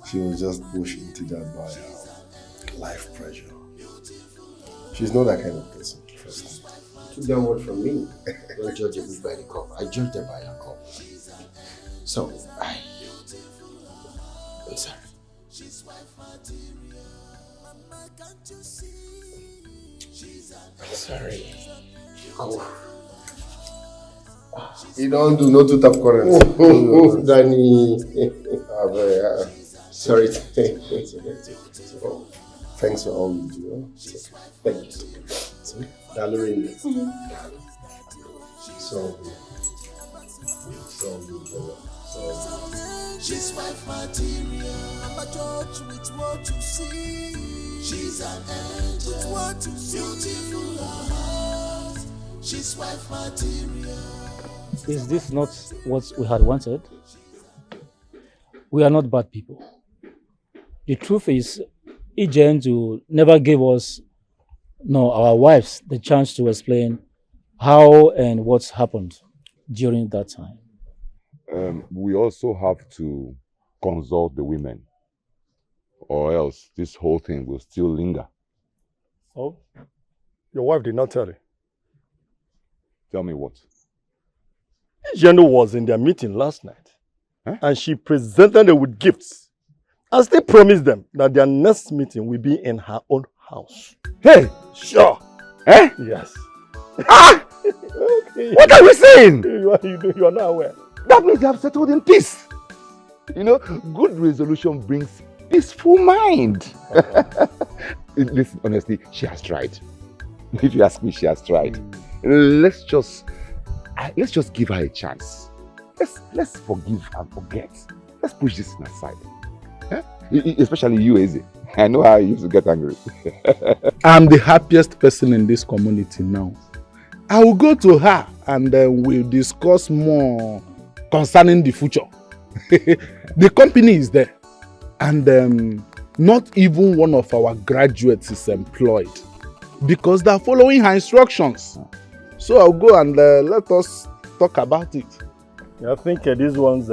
she was just pushed into that by life pressure. She's not that kind of person, trust me. Took that word from me. Don't judge a book by the cover. I judge them by their cover. So, I'm sorry. I'm sorry. Oh. You don't do no to tap current. Danny. Sorry. Thanks for all you do. Thank you. Darling. She's wife material. I'm a judge with what you see. She's an angel with what you see. Beautiful heart. She's wife material. Is this not what we had wanted? We are not bad people. The truth is, Ijendu never gave us, our wives, the chance to explain how and what happened during that time. We also have to consult the women, or else this whole thing will still linger. Oh, your wife did not tell you? Tell me what? Jeno was in their meeting last night, and she presented them with gifts, and still promised them that their next meeting will be in her own house. Hey! Sure. Eh? Yes. Ah! Okay. What are we saying? You are not aware. That means they have settled in peace. Good resolution brings peaceful mind. Listen, honestly, she has tried. If you ask me, she has tried. Let's just give her a chance. Let's forgive and forget. Let's push this thing aside. Especially you, Eze. I know how you used to get angry. I'm the happiest person in this community now. I will go to her and then we'll discuss more concerning the future. The company is there, and not even one of our graduates is employed because they're following her instructions. So I'll go and let us talk about it. I think these ones,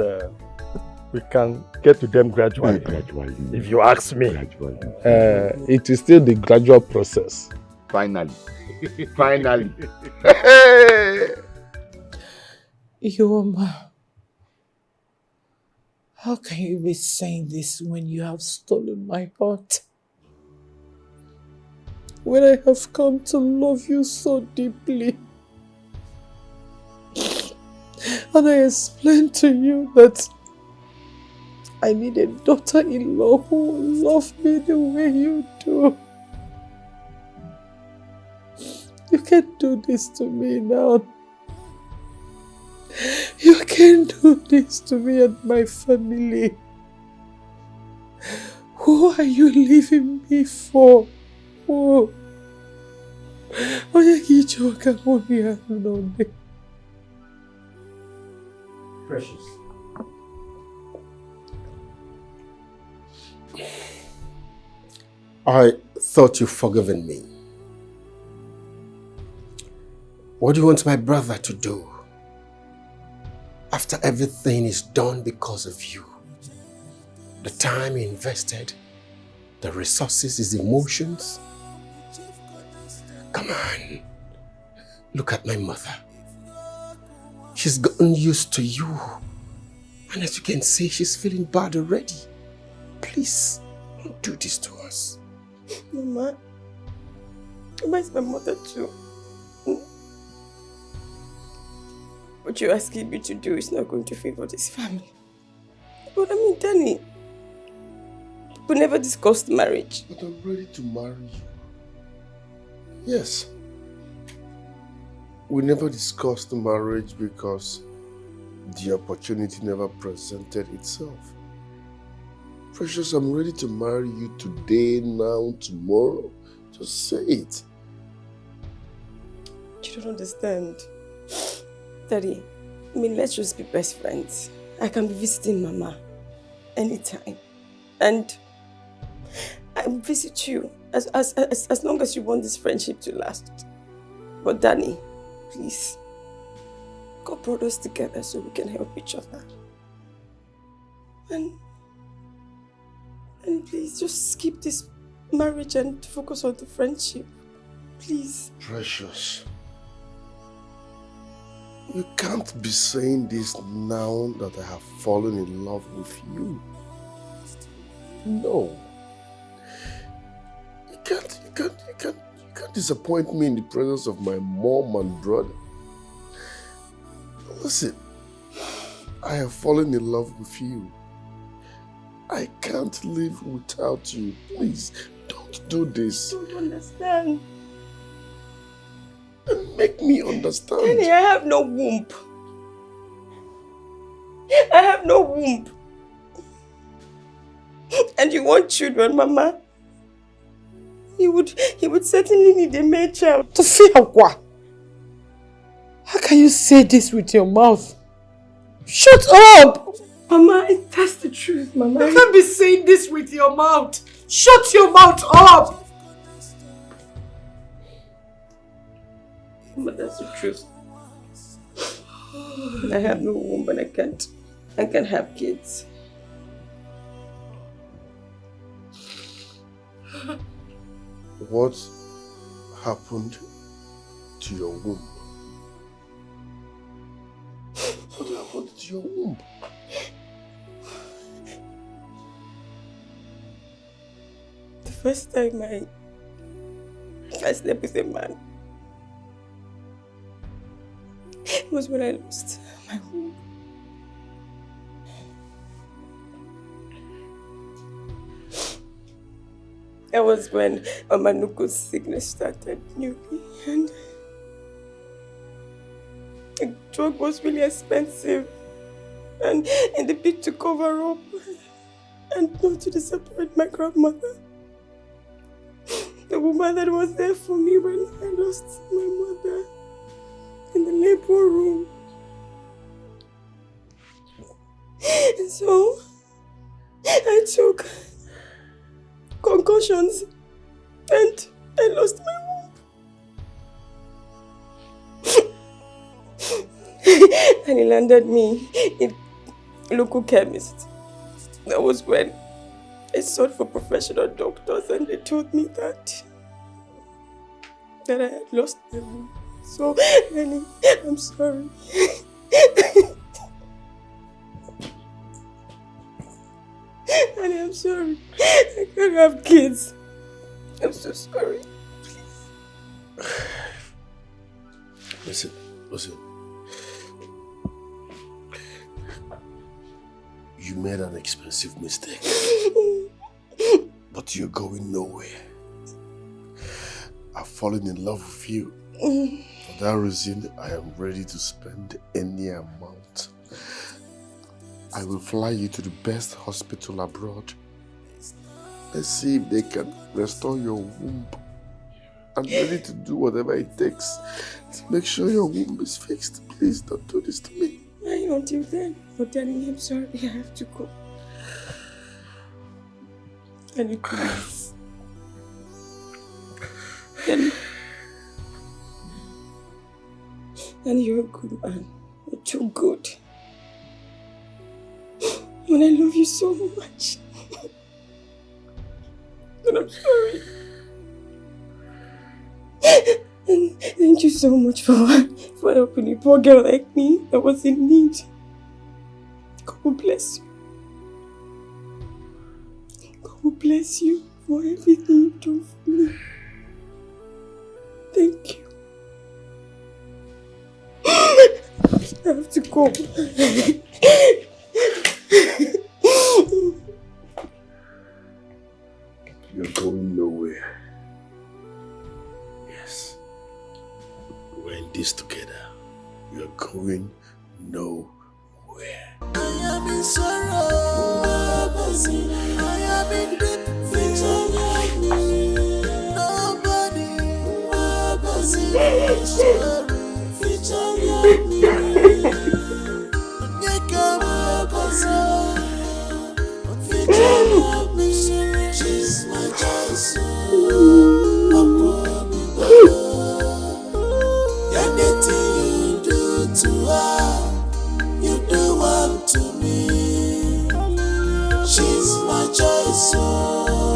we can get to them gradually. If you ask me. It is still the gradual process. Finally. Finally. Ioma, how can you be saying this when you have stolen my heart? When I have come to love you so deeply. And I explained to you that I need a daughter-in-law who will love me the way you do. You can't do this to me now. You can't do this to me and my family. Who are you leaving me for? Oh. Precious. I thought you'd forgiven me. What do you want my brother to do? After everything is done because of you. The time he invested, the resources, his emotions. Come on. Look at my mother. She's gotten used to you. And as you can see, she's feeling bad already. Please, don't do this to us. Mama is my mother too. What you're asking me to do is not going to favor this family. But I mean, Danny, we never discussed marriage. But I'm ready to marry you. Yes. We never discussed marriage because the opportunity never presented itself. Precious, I'm ready to marry you today, now, tomorrow. Just say it. You don't understand. Daddy, I mean, let's just be best friends. I can be visiting Mama anytime. And I'll visit you as long as you want this friendship to last. But Danny, please, God brought us together so we can help each other. And please just skip this marriage and focus on the friendship. Please. Precious. You can't be saying this now that I have fallen in love with you. No. You can't disappoint me in the presence of my mom and brother. Listen, I have fallen in love with you. I can't live without you. Please, don't do this. I don't understand. And make me understand. Danny, I have no womb. I have no womb. And you want children, Mama? He would certainly need a male child. Tofiakwa, how can you say this with your mouth? Shut up! Mama, that's the truth, Mama. You can't be saying this with your mouth. Shut your mouth up! Mama, that's the truth. I have no womb, but I can't have kids. What happened to your womb? What happened to your womb? The first time I slept with a man was when I lost my womb. That was when Amanuku's sickness started newly, and the drug was really expensive. And in the bid to cover up and not to disappoint my grandmother, the woman that was there for me when I lost my mother in the labor room. And so I took concussions and I lost my womb. And he landed me in a local chemist. That was when I sought for professional doctors and they told me that I had lost my womb. So, Lenny, I'm sorry. Lenny, I'm sorry. I can't have kids. I'm so sorry. Listen. You made an expensive mistake. But you're going nowhere. I've fallen in love with you. For that reason, I am ready to spend any amount. I will fly you to the best hospital abroad. Let's see if they can restore your womb. I'm ready to do whatever it takes to make sure your womb is fixed. Please don't do this to me. Until then, but darling, I'm sorry, I have to go. Can you please? And you're a good man. You're too good. And I love you so much. And I'm sorry. And thank you so much for helping a poor girl like me that was in need. God will bless you. God will bless you for everything you've done for me. Thank you. I have to go. You're going nowhere. Yes. We're in this together. You're going nowhere. I am in sorrow. I am in deep nobody. She's my choice. Anything you do to her. so.